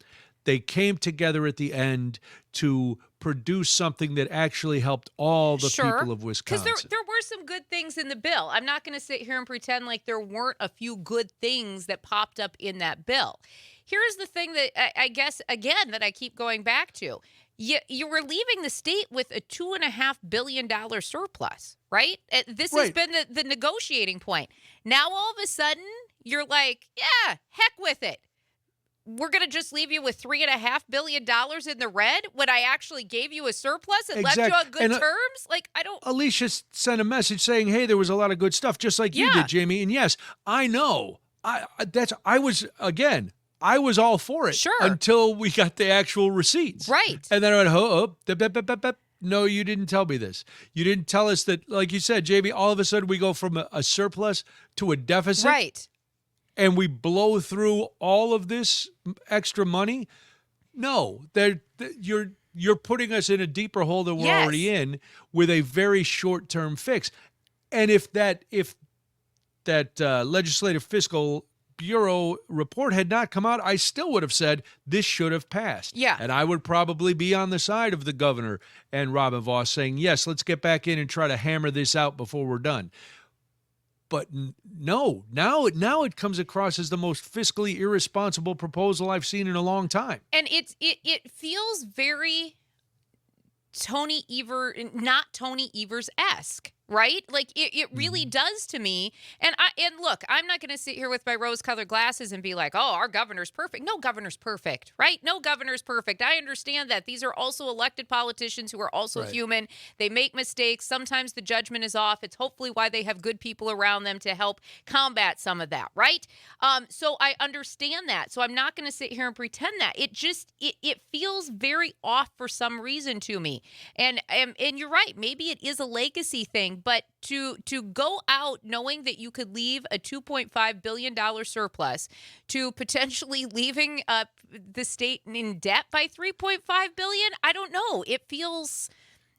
Speaker 3: they came together at the end to produce something that actually helped all the people of Wisconsin.
Speaker 2: Because there were some good things in the bill. I'm not going to sit here and pretend like there weren't a few good things that popped up in that bill. here's the thing that I guess, again, that I keep going back to. You were leaving the state with a $2.5 billion surplus, right? This has been the negotiating point. Now, all of a sudden, you're like, yeah, heck with it. We're going to just leave you with $3.5 billion in the red when I actually gave you a surplus and left you on good terms? Like, I don't.
Speaker 3: Alicia sent a message saying, hey, there was a lot of good stuff, just like you did, Jamie. And yes, I know. I was all for it.
Speaker 2: Sure.
Speaker 3: Until we got the actual receipts.
Speaker 2: Right.
Speaker 3: And then I went, no, you didn't tell me this. You didn't tell us that, like you said, Jamie, all of a sudden we go from a surplus to a deficit.
Speaker 2: Right.
Speaker 3: And we blow through all of this extra money. No, you're putting us in a deeper hole than we're already in with a very short-term fix. And if that Legislative Fiscal Bureau report had not come out, I still would have said this should have passed.
Speaker 2: Yeah.
Speaker 3: And I would probably be on the side of the governor and Robin Voss saying, yes, let's get back in and try to hammer this out before we're done. But no, now it comes across as the most fiscally irresponsible proposal I've seen in a long time.
Speaker 2: And it feels very not Tony Evers-esque, right? Like it really does to me. And look, I'm not going to sit here with my rose-colored glasses and be like, oh, our governor's perfect. No governor's perfect, right? No governor's perfect. I understand that. These are also elected politicians who are also human. They make mistakes. Sometimes the judgment is off. It's hopefully why they have good people around them to help combat some of that, right? So I understand that. So I'm not going to sit here and pretend that. It feels very off for some reason to me. And you're right. Maybe it is a legacy thing, but to go out knowing that you could leave a $2.5 billion surplus to potentially leaving the state in debt by $3.5 billion, I don't know. It feels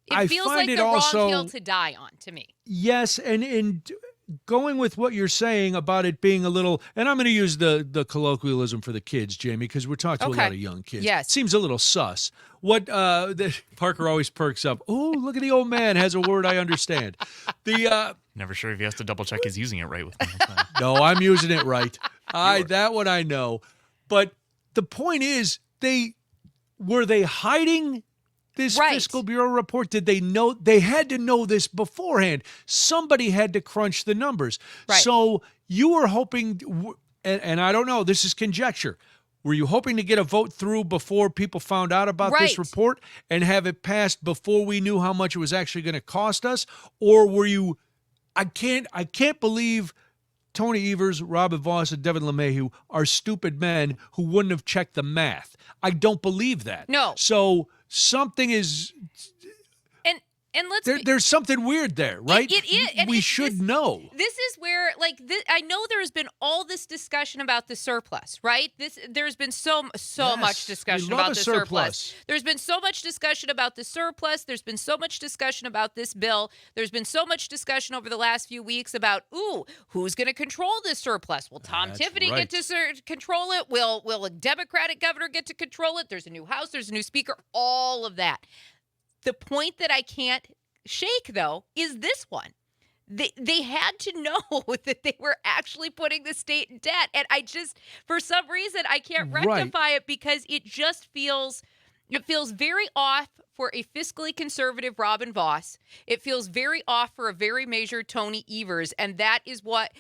Speaker 2: like the wrong hill to die on to me.
Speaker 3: Yes, and going with what you're saying about it being a little, and I'm going to use the colloquialism for the kids, Jamie, because we're talking to a lot of young kids.
Speaker 2: Yes.
Speaker 3: Seems a little sus. What Parker always perks up. Oh, look at the old man has a word I understand.
Speaker 5: Never sure if he has to double check he's using it right with me.
Speaker 3: No, I'm using it right. That one I know. But the point is, were they hiding this Fiscal Bureau report? Did they know? They had to know this beforehand. Somebody had to crunch the numbers.
Speaker 2: Right.
Speaker 3: So you were hoping, and I don't know, this is conjecture. Were you hoping to get a vote through before people found out about this report and have it passed before we knew how much it was actually going to cost us? Or were you, I can't believe Tony Evers, Robin Voss, and Devin LeMahieu are stupid men who wouldn't have checked the math. I don't believe that.
Speaker 2: No.
Speaker 3: So something is...
Speaker 2: And
Speaker 3: there's something weird there, right?
Speaker 2: It is. And
Speaker 3: we should know.
Speaker 2: This is where, I know there's been all this discussion about the surplus, right? There's been so much discussion about the surplus. There's been so much discussion about the surplus. There's been so much discussion about this bill. There's been so much discussion over the last few weeks about, who's going to control this surplus? Will Tom Tiffany get to control it? Will a Democratic governor get to control it? There's a new House. There's a new Speaker. All of that. The point that I can't shake, though, is this one. They had to know that they were actually putting the state in debt. And for some reason, I can't rectify it because it just feels very off for a fiscally conservative Robin Voss. It feels very off for a very measured Tony Evers. And that's what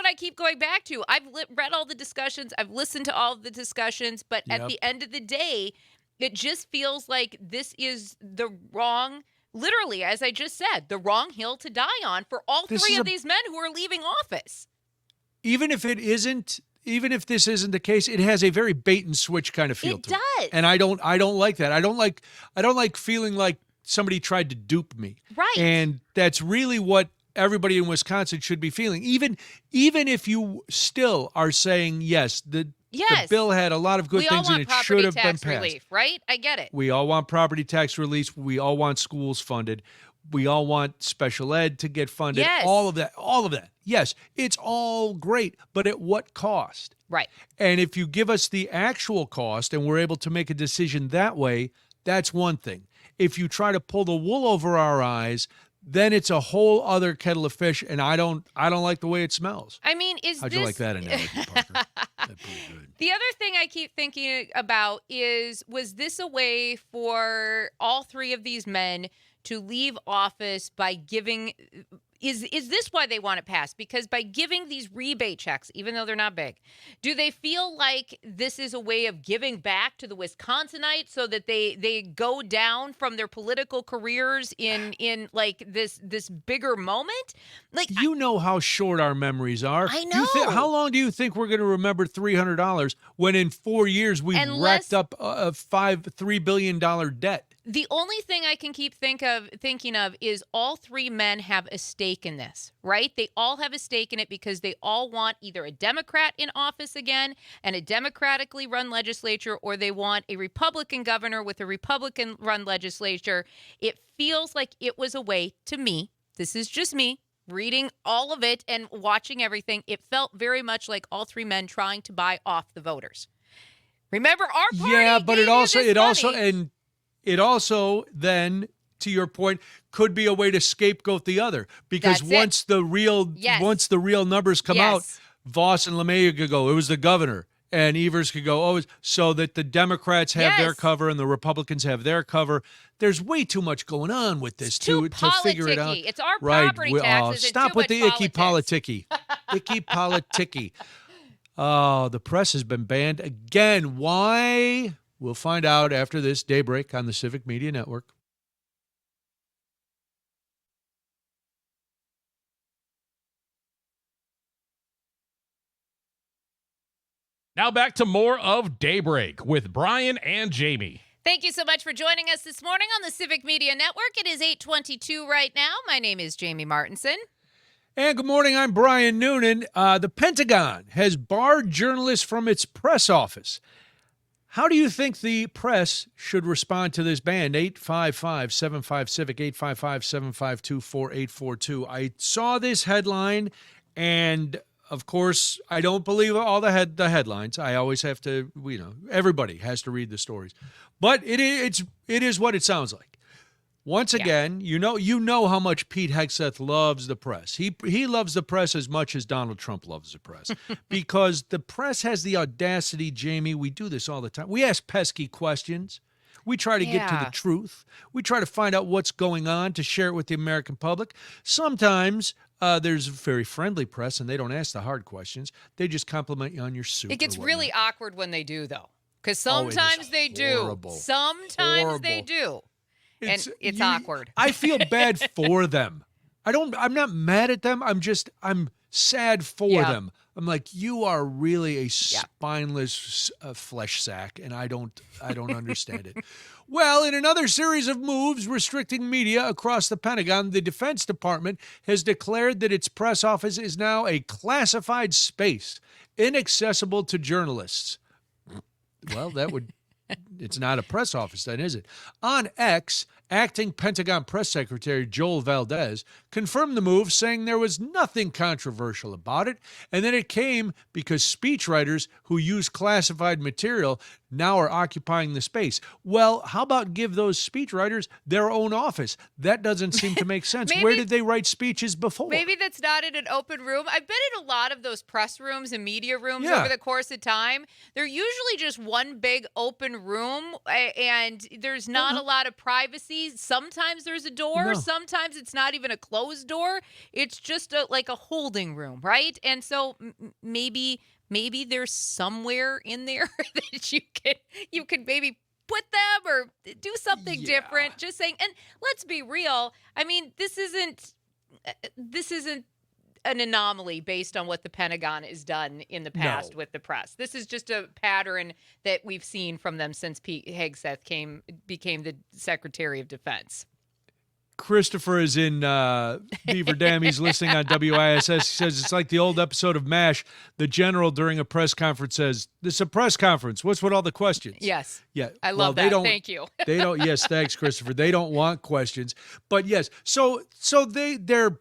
Speaker 2: I keep going back to. I've read all the discussions. I've listened to all of the discussions. But at the end of the day, it just feels like this is the wrong, literally, as I just said, the wrong hill to die on for all three of these men who are leaving office.
Speaker 3: Even if this isn't the case, it has a very bait and switch kind of feel to it.
Speaker 2: It does.
Speaker 3: And I don't like that. I don't like feeling like somebody tried to dupe me.
Speaker 2: Right.
Speaker 3: And that's really what everybody in Wisconsin should be feeling. Even if you still are saying, yes, the bill had a lot of good things and it should have been passed.
Speaker 2: Relief, right? I get it.
Speaker 3: We all want property tax relief. We all want schools funded. We all want special ed to get funded.
Speaker 2: Yes.
Speaker 3: All of that. Yes, it's all great, but at what cost?
Speaker 2: Right.
Speaker 3: And if you give us the actual cost and we're able to make a decision that way, that's one thing. If you try to pull the wool over our eyes, then it's a whole other kettle of fish, and I don't like the way it smells.
Speaker 2: I mean,
Speaker 3: How'd you like that analogy, Parker? That's pretty good.
Speaker 2: The other thing I keep thinking about is, was this a way for all three of these men to leave office by giving, is this why they want it passed? Because by giving these rebate checks, even though they're not big, do they feel like this is a way of giving back to the Wisconsinites so that they go down from their political careers in like this bigger moment? Like,
Speaker 3: You know how short our memories are.
Speaker 2: I know.
Speaker 3: How long do you think we're going to remember $300 when in 4 years we racked up a $3 billion debt?
Speaker 2: The only thing I can keep thinking of is all three men have a stake in this, right? They all have a stake in it because they all want either a Democrat in office again and a democratically run legislature, or they want a Republican governor with a Republican run legislature. It feels like it was a way, to me, this is just me, reading all of it and watching everything, it felt very much like all three men trying to buy off the voters. Remember, our party
Speaker 3: but
Speaker 2: gave
Speaker 3: it also then, to your point, could be a way to scapegoat the other, because
Speaker 2: That's
Speaker 3: once
Speaker 2: it.
Speaker 3: the real numbers come out,
Speaker 2: Yes.
Speaker 3: Voss and LeMahieu could go, it was the governor, and Evers could go, so that the Democrats have their
Speaker 2: Yes.
Speaker 3: cover and the Republicans have their cover. There's way too much going on with this
Speaker 2: too
Speaker 3: to figure it out.
Speaker 2: politicky. It's our property taxes.
Speaker 3: Stop
Speaker 2: and too
Speaker 3: with the
Speaker 2: much
Speaker 3: icky
Speaker 2: politics.
Speaker 3: politicky. Icky politicky. Oh, the press has been banned again. Why? We'll find out after this Daybreak on the Civic Media Network.
Speaker 1: Now back to more of Daybreak with Brian and Jamie.
Speaker 2: Thank you so much for joining us this morning on the Civic Media Network. It is 8:22 right now. My name is Jamie Martinson.
Speaker 3: And good morning, I'm Brian Noonan. The Pentagon has barred journalists from its press office. How do you think the press should respond to this ban? 855-75-CIVIC, 855-752-4842. I saw this headline, and of course, I don't believe all the headlines. I always have to, everybody has to read the stories. But it is what it sounds like. Once again, you know how much Pete Hegseth loves the press. He loves the press as much as Donald Trump loves the press, because the press has the audacity, Jamie. We do this all the time. We ask pesky questions. We try to get to the truth. We try to find out what's going on to share it with the American public. Sometimes there's a very friendly press, and they don't ask the hard questions. They just compliment you on your suit.
Speaker 2: It gets
Speaker 3: or
Speaker 2: really
Speaker 3: whatnot.
Speaker 2: awkward when they do, though, because
Speaker 3: Oh,
Speaker 2: sometimes they
Speaker 3: horrible.
Speaker 2: do. Sometimes they
Speaker 3: Horrible.
Speaker 2: do. And it's awkward.
Speaker 3: I feel bad for them. I'm not mad at them. I'm sad for them. I'm like, you are really a spineless flesh sack, and I don't understand it. Well, in another series of moves restricting media across the Pentagon, the Defense Department has declared that its press office is now a classified space, inaccessible to journalists. Well, it's not a press office then, is it? On X, acting Pentagon Press Secretary Joel Valdez confirmed the move, saying there was nothing controversial about it, and that it came because speechwriters who use classified material now are occupying the space. Well, how about give those speechwriters their own office? That doesn't seem to make sense. Where did they write speeches before?
Speaker 2: Maybe that's not in an open room. I've been in a lot of those press rooms and media rooms over the course of time. They're usually just one big open room, and there's not a lot of privacy. Sometimes there's a door. Sometimes it's not even a closed door. It's just like a holding room, right? And so maybe there's somewhere in there that you could maybe put them or do something different. Just saying. And let's be real. I mean, this isn't an anomaly based on what the Pentagon has done in the past with the press. This is just a pattern that we've seen from them since Pete Hegseth became the Secretary of Defense.
Speaker 3: Christopher is in Beaver Dam. He's listening on WISS. He says it's like the old episode of MASH. The general during a press conference says, "This is a press conference. What's with all the questions?"
Speaker 2: Yes.
Speaker 3: Yeah.
Speaker 2: I love that. Thank you.
Speaker 3: They don't. Yes. Thanks, Christopher. They don't want questions. But yes. So they're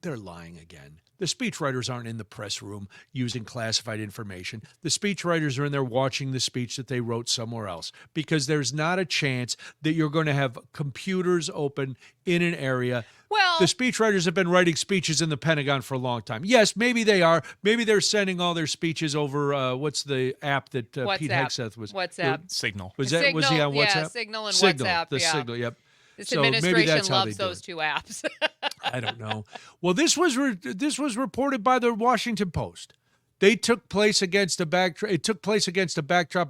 Speaker 3: lying again. The speechwriters aren't in the press room using classified information. The speechwriters are in there watching the speech that they wrote somewhere else, because there's not a chance that you're going to have computers open in an area.
Speaker 2: Well,
Speaker 3: the speechwriters have been writing speeches in the Pentagon for a long time. Yes, maybe they are. Maybe they're sending all their speeches over, what's the app that Pete Hegseth was?
Speaker 2: WhatsApp.
Speaker 5: Signal.
Speaker 3: Was he on WhatsApp?
Speaker 2: Yeah, Signal and WhatsApp.
Speaker 3: The Signal, yep.
Speaker 2: This
Speaker 3: So maybe
Speaker 2: administration
Speaker 3: that's how they
Speaker 2: loves
Speaker 3: do
Speaker 2: those
Speaker 3: it.
Speaker 2: two apps.
Speaker 3: I don't know. Well, this was reported by the Washington Post. It took place against a backdrop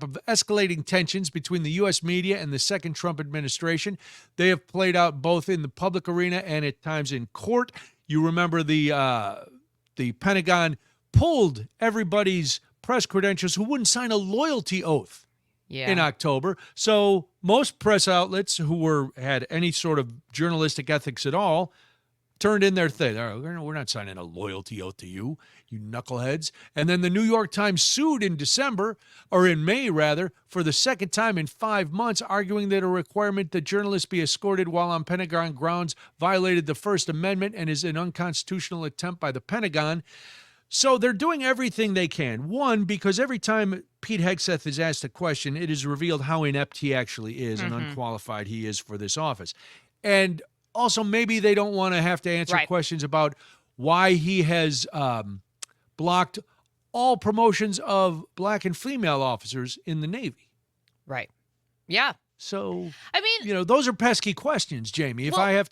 Speaker 3: of escalating tensions between the U.S. media and the second Trump administration. They have played out both in the public arena and at times in court. You remember the Pentagon pulled everybody's press credentials who wouldn't sign a loyalty oath in October. So most press outlets who had any sort of journalistic ethics at all turned in their thing. We're not signing a loyalty oath to you, you knuckleheads. And then the New York Times sued in May, for the second time in 5 months, arguing that a requirement that journalists be escorted while on Pentagon grounds violated the First Amendment and is an unconstitutional attempt by the Pentagon. So they're doing everything they can. One, because every time Pete Hegseth is asked a question, it is revealed how inept he actually is and unqualified he is for this office. And also, maybe they don't want to have to answer questions about why he has blocked all promotions of black and female officers in the Navy.
Speaker 2: Right. Yeah.
Speaker 3: So,
Speaker 2: I mean,
Speaker 3: those are pesky questions, Jamie. If I have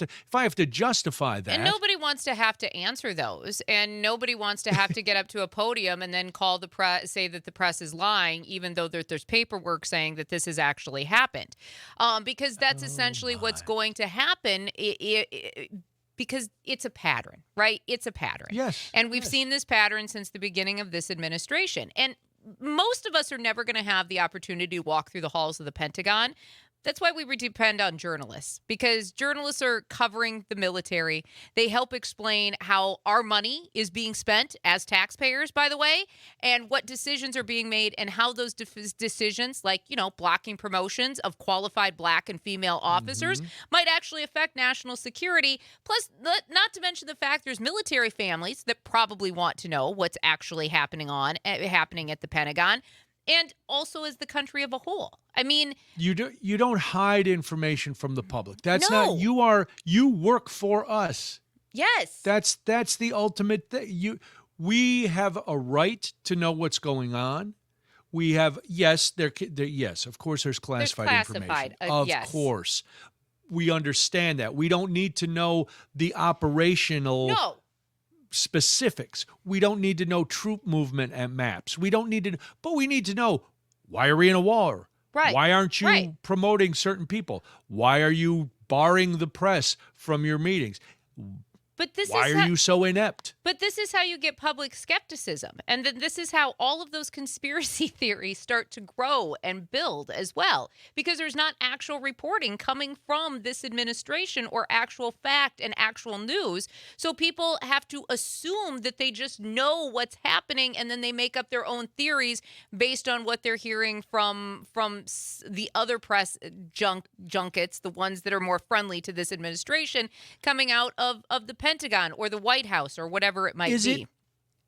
Speaker 3: to justify that.
Speaker 2: And nobody wants to have to answer those, and nobody wants to have to get up to a podium and then call the press, say that the press is lying, even though there's paperwork saying that this has actually happened, because that's essentially what's going to happen. Because it's a pattern, right? It's a pattern.
Speaker 3: Yes.
Speaker 2: And we've seen this pattern since the beginning of this administration. And most of us are never going to have the opportunity to walk through the halls of the Pentagon. That's why we depend on journalists, because journalists are covering the military. They help explain how our money is being spent as taxpayers, by the way, and what decisions are being made and how those decisions, like, blocking promotions of qualified black and female officers, might actually affect national security. Plus, not to mention the fact there's military families that probably want to know what's actually happening at the Pentagon. And also as the country of a whole. I mean,
Speaker 3: you don't hide information from the public. That's
Speaker 2: No.
Speaker 3: not you work for us.
Speaker 2: yes.
Speaker 3: That's the ultimate thing. We have a right to know what's going on. We have yes, of course there's classified information. Of
Speaker 2: yes.
Speaker 3: course. We understand that. We don't need to know the operational specifics. We don't need to know troop movement and maps. We don't need to, but we need to know, why are we in a war?
Speaker 2: Right.
Speaker 3: Why aren't you promoting certain people? Why are you barring the press from your meetings?
Speaker 2: But
Speaker 3: Why are you so inept?
Speaker 2: But this is how you get public skepticism. And then this is how all of those conspiracy theories start to grow and build as well, because there's not actual reporting coming from this administration or actual fact and actual news. So people have to assume that they just know what's happening, and then they make up their own theories based on what they're hearing from the other press junkets, the ones that are more friendly to this administration, coming out of the Pentagon or the White House or whatever it might be.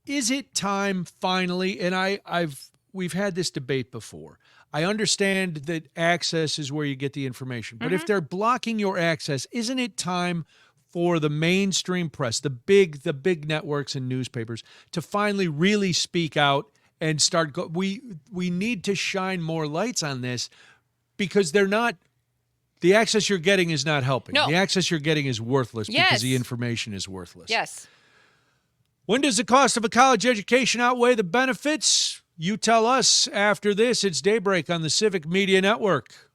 Speaker 3: Is it time finally? And we've had this debate before. I understand that access is where you get the information, but if they're blocking your access, isn't it time for the mainstream press, the big networks and newspapers, to finally really speak out and start? We need to shine more lights on this, because they're not. The access you're getting is not helping.
Speaker 2: No.
Speaker 3: The access you're getting is worthless
Speaker 2: Yes.
Speaker 3: because the information is worthless.
Speaker 2: Yes.
Speaker 3: When does the cost of a college education outweigh the benefits? You tell us after this. It's Daybreak on the Civic Media Network.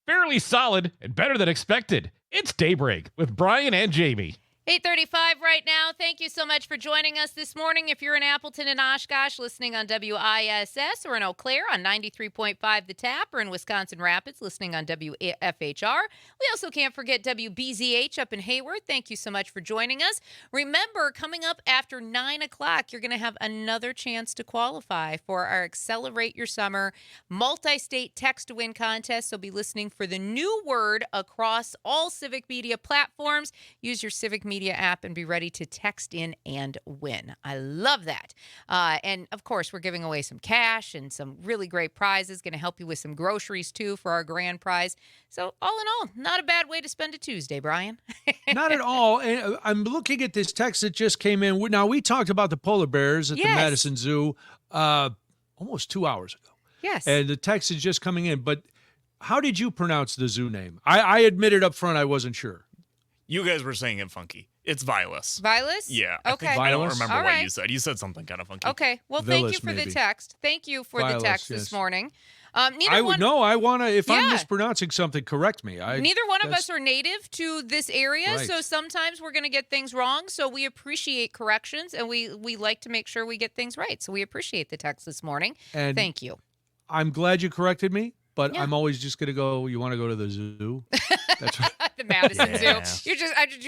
Speaker 1: Fairly solid and better than expected. It's Daybreak with Brian and Jamie.
Speaker 2: 8:35 right now. Thank you so much for joining us this morning. If you're in Appleton and Oshkosh listening on WISS, or in Eau Claire on 93.5 The Tap, or in Wisconsin Rapids listening on WFHR. We also can't forget WBZH up in Hayward. Thank you so much for joining us. Remember, coming up after 9 o'clock, you're going to have another chance to qualify for our Accelerate Your Summer multi-state text-to-win contest. So be listening for the new word across all Civic media platforms. Use your Civic Media app and be ready to text in and win. I love that. And of course, we're giving away some cash and some really great prizes. Going to help you with some groceries too for our grand prize. So all in all, not a bad way to spend a Tuesday, Brian.
Speaker 3: Not at all. And I'm looking at this text that just came in. Now, we talked about the polar bears at the Madison Zoo almost 2 hours ago.
Speaker 2: Yes.
Speaker 3: And the text is just coming in. But how did you pronounce the zoo name? I admitted up front I wasn't sure.
Speaker 5: You guys were saying it funky. It's Vilas.
Speaker 2: Vilas?
Speaker 5: Yeah.
Speaker 2: Okay.
Speaker 5: I don't
Speaker 3: Vilas?
Speaker 5: remember
Speaker 2: All
Speaker 5: what
Speaker 2: right.
Speaker 5: you said. You said something kind of funky.
Speaker 2: Okay. Well, thank you
Speaker 3: Villas,
Speaker 2: for the
Speaker 3: maybe.
Speaker 2: text. Thank you for
Speaker 3: Vilas,
Speaker 2: the text
Speaker 3: yes.
Speaker 2: this morning.
Speaker 3: I want to, if I'm
Speaker 2: Yeah.
Speaker 3: mispronouncing something, correct me.
Speaker 2: Neither one of
Speaker 3: that's-
Speaker 2: us are native to this area,
Speaker 3: Right.
Speaker 2: so sometimes we're going to get things wrong. So we appreciate corrections, and we like to make sure we get things right. So we appreciate the text this morning.
Speaker 3: And
Speaker 2: Thank you.
Speaker 3: I'm glad you corrected me, but
Speaker 2: Yeah.
Speaker 3: I'm always just going to go, you want to go to the zoo? That's right.
Speaker 2: The Madison
Speaker 5: Yeah.
Speaker 2: Zoo. You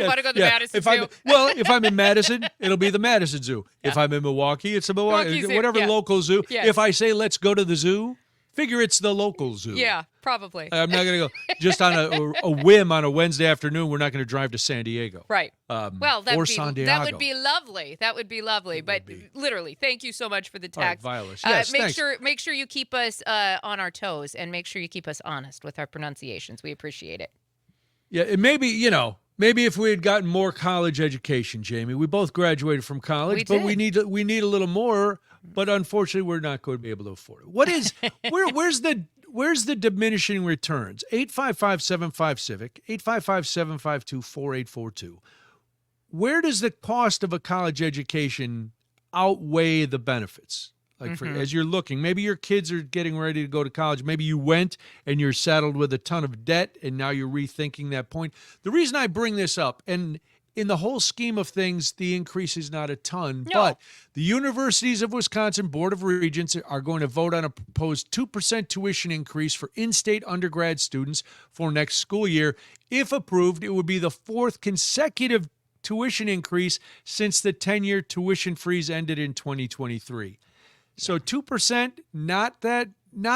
Speaker 2: want to go to the Madison
Speaker 3: if
Speaker 2: Zoo?
Speaker 3: if I'm in Madison, it'll be the Madison Zoo. If I'm in Milwaukee, it's the Milwaukee,
Speaker 2: Milwaukee Zoo,
Speaker 3: whatever
Speaker 2: yeah.
Speaker 3: local zoo.
Speaker 2: Yes.
Speaker 3: If I say let's go to the zoo, figure it's the local zoo.
Speaker 2: Yeah, probably.
Speaker 3: I'm not going to go just on a whim on a Wednesday afternoon. We're not going to drive to San Diego.
Speaker 2: Right. Well, that
Speaker 3: or
Speaker 2: would be
Speaker 3: San Diego.
Speaker 2: that would be lovely. That would be lovely. But literally, thank you so much for the
Speaker 3: All right,
Speaker 2: text.
Speaker 3: Vilas. Yes, thanks.
Speaker 2: Make sure you keep us on our toes, and make sure you keep us honest with our pronunciations. We appreciate it.
Speaker 3: Yeah, and maybe if we had gotten more college education, Jamie. We both graduated from college,
Speaker 2: We
Speaker 3: but we
Speaker 2: did.
Speaker 3: need a little more. But unfortunately, we're not going to be able to afford it. What is where's the diminishing returns? 855-75-CIVIC, 855-752-4842. Where does the cost of a college education outweigh the benefits? Like as you're looking, maybe your kids are getting ready to go to college. Maybe you went and you're saddled with a ton of debt, and now you're rethinking that point. The reason I bring this up, and in the whole scheme of things, the increase is not a ton,
Speaker 2: No.
Speaker 3: but the Universities of Wisconsin Board of Regents are going to vote on a proposed 2% tuition increase for in-state undergrad students for next school year. If approved, it would be the fourth consecutive tuition increase since the 10-year tuition freeze ended in 2023. So 2%, not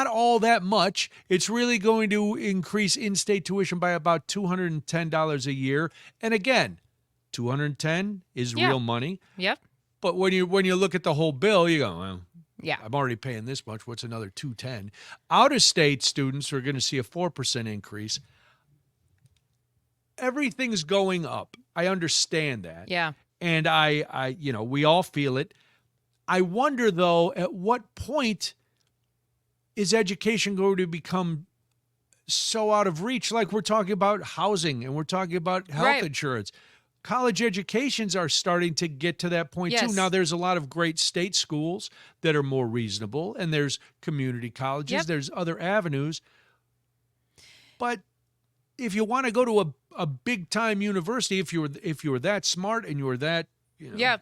Speaker 3: all that much. It's really going to increase in-state tuition by about $210 a year. And again, $210 is real money.
Speaker 2: Yep.
Speaker 3: But when you look at the whole bill, you go, well,
Speaker 2: Yeah.
Speaker 3: I'm already paying this much. What's another $210? Out-of-state students are going to see a 4% increase. Everything's going up. I understand that.
Speaker 2: Yeah.
Speaker 3: And I we all feel it. I wonder, though, at what point is education going to become so out of reach? Like we're talking about housing and we're talking about health
Speaker 2: Right.
Speaker 3: insurance. College educations are starting to get to that point, too.
Speaker 2: Yes.
Speaker 3: Now, there's a lot of great state schools that are more reasonable, and there's community colleges.
Speaker 2: Yep.
Speaker 3: There's other avenues. But if you want to go to a big-time university, if you were that smart and you were that,
Speaker 2: Yeah.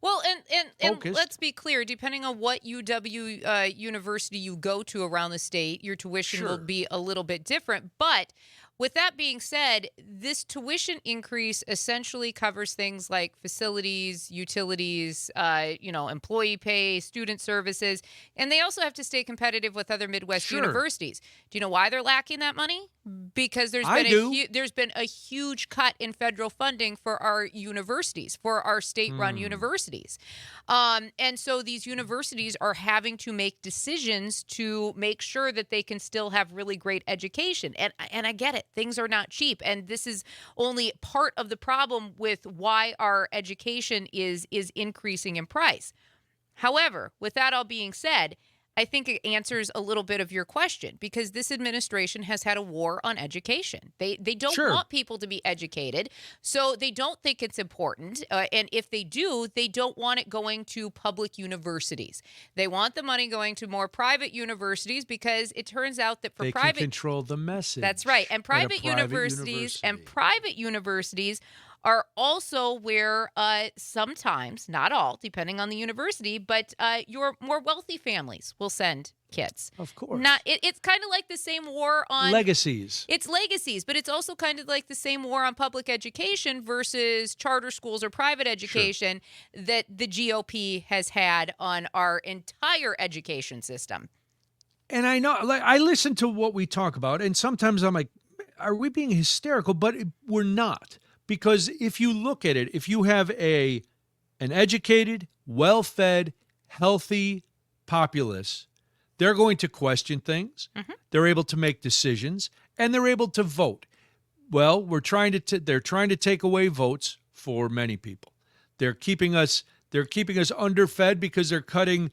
Speaker 2: Well, and
Speaker 3: focused.
Speaker 2: let's be clear, depending on what UW university you go to around the state, your tuition will
Speaker 3: Sure.
Speaker 2: be a little bit different. But with that being said, this tuition increase essentially covers things like facilities, utilities, employee pay, student services, and they also have to stay competitive with other Midwest
Speaker 3: Sure.
Speaker 2: universities. Do you know why they're lacking that money? Because there's
Speaker 3: I
Speaker 2: been
Speaker 3: do.
Speaker 2: there's been a huge cut in federal funding for our universities, for our state-run universities. And so these universities are having to make decisions to make sure that they can still have really great education. And I get it. Things are not cheap. And this is only part of the problem with why our education is increasing in price. However, with that all being said, I think it answers a little bit of your question, because this administration has had a war on education. They don't
Speaker 3: Sure.
Speaker 2: want people to be educated, so they don't think it's important. And if they do, they don't want it going to public universities. They want the money going to more private universities, because it turns out that for
Speaker 3: they
Speaker 2: private
Speaker 3: can control the message.
Speaker 2: that's right. And
Speaker 3: at a
Speaker 2: private universities
Speaker 3: university.
Speaker 2: and private universities are also where sometimes, not all, depending on the university, but your more wealthy families will send kids.
Speaker 3: Of course.
Speaker 2: It's kind of like the same war on
Speaker 3: Legacies.
Speaker 2: It's legacies, but it's also kind of like the same war on public education versus charter schools or private education that the GOP has had on our entire education system.
Speaker 3: And I know, like, I listen to what we talk about, and sometimes I'm like, are we being hysterical? But we're not. Because if you look at it, if you have an educated, well-fed, healthy populace, they're going to question things.
Speaker 2: Mm-hmm.
Speaker 3: They're able to make decisions, and they're able to vote. Well, they're trying to take away votes for many people. They're keeping us underfed because they're cutting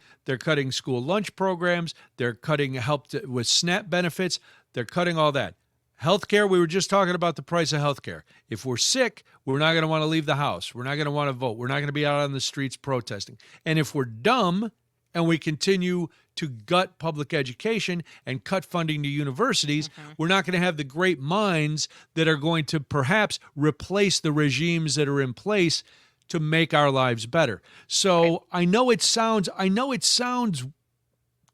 Speaker 3: school lunch programs. They're cutting help with SNAP benefits. They're cutting all that. Healthcare, we were just talking about the price of healthcare. If we're sick, we're not going to want to leave the house. We're not going to want to vote. We're not going to be out on the streets protesting. And if we're dumb and we continue to gut public education and cut funding to universities, we're not going to have the great minds that are going to perhaps replace the regimes that are in place to make our lives better. So I know it sounds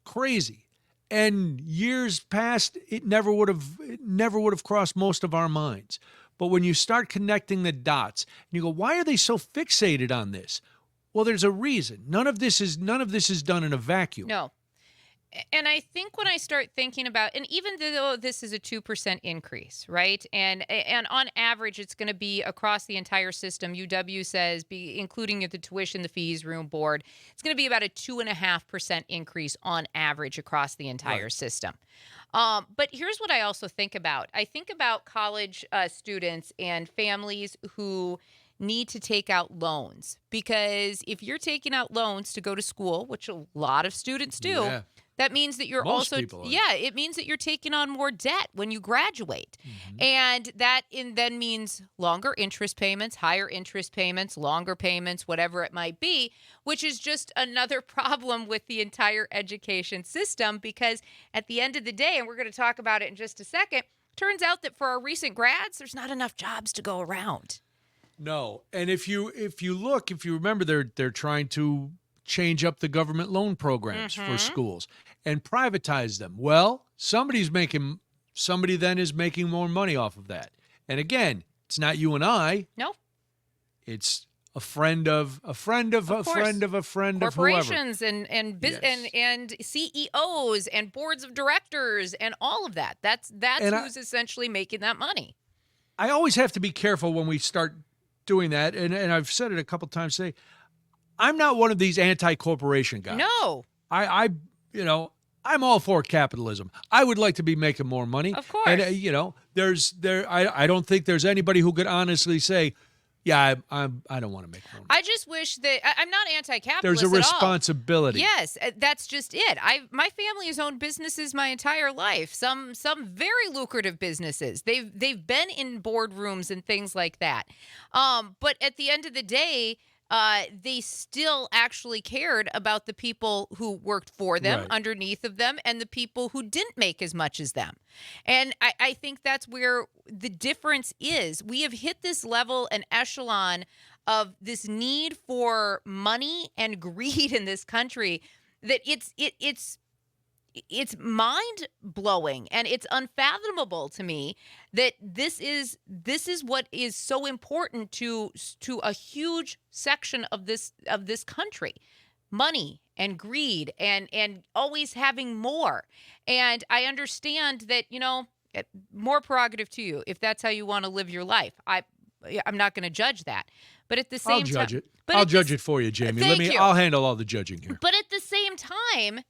Speaker 3: crazy. And years past, it never would have crossed most of our minds. But when you start connecting the dots, and you go, why are they so fixated on this? Well, there's a reason. None of this is done in a vacuum.
Speaker 2: No. And I think when I start thinking about, and even though this is a 2% increase, right? And on average, it's going to be across the entire system. UW says, including the tuition, the fees, room, board, it's going to be about a 2.5% increase on average across the entire system. But here's what I also think about. I think about college students and families who need to take out loans, because if you're taking out loans to go to school, which a lot of students do, that means that you're it means that you're taking on more debt when you graduate. And that then means longer interest payments, higher interest payments, longer payments, whatever it might be, which is just another problem with the entire education system, because at the end of the day, and we're going to talk about it in just a second, turns out that for our recent grads, there's not enough jobs to go around.
Speaker 3: No. And if you remember, they're trying to change up the government loan programs for schools and privatize them. Well, somebody then is making more money off of that. And again, it's not you and I.
Speaker 2: No.
Speaker 3: It's a friend of a friend of a friend of a friend of whoever.
Speaker 2: Corporations and CEOs and boards of directors and all of that. That's who's essentially making that money.
Speaker 3: I always have to be careful when we start doing that, and I've said it a couple times today. I'm not one of these anti-corporation guys.
Speaker 2: No.
Speaker 3: I'm all for capitalism. I would like to be making more money.
Speaker 2: Of course.
Speaker 3: And I don't think there's anybody who could honestly say, yeah, I don't want to make more money.
Speaker 2: I just wish that I'm not anti-capitalist.
Speaker 3: There's a responsibility.
Speaker 2: Yes, that's just it. My family has owned businesses my entire life. Some very lucrative businesses. They've been in boardrooms and things like that. But at the end of the day, they still actually cared about the people who worked for them, underneath of them, and the people who didn't make as much as them. And I think that's where the difference is. We have hit this level and echelon of this need for money and greed in this country that it's mind-blowing, and it's unfathomable to me that this is what is so important to a huge section of this country. Money and greed and always having more. And I understand that, more prerogative to you if that's how you want to live your life. I'm not going to judge that. But at the same time,
Speaker 3: I'll judge it for you, Jamie. I'll handle all the judging here.
Speaker 2: But at the same time,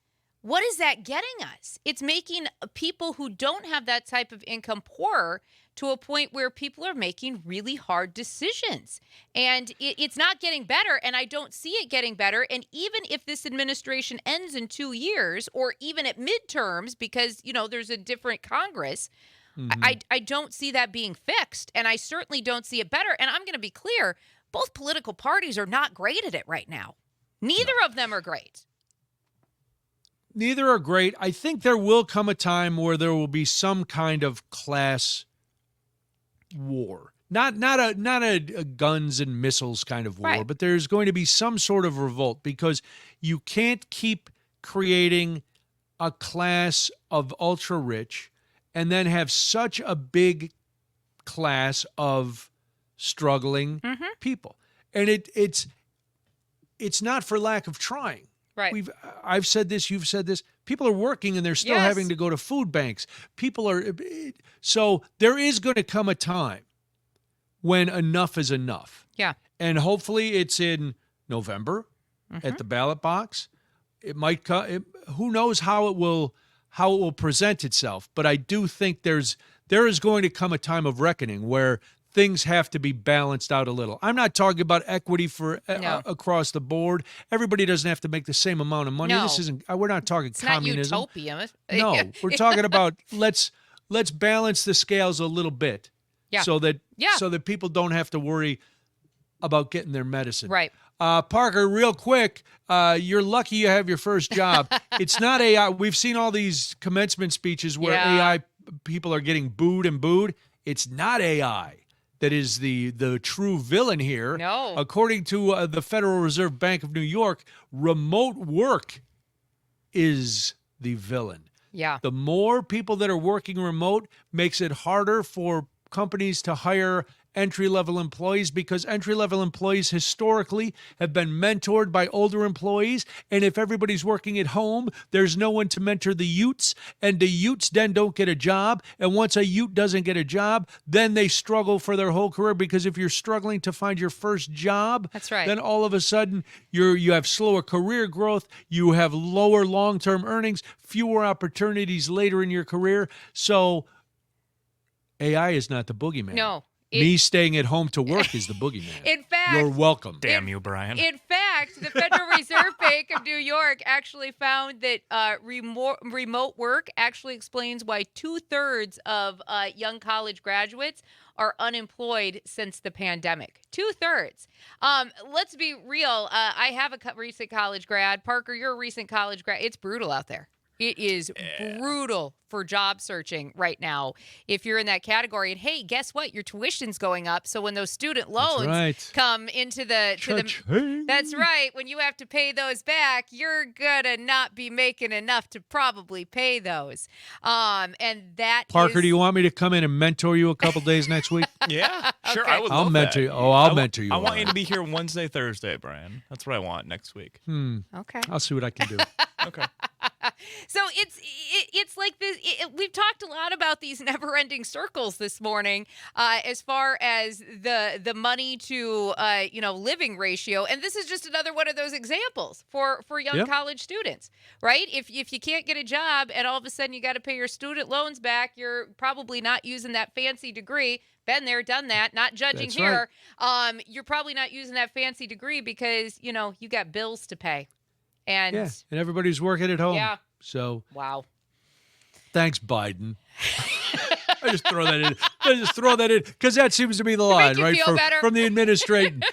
Speaker 2: what is that getting us? It's making people who don't have that type of income poorer to a point where people are making really hard decisions. And it's not getting better, and I don't see it getting better. And even if this administration ends in 2 years, or even at midterms, because, there's a different Congress, I don't see that being fixed. And I certainly don't see it better. And I'm going to be clear, both political parties are not great at it right now. Neither of them are great.
Speaker 3: Neither are great. I think there will come a time where there will be some kind of class war. not a guns and missiles kind of war,
Speaker 2: Right.
Speaker 3: but there's going to be some sort of revolt because you can't keep creating a class of ultra rich and then have such a big class of struggling people. And it's not for lack of trying.
Speaker 2: Right.
Speaker 3: I've said this, you've said this. People are working and they're still
Speaker 2: Yes.
Speaker 3: having to go to food banks. So there is going to come a time when enough is enough.
Speaker 2: Yeah.
Speaker 3: And hopefully it's in November at the ballot box. It might come. Who knows how it will present itself? But I do think there is going to come a time of reckoning where things have to be balanced out a little. I'm not talking about equity for across the board. Everybody doesn't have to make the same amount of money.
Speaker 2: No.
Speaker 3: This isn't. We're not talking
Speaker 2: It's
Speaker 3: communism.
Speaker 2: not utopia.
Speaker 3: No, we're talking about let's balance the scales a little bit,
Speaker 2: Yeah.
Speaker 3: so that
Speaker 2: Yeah.
Speaker 3: so that people don't have to worry about getting their medicine.
Speaker 2: Right.
Speaker 3: Parker, real quick, you're lucky you have your first job. It's not AI. We've seen all these commencement speeches where
Speaker 2: Yeah.
Speaker 3: AI people are getting booed and booed. It's not AI that is the true villain here.
Speaker 2: No.
Speaker 3: According to the Federal Reserve Bank of New York, remote work is the villain.
Speaker 2: Yeah.
Speaker 3: The more people that are working remote makes it harder for companies to hire entry-level employees because entry-level employees historically have been mentored by older employees. And if everybody's working at home, there's no one to mentor the Utes. And the Utes then don't get a job. And once a Ute doesn't get a job, then they struggle for their whole career because if you're struggling to find your first job,
Speaker 2: That's right.
Speaker 3: then all of a sudden you have slower career growth, you have lower long-term earnings, fewer opportunities later in your career. So AI is not the boogeyman.
Speaker 2: No.
Speaker 3: Me staying at home to work is the boogeyman.
Speaker 2: In fact,
Speaker 3: You're welcome.
Speaker 5: Damn you, Brian.
Speaker 2: In fact, the Federal Reserve Bank of New York actually found that remote work actually explains why 2/3 of young college graduates are unemployed since the pandemic. 2/3. Let's be real. I have a recent college grad. Parker, you're a recent college grad. It's brutal out there. It is brutal for job searching right now if you're in that category. And hey, guess what? Your tuition's going up. So when those student loans
Speaker 3: right.
Speaker 2: come into
Speaker 3: Cha-ching.
Speaker 2: that's right. When you have to pay those back, you're gonna not be making enough to probably pay those. And that
Speaker 3: Parker, do you want me to come in and mentor you a couple days next week?
Speaker 5: Yeah, sure.
Speaker 2: Okay.
Speaker 5: I would
Speaker 3: I'll
Speaker 5: love
Speaker 3: mentor
Speaker 5: that.
Speaker 3: you. Oh, I'll mentor you.
Speaker 5: I
Speaker 3: all
Speaker 5: want you
Speaker 3: right.
Speaker 5: to be here Wednesday, Thursday, Brian. That's what I want next week.
Speaker 2: Okay.
Speaker 3: I'll see what I can do.
Speaker 5: Okay.
Speaker 2: So it's like this. We've talked a lot about these never-ending circles this morning, as far as the money to living ratio, and this is just another one of those examples for young
Speaker 3: Yep.
Speaker 2: college students, right? If you can't get a job and all of a sudden you got to pay your student loans back, you're probably not using that fancy degree. Been there, done that. Not judging
Speaker 3: That's
Speaker 2: here. You're probably not using that fancy degree because you got bills to pay. And
Speaker 3: Yeah, and everybody's working at home.
Speaker 2: Yeah.
Speaker 3: So
Speaker 2: wow.
Speaker 3: thanks, Biden. I just throw that in because that seems to be the line,
Speaker 2: you
Speaker 3: right?
Speaker 2: feel better?
Speaker 3: From the administration,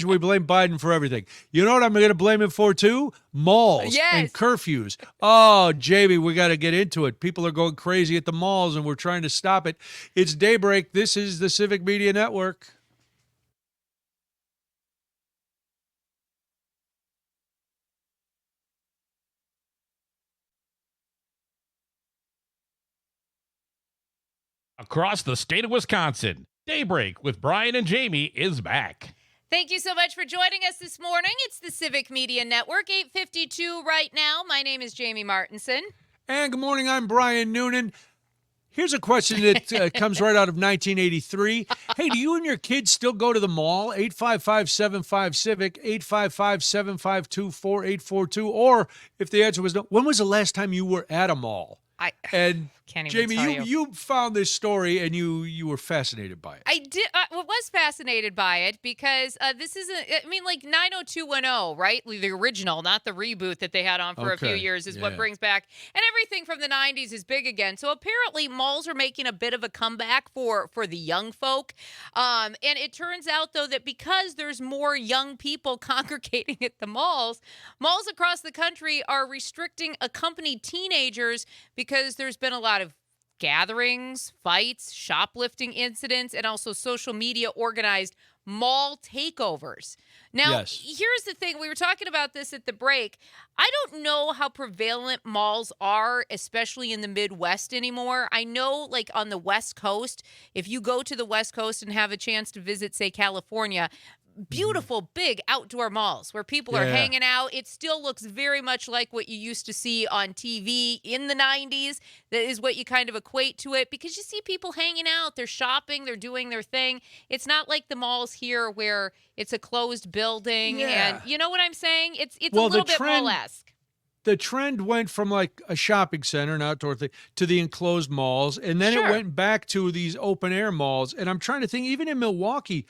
Speaker 3: we blame Biden for everything. You know what I'm going to blame him for too? Malls
Speaker 2: Yes.
Speaker 3: and curfews. Oh, Jamie, we got to get into it. People are going crazy at the malls, and we're trying to stop it. It's Daybreak. This is the Civic Media Network.
Speaker 1: Across the state of Wisconsin, Daybreak with Brian and Jamie is back.
Speaker 2: Thank you so much for joining us this morning. It's the Civic Media Network, 8:52 right now. My name is Jamie Martinson.
Speaker 3: And good morning, I'm Brian Noonan. Here's a question that comes right out of 1983. Hey, do you and your kids still go to the mall? 855-75-CIVIC, 855-752-4842. Or if the answer was no, when was the last time you were at a mall?
Speaker 2: I
Speaker 3: And
Speaker 2: can't even
Speaker 3: Jamie,
Speaker 2: tell
Speaker 3: you found this story and you were fascinated by it.
Speaker 2: I did. I was fascinated by it because this isn't. I mean, like 90210, right? The original, not the reboot that they had on for a few
Speaker 3: Okay,
Speaker 2: years, is
Speaker 3: yeah.
Speaker 2: what brings back. And everything from the 90s is big again. So apparently, malls are making a bit of a comeback for the young folk. And it turns out though that because there's more young people congregating at the malls across the country are restricting accompanied teenagers because there's been a lot of gatherings, fights, shoplifting incidents, and also social media organized mall takeovers. Now,
Speaker 3: Yes.
Speaker 2: here's the thing. We were talking about this at the break. I don't know how prevalent malls are, especially in the Midwest anymore. I know, like, on the West Coast, if you go to the West Coast and have a chance to visit, say, California, beautiful, big outdoor malls where people are
Speaker 3: Yeah.
Speaker 2: hanging out. It still looks very much like what you used to see on TV in the 90s. That is what you kind of equate to it, because you see people hanging out. They're shopping. They're doing their thing. It's not like the malls here where it's a closed building.
Speaker 3: Yeah.
Speaker 2: And you know what I'm saying? It's
Speaker 3: Well,
Speaker 2: a
Speaker 3: the
Speaker 2: little bit
Speaker 3: trend-
Speaker 2: mall-esque.
Speaker 3: The trend went from like a shopping center, an outdoor thing, to the enclosed malls, and then
Speaker 2: Sure.
Speaker 3: it went back to these open air malls. And I'm trying to think, even in Milwaukee,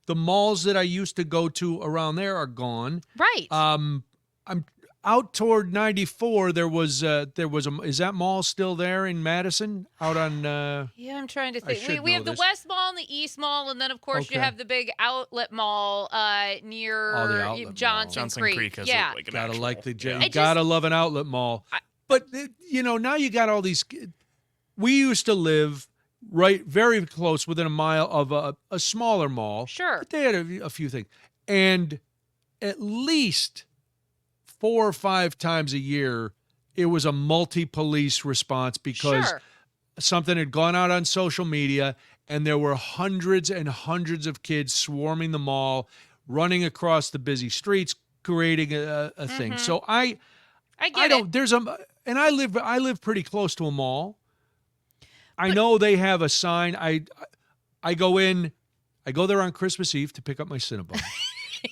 Speaker 3: the malls that I used to go to around there are gone.
Speaker 2: Right.
Speaker 3: I'm out toward 94. There was a is that mall still there in Madison? Out on
Speaker 2: Yeah, I'm trying to
Speaker 3: I
Speaker 2: think.
Speaker 3: should
Speaker 2: We
Speaker 3: know
Speaker 2: have the
Speaker 3: this.
Speaker 2: West Mall and the East Mall, and then of course you
Speaker 3: Okay.
Speaker 2: have the big outlet mall near
Speaker 3: Oh, the outlet mall.
Speaker 2: Johnson,
Speaker 5: Johnson
Speaker 2: Creek.
Speaker 5: Creek has
Speaker 2: Yeah.
Speaker 5: like an
Speaker 3: gotta
Speaker 5: actual,
Speaker 3: like the
Speaker 5: yeah.
Speaker 3: you gotta love an outlet mall. But now you got all these. We used to live right very close within a mile of a smaller mall.
Speaker 2: Sure.
Speaker 3: But they had a few things, and at least 4 or 5 times a year, it was a multi-police response because
Speaker 2: Sure.
Speaker 3: something had gone out on social media, and there were hundreds and hundreds of kids swarming the mall, running across the busy streets, creating a thing. So
Speaker 2: I get
Speaker 3: I
Speaker 2: it.
Speaker 3: don't. There's and I live pretty close to a mall. I know they have a sign. I go in. I go there on Christmas Eve to pick up my Cinnabon.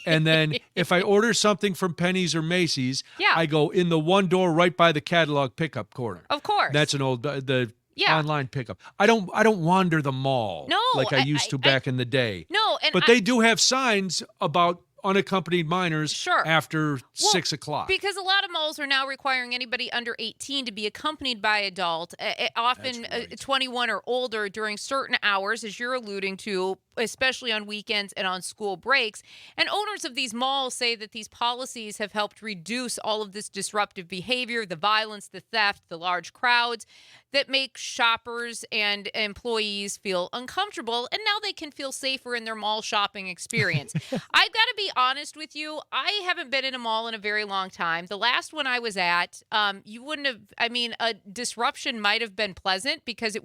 Speaker 3: And then if I order something from Penny's or Macy's,
Speaker 2: Yeah.
Speaker 3: I go in the one door right by the catalog pickup corner.
Speaker 2: Of course.
Speaker 3: That's an old the
Speaker 2: Yeah.
Speaker 3: online pickup. I don't wander the mall
Speaker 2: No,
Speaker 3: like I used to back in the day.
Speaker 2: No, and
Speaker 3: But they do have signs about unaccompanied minors
Speaker 2: Sure.
Speaker 3: after 6 o'clock.
Speaker 2: Because a lot of malls are now requiring anybody under 18 to be accompanied by adult, often
Speaker 3: That's right.
Speaker 2: 21 or older during certain hours, as you're alluding to, especially on weekends and on school breaks. And owners of these malls say that these policies have helped reduce all of this disruptive behavior, the violence, the theft, the large crowds that make shoppers and employees feel uncomfortable. And now they can feel safer in their mall shopping experience. I've got to be honest with you. I haven't been in a mall in a very long time. The last one I was at, you wouldn't have, a disruption might have been pleasant because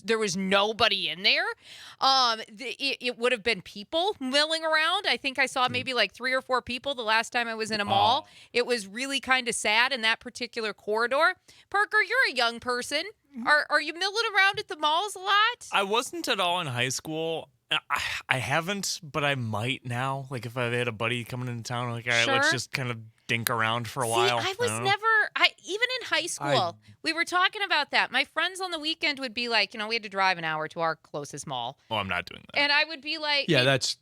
Speaker 2: there was nobody in there. It would have been people milling around. I think I saw maybe like 3 or 4 people the last time I was in a mall. It was really kind of sad in that particular corridor. Parker, you're a young person. Are you milling around at the malls a lot?
Speaker 5: I wasn't at all in high school. I haven't, but I might now. Like if I had a buddy coming into town, like, all right, let's
Speaker 2: Sure.
Speaker 5: just kind of dink around for a
Speaker 2: See,
Speaker 5: while.
Speaker 2: I was
Speaker 5: don't know.
Speaker 2: never, even in high school, we were talking about that. My friends on the weekend would be like, we had to drive an hour to our closest mall.
Speaker 5: Oh, I'm not doing that.
Speaker 2: And I would be like,
Speaker 3: yeah, that's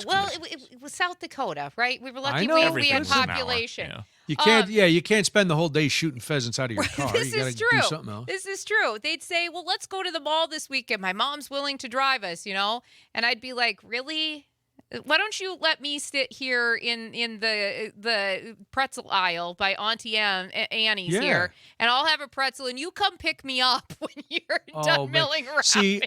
Speaker 2: well,
Speaker 3: crazy.
Speaker 2: it was South Dakota, right? We were lucky
Speaker 3: know.
Speaker 2: we had
Speaker 5: Everything's an hour,
Speaker 2: population.
Speaker 5: yeah.
Speaker 3: you can't spend the whole day shooting pheasants out of your car.
Speaker 2: This
Speaker 3: you gotta
Speaker 2: is true.
Speaker 3: do something else.
Speaker 2: This is true. They'd say, well, let's go to the mall this weekend. My mom's willing to drive us, And I'd be like, really? Why don't you let me sit here in the pretzel aisle by Auntie Annie's
Speaker 3: Yeah.
Speaker 2: here, and I'll have a pretzel, and you come pick me up when you're done
Speaker 3: man.
Speaker 2: milling around.
Speaker 3: See,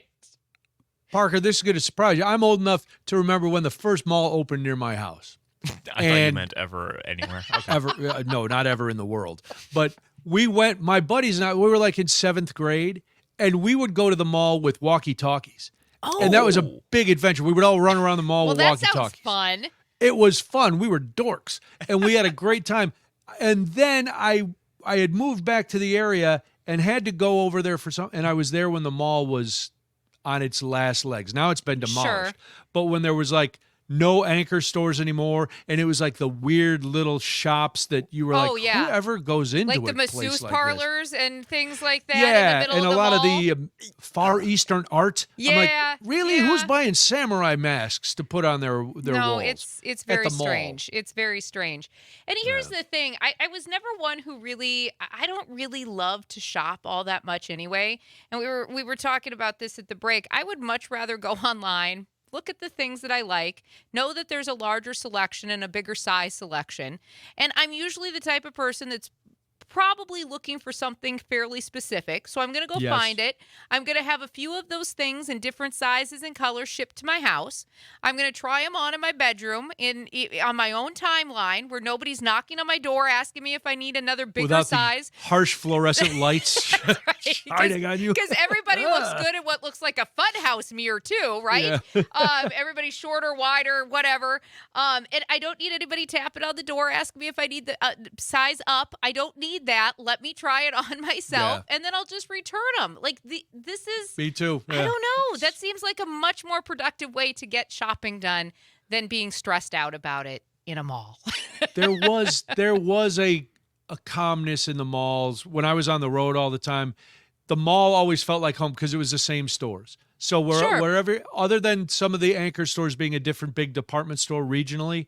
Speaker 3: Parker, this is going to surprise you. I'm old enough to remember when the first mall opened near my house.
Speaker 5: I thought you
Speaker 3: And-
Speaker 5: meant ever anywhere. Okay.
Speaker 3: Ever, no, not ever in the world. But we went, my buddies and I, we were like in 7th grade, and we would go to the mall with walkie-talkies. And that was a big adventure. We would all run around the mall
Speaker 2: well,
Speaker 3: with
Speaker 2: that sounds
Speaker 3: walkie-talkies.
Speaker 2: fun.
Speaker 3: It was fun. We were dorks, and we had a great time. And then I had moved back to the area and had to go over there for something. And I was there when the mall was on its last legs. Now it's been demolished.
Speaker 2: Sure.
Speaker 3: But when there was like no anchor stores anymore, and it was like the weird little shops that you were
Speaker 2: Oh,
Speaker 3: like,
Speaker 2: yeah.
Speaker 3: whoever goes into
Speaker 2: Like
Speaker 3: a
Speaker 2: the
Speaker 3: place
Speaker 2: masseuse
Speaker 3: like
Speaker 2: parlors and things like that
Speaker 3: this?
Speaker 2: in the
Speaker 3: Yeah,
Speaker 2: middle
Speaker 3: and
Speaker 2: of
Speaker 3: a
Speaker 2: the
Speaker 3: lot
Speaker 2: mall.
Speaker 3: of the Far Eastern art. I'm
Speaker 2: Yeah,
Speaker 3: like, really?
Speaker 2: yeah.
Speaker 3: Who's buying samurai masks to put on their
Speaker 2: No,
Speaker 3: walls?
Speaker 2: it's very
Speaker 3: the mall?
Speaker 2: strange. It's very strange. And here's the thing. I was never one who really I don't really love to shop all that much anyway. And we were talking about this at the break. I would much rather go online, look at the things that I like, know that there's a larger selection and a bigger size selection. And I'm usually the type of person that's probably looking for something fairly specific. So I'm going to go
Speaker 3: Yes.
Speaker 2: find it. I'm going to have a few of those things in different sizes and colors shipped to my house. I'm going to try them on in my bedroom on my own timeline where nobody's knocking on my door asking me if I need another bigger
Speaker 3: Without
Speaker 2: size.
Speaker 3: the harsh fluorescent lights shining on you.
Speaker 2: Because everybody looks good at what looks like a funhouse mirror too, right? Everybody's shorter, wider, whatever. And I don't need anybody tapping on the door asking me if I need the size up. I don't need that. Let me try it on myself, and then I'll just return them. Like this is.
Speaker 3: Me too.
Speaker 2: I don't know. That seems like a much more productive way to get shopping done than being stressed out about it in a mall.
Speaker 3: there was a calmness in the malls when I was on the road all the time. The mall always felt like home because it was the same stores. So wherever, other than some of the anchor stores being a different big department store regionally,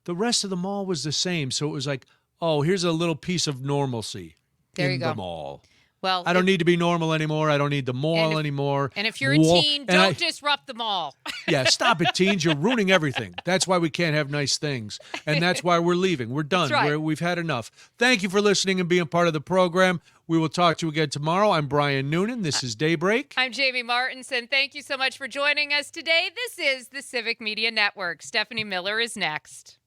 Speaker 3: the rest of the mall was the same. So it was like, oh, here's a little piece of normalcy in the mall.
Speaker 2: Well,
Speaker 3: I don't need to be normal anymore. I don't need the mall anymore.
Speaker 2: And if you're a teen, don't disrupt the mall.
Speaker 3: Yeah, stop it, teens. You're ruining everything. That's why we can't have nice things. And that's why we're leaving. We're done.
Speaker 2: That's right.
Speaker 3: We've had enough. Thank you for listening and being part of the program. We will talk to you again tomorrow. I'm Brian Noonan. This is Daybreak.
Speaker 2: I'm Jamie Martinson. Thank you so much for joining us today. This is the Civic Media Network. Stephanie Miller is next.